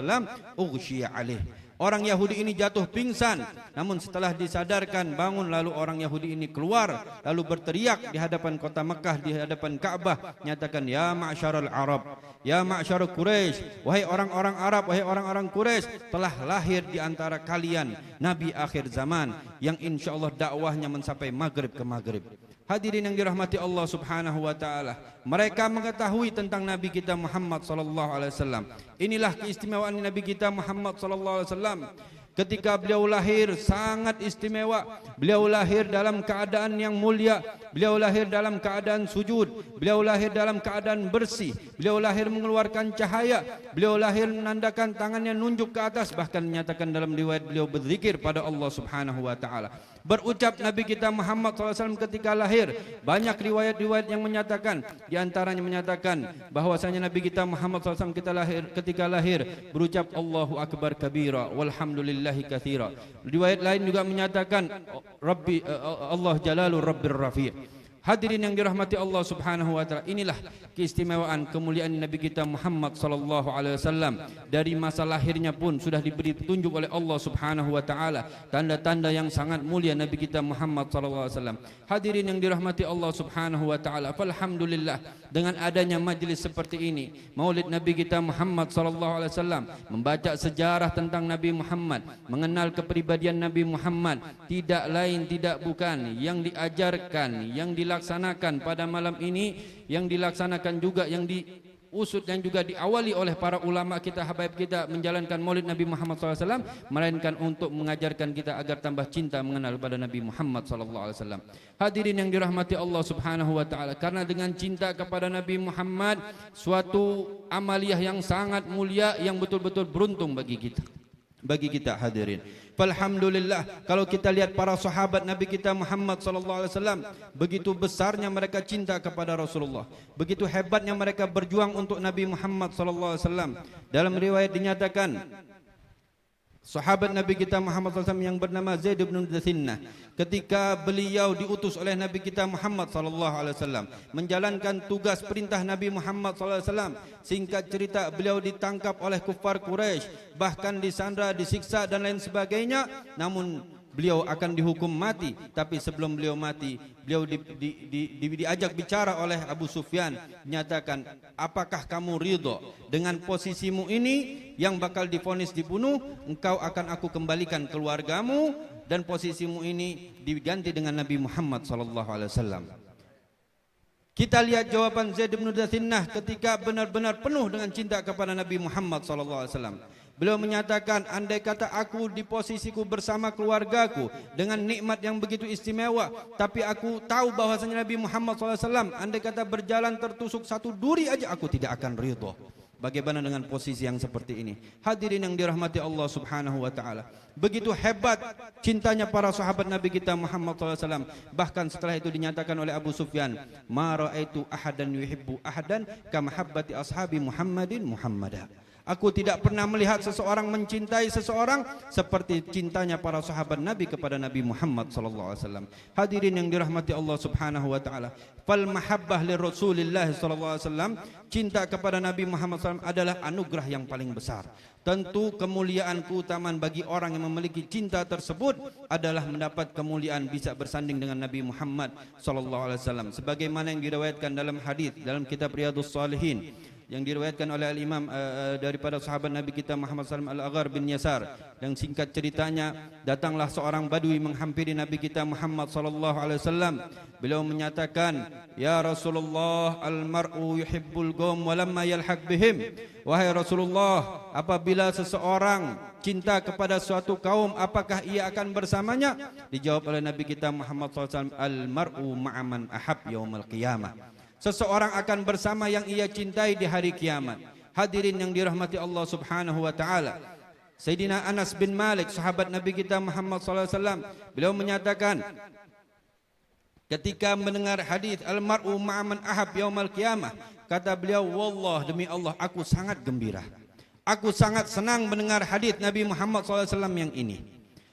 ughsyiya alaih. Orang Yahudi ini jatuh pingsan, namun setelah disadarkan bangun, lalu orang Yahudi ini keluar lalu berteriak di hadapan kota Mekah, di hadapan Ka'bah, nyatakan, ya ma'syarul Arab, ya ma'syarul Quraisy, wahai orang-orang Arab, wahai orang-orang Quraisy, telah lahir di antara kalian nabi akhir zaman yang insyaallah dakwahnya mencapai maghrib ke maghrib. Hadirin yang dirahmati Allah Subhanahu wa taala, mereka mengetahui tentang Nabi kita Muhammad sallallahu alaihi wasallam. Inilah keistimewaan Nabi kita Muhammad sallallahu alaihi wasallam. Ketika beliau lahir sangat istimewa. Beliau lahir dalam keadaan yang mulia. Beliau lahir dalam keadaan sujud. Beliau lahir dalam keadaan bersih. Beliau lahir mengeluarkan cahaya. Beliau lahir menandakan tangannya nunjuk ke atas. Bahkan menyatakan dalam riwayat beliau berzikir pada Allah Subhanahu wa taala. Berucap Nabi kita Muhammad SAW ketika lahir. Banyak riwayat-riwayat yang menyatakan, di antaranya menyatakan bahwasanya Nabi kita Muhammad SAW ketika lahir berucap Allahu Akbar kabira walhamdulillahi katsira. Riwayat lain juga menyatakan Rabbi Allah Jalalur Rabbir Rafi'. Hadirin yang dirahmati Allah Subhanahu wa taala, inilah keistimewaan kemuliaan Nabi kita Muhammad sallallahu alaihi wasallam. Dari masa lahirnya pun sudah diberi petunjuk oleh Allah Subhanahu wa taala tanda-tanda yang sangat mulia Nabi kita Muhammad sallallahu alaihi wasallam. Hadirin yang dirahmati Allah Subhanahu wa taala, alhamdulillah dengan adanya majlis seperti ini, Maulid Nabi kita Muhammad sallallahu alaihi wasallam, membaca sejarah tentang Nabi Muhammad, mengenal kepribadian Nabi Muhammad, tidak lain tidak bukan yang diajarkan, yang dilaksanakan pada malam ini, yang dilaksanakan juga, yang diusut dan juga diawali oleh para ulama kita, habaib kita menjalankan Maulid Nabi Muhammad SAW, melainkan untuk mengajarkan kita agar tambah cinta mengenal pada Nabi Muhammad SAW. Hadirin yang dirahmati Allah Subhanahu wa taala, karena dengan cinta kepada Nabi Muhammad, suatu amaliyah yang sangat mulia yang betul-betul beruntung bagi kita hadirin. Alhamdulillah, kalau kita lihat para sahabat Nabi kita Muhammad sallallahu alaihi wasallam, begitu besarnya mereka cinta kepada Rasulullah, begitu hebatnya mereka berjuang untuk Nabi Muhammad sallallahu alaihi wasallam. Dalam riwayat dinyatakan sahabat Nabi kita Muhammad SAW yang bernama Zaid bin Dathinnah, ketika beliau diutus oleh Nabi kita Muhammad SAW menjalankan tugas perintah Nabi Muhammad SAW, singkat cerita beliau ditangkap oleh kufar Quraisy, bahkan disandra, disiksa dan lain sebagainya, namun beliau akan dihukum mati. Tapi sebelum beliau mati, beliau diajak bicara oleh Abu Sufyan, menyatakan, apakah kamu ridho dengan posisimu ini yang bakal divonis dibunuh? Engkau akan aku kembalikan keluargamu dan posisimu ini diganti dengan Nabi Muhammad SAW. Kita lihat jawaban Zaid bin Dathinnah ketika benar-benar penuh dengan cinta kepada Nabi Muhammad SAW. Beliau menyatakan, andai kata aku di posisiku bersama keluargaku dengan nikmat yang begitu istimewa, tapi aku tahu bahwasanya Nabi Muhammad SAW andai kata berjalan tertusuk satu duri aja, aku tidak akan ridho. Bagaimana dengan posisi yang seperti ini? Hadirin yang dirahmati Allah Subhanahu wa taala, begitu hebat cintanya para sahabat Nabi kita Muhammad SAW. Bahkan setelah itu dinyatakan oleh Abu Sufyan, ma ra'aitu ahadan yuhibbu ahadan kama habbati ashabi Muhammadin Muhammada. Aku tidak pernah melihat seseorang mencintai seseorang seperti cintanya para sahabat Nabi kepada Nabi Muhammad sallallahu alaihi wasallam. Hadirin yang dirahmati Allah Subhanahu wa taala, fal mahabbah li Rasulillah sallallahu alaihi wasallam, cinta kepada Nabi Muhammad sallallahu alaihi wasallam adalah anugerah yang paling besar. Tentu kemuliaan keutamaan bagi orang yang memiliki cinta tersebut adalah mendapat kemuliaan bisa bersanding dengan Nabi Muhammad sallallahu alaihi wasallam, sebagaimana yang diriwayatkan dalam hadis dalam kitab Riyadhus Shalihin yang diriwayatkan oleh al-Imam daripada sahabat Nabi kita Muhammad SAW Al-Aghar bin Yasar. Dan singkat ceritanya, datanglah seorang badui menghampiri Nabi kita Muhammad SAW. Beliau menyatakan, "Ya Rasulullah, al-mar'u yuhibbul qaum wa lamma yalhaq bihim." Wahai Rasulullah, apabila seseorang cinta kepada suatu kaum, apakah ia akan bersamanya? Dijawab oleh Nabi kita Muhammad SAW, "Al-mar'u ma'aman ahab yaumal qiyamah." Seseorang akan bersama yang ia cintai di hari kiamat. Hadirin yang dirahmati Allah Subhanahu wa taala, Sayyidina Anas bin Malik, sahabat Nabi kita Muhammad sallallahu alaihi wasallam, beliau menyatakan ketika mendengar hadis al-mar'u ma'aman ahab yaumal qiyamah, kata beliau, wallah, demi Allah, aku sangat gembira. Aku sangat senang mendengar hadis Nabi Muhammad sallallahu alaihi wasallam yang ini.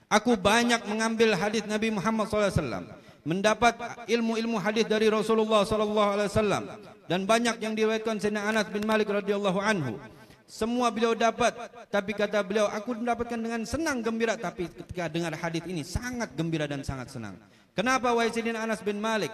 Aku banyak mengambil hadis Nabi Muhammad sallallahu alaihi wasallam, mendapat ilmu-ilmu hadis dari Rasulullah sallallahu alaihi wasallam, dan banyak yang diriwayatkan Sayyidina Anas bin Malik radhiyallahu anhu. Semua beliau dapat, tapi kata beliau, aku mendapatkan dengan senang gembira, tapi ketika dengar hadis ini sangat gembira dan sangat senang. Kenapa wahai Sayyidina Anas bin Malik?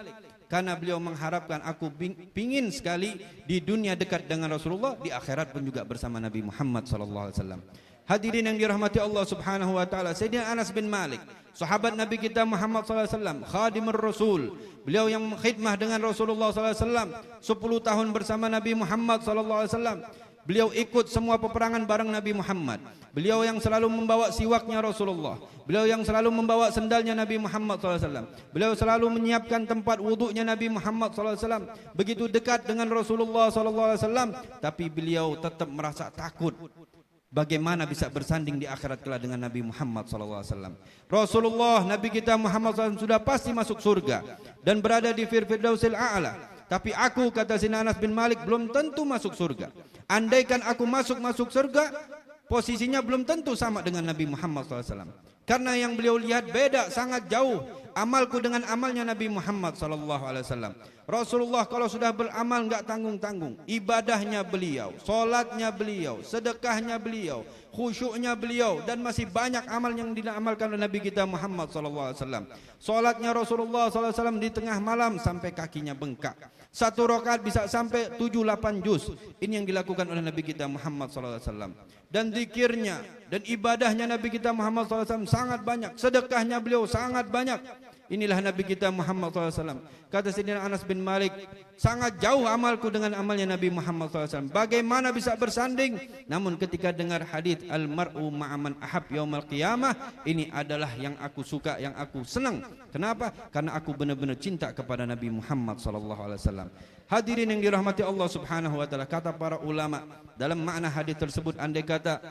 Karena beliau mengharapkan, aku pingin sekali di dunia dekat dengan Rasulullah, di akhirat pun juga bersama Nabi Muhammad sallallahu alaihi wasallam. Hadirin yang dirahmati Allah Subhanahu wa taala, Sayyidina Anas bin Malik, sahabat Nabi kita Muhammad sallallahu alaihi wasallam, khadimur Rasul. Beliau yang khidmah dengan Rasulullah sallallahu alaihi wasallam 10 tahun bersama Nabi Muhammad sallallahu alaihi wasallam. Beliau ikut semua peperangan bareng Nabi Muhammad. Beliau yang selalu membawa siwaknya Rasulullah. Beliau yang selalu membawa sendalnya Nabi Muhammad sallallahu alaihi wasallam. Beliau selalu menyiapkan tempat wuduknya Nabi Muhammad sallallahu alaihi wasallam. Begitu dekat dengan Rasulullah sallallahu alaihi wasallam, tapi beliau tetap merasa takut. Bagaimana bisa bersanding di akhirat kelak dengan Nabi Muhammad SAW. Rasulullah, Nabi kita Muhammad SAW sudah pasti masuk surga dan berada di Firdausil A'la. Tapi aku, kata Sayyidina Anas bin Malik, belum tentu masuk surga. Andaikan aku masuk surga, posisinya belum tentu sama dengan Nabi Muhammad SAW. Karena yang beliau lihat beda, sangat jauh amalku dengan amalnya Nabi Muhammad SAW. Rasulullah kalau sudah beramal enggak tanggung-tanggung. Ibadahnya beliau, solatnya beliau, sedekahnya beliau, khusyuknya beliau, dan masih banyak amal yang diamalkan oleh Nabi kita Muhammad SAW. Solatnya Rasulullah SAW di tengah malam sampai kakinya bengkak. 1 rakaat bisa sampai 7-8 juz. Ini yang dilakukan oleh Nabi kita Muhammad SAW. Dan zikirnya dan ibadahnya Nabi kita Muhammad SAW sangat banyak. Sedekahnya beliau sangat banyak. Inilah Nabi kita Muhammad SAW. Kata Sayyidina Anas bin Malik, sangat jauh amalku dengan amalnya Nabi Muhammad SAW. Bagaimana bisa bersanding? Namun ketika dengar hadis al-mar'u ma'aman ahab yaumal qiyamah, ini adalah yang aku suka, yang aku senang. Kenapa? Karena aku benar-benar cinta kepada Nabi Muhammad SAW. Hadirin yang dirahmati Allah Subhanahu wa taala, kata para ulama dalam makna hadis tersebut, andai kata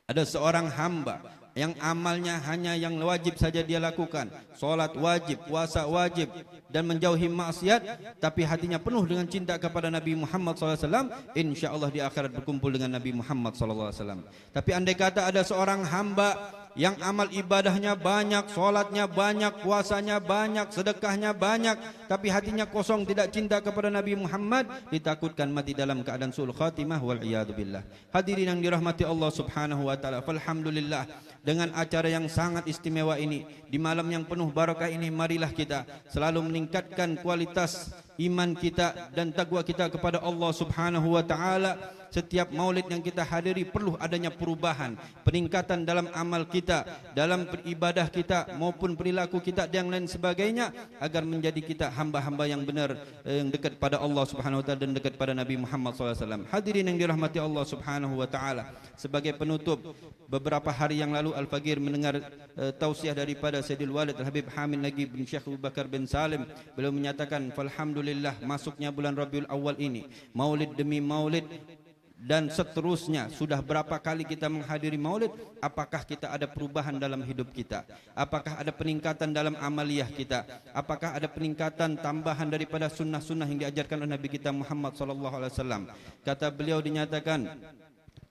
ada seorang hamba yang amalnya hanya yang wajib saja dia lakukan, solat wajib, puasa wajib, dan menjauhi maksiat, tapi hatinya penuh dengan cinta kepada Nabi Muhammad SAW, insya Allah di akhirat berkumpul dengan Nabi Muhammad SAW. Tapi andai kata ada seorang hamba yang amal ibadahnya banyak, solatnya banyak, puasanya banyak, sedekahnya banyak, tapi hatinya kosong, tidak cinta kepada Nabi Muhammad, ditakutkan mati dalam keadaan su'ul khatimah wal iyadu billah. Hadirin yang dirahmati Allah Subhanahu wa taala, alhamdulillah, dengan acara yang sangat istimewa ini, di malam yang penuh barakah ini, marilah kita selalu meningkatkan kualitas iman kita dan takwa kita kepada Allah Subhanahu wa taala. Setiap maulid yang kita hadiri perlu adanya perubahan, peningkatan dalam amal kita, dalam beribadah kita maupun perilaku kita dan lain sebagainya, agar menjadi kita hamba-hamba yang benar, yang dekat pada Allah Subhanahu wa taala dan dekat pada Nabi Muhammad SAW. Hadirin yang dirahmati Allah Subhanahu wa taala, sebagai penutup, beberapa hari yang lalu Al-Faqir mendengar tausiah daripada Sayyidil Walid Al-Habib Hamid Nagib bin Syekh Abu Bakar bin Salim. Beliau menyatakan, alhamdulillah, masuknya bulan Rabiul Awal ini, maulid demi maulid dan seterusnya, sudah berapa kali kita menghadiri maulid, apakah kita ada perubahan dalam hidup kita? Apakah ada peningkatan dalam amaliyah kita? Apakah ada peningkatan tambahan daripada sunnah-sunnah yang diajarkan oleh Nabi kita Muhammad SAW? Kata beliau, dinyatakan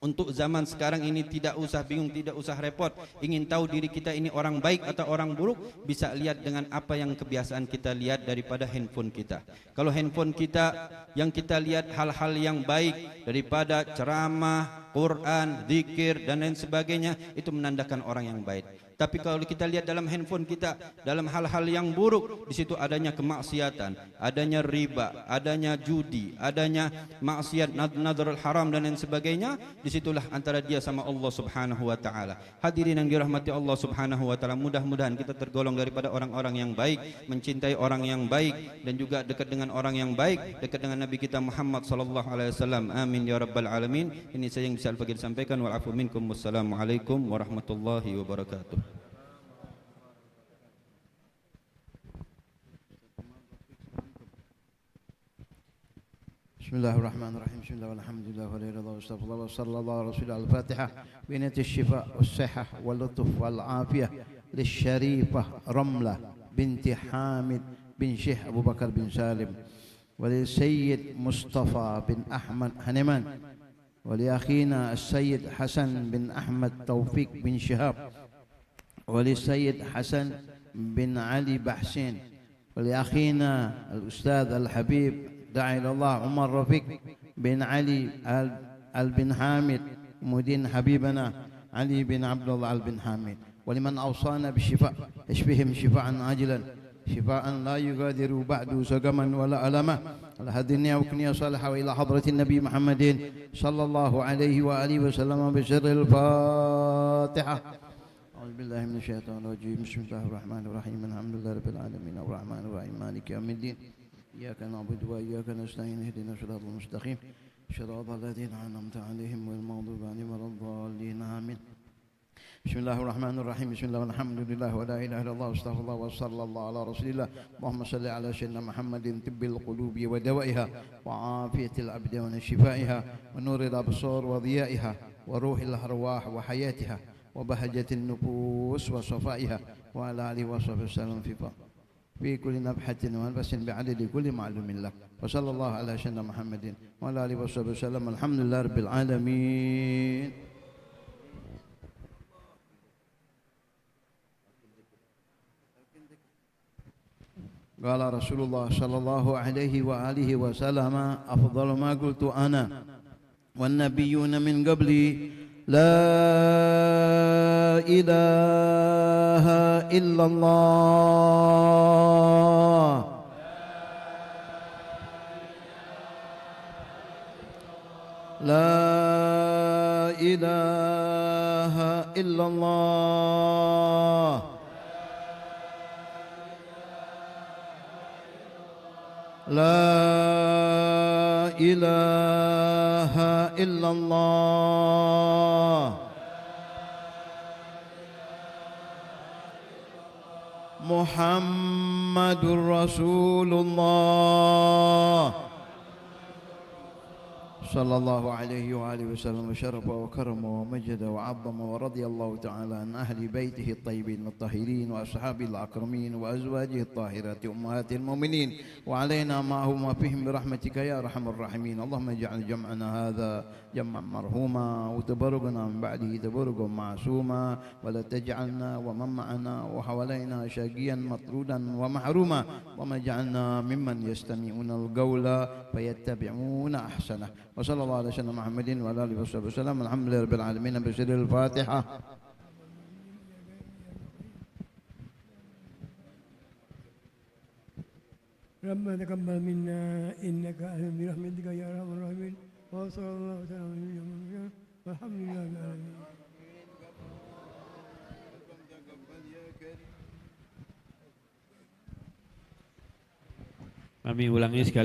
Untuk zaman sekarang ini tidak usah bingung, tidak usah repot. Ingin tahu diri kita ini orang baik atau orang buruk, bisa lihat dengan apa yang kebiasaan kita lihat daripada handphone kita. Kalau handphone kita yang kita lihat hal-hal yang baik daripada ceramah, Quran, zikir dan lain sebagainya, itu menandakan orang yang baik. Tapi kalau kita lihat dalam handphone kita, dalam hal-hal yang buruk, di situ adanya kemaksiatan, adanya riba, adanya judi, adanya maksiat, nadrul haram dan lain sebagainya. Disitulah antara dia sama Allah Subhanahu Wa Taala. Hadirin yang dirahmati Allah Subhanahu Wa Taala, mudah-mudahan kita tergolong daripada orang-orang yang baik, mencintai orang yang baik dan juga dekat dengan orang yang baik, dekat dengan Nabi kita Muhammad sallallahu alaihi wasallam. Amin ya rabbal alamin. Ini saya yang bisa al-fakir sampaikan. Wal afu minkum. Wassalamualaikum warahmatullahi wabarakatuh. بسم الله الرحمن الرحيم. بسم الله والحمد لله ولا اله الا الله واستغفر الله وصلى الله على رسول الله. الفاتحه بنية الشفاء والصحه واللطف والعافيه للشريفه رمله بنت حامد بن شيخ ابو بكر بن سالم، وللسيد مصطفى بن احمد هنمان، ولأخينا السيد حسن بن احمد توفيق بن شهاب، وللسيد حسن بن علي بحسين، ولأخينا الأستاذ الحبيب داعي إلى الله عمر رفيق بن علي بن حامد، مدين حبيبنا علي بن عبد الله بن حامد، ولمن أوصانا بالشفاء اشفهم شفاء عاجلا شفاء لا يغادر بعد سقما ولا ألما، على هذه النية وكنية صالحة، وإلى حضرة النبي محمد صلى الله عليه وآله وسلم بسر الفاتحة. أعوذ بالله من الشيطان الرجيم. بسم الله الرحمن الرحيم. الحمد لله رب العالمين الرحمن الرحيم مالك يوم الدين. إياك نعبد وإياك نستعين اهدنا الصراط المستقيم صراط الذين أنعمت عليهم غير المغضوب عليهم ولا الضالين آمين. بسم الله الرحمن الرحيم. بسم الله والحمد لله ولا إله إلا الله واستغفر الله وصلى الله على رسول الله. اللهم صل على سيدنا محمد طب القلوب ودوائها وعافية الأبدان وشفائها ونور الأبصار وضيائها وروح الأرواح وحياتها وبهجة النفوس وصفائها وعلى آله وصحبه وسلم في كل نبحة ونفس بعدد كل معلوم له. وصلى الله على سيدنا محمد وعلى آله وصحبه وسلم. الحمد لله رب العالمين. قال رسول الله صلى الله عليه وآله وسلم أفضل ما قلت أنا والنبيون من قبلي لا إله إلا الله لا إله إلا الله لا إله إلا الله محمد رسول الله صلى الله عليه وآله وسلم وشرف وكرم ومجد وعظم ورضي الله تعالى عن أهل بيته الطيبين الطاهرين وأصحابه الأكرمين وأزواجه الطاهرات أمهات المؤمنين وعلينا معهم وفيهم برحمتك يا أرحم الراحمين. اللهم اجعل جمعنا هذا جمعا مرحوما وتبرقنا من بعده تبرقا معصوما ولا تجعلنا ومن معنا وحوالينا شقيا مطرودا ومحروما اللهم اجعلنا ممن يستمعون القول فيتبعون أحسنه. وصلى الله على سيدنا محمد وعلى آله وصحبه وسلم. الحمد لله رب العالمين بسر الفاتحة. ربنا تقبل منا إنك أنت برحمتك يا أرحم الراحمين. وصلى الله تعالى على محمد والحمد لله رب العالمين. Kami ulangi sekali.